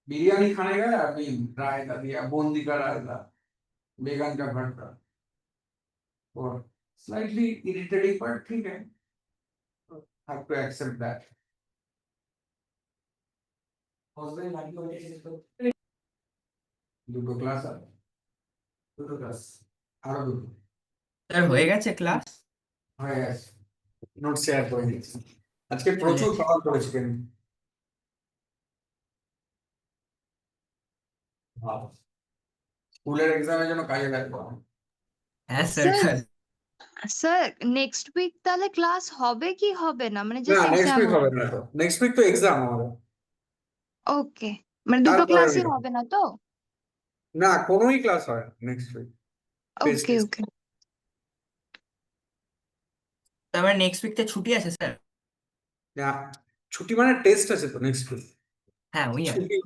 बिरयानी खाने गया अभी रायता दिया बूंदी का रायता बैगन का भरता और slightly irritating but ठीक है have to accept that হসবেন্ড নাকি ওইটা শেষ করতে দুটো ক্লাস আছে দুটো ক্লাস আরো দুটো স্যার হয়ে গেছে ক্লাস হয়ে গেছে নোট শেয়ার করে দিচ্ছি আজকে প্রচুর সওয়াল করেছি কিন্তু স্কুলের এক্সামের জন্য কাজে লাগবে হ্যাঁ sir sir sir next week তাহলে ক্লাস হবে কি হবে না মানে না জাস্ট নেক্সট এক্সাম উইক হবে না তো নেক্সট উইক তো এক্সাম আমাদের ওকে মানে দুটো তারপরে ক্লাসই এরকম। হবে না তো না কোনোই ক্লাস হয় নেক্সট উইক ওকে ওকে তার মানে নেক্সট উইকতে ছুটি আছে স্যার না ছুটি মানে টেস্ট আছে তো নেক্সট উইক হ্যাঁ ওই আর ছুটি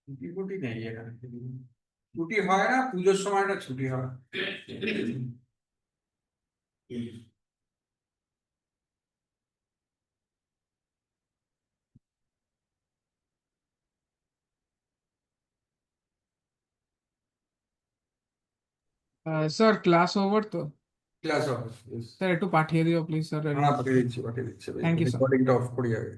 ছুটি ফুটি নেই এখানে ছুটি হয় না পুজোর সময়টা ছুটি হয় স্যার ক্লাস ওভার তো ক্লাস হবে স্যার একটু পাঠিয়ে দিও প্লিজ স্যার হ্যাঁ পাঠিয়ে দিচ্ছি Thank you, sir. রেকর্ডিংটা অফ করি আগে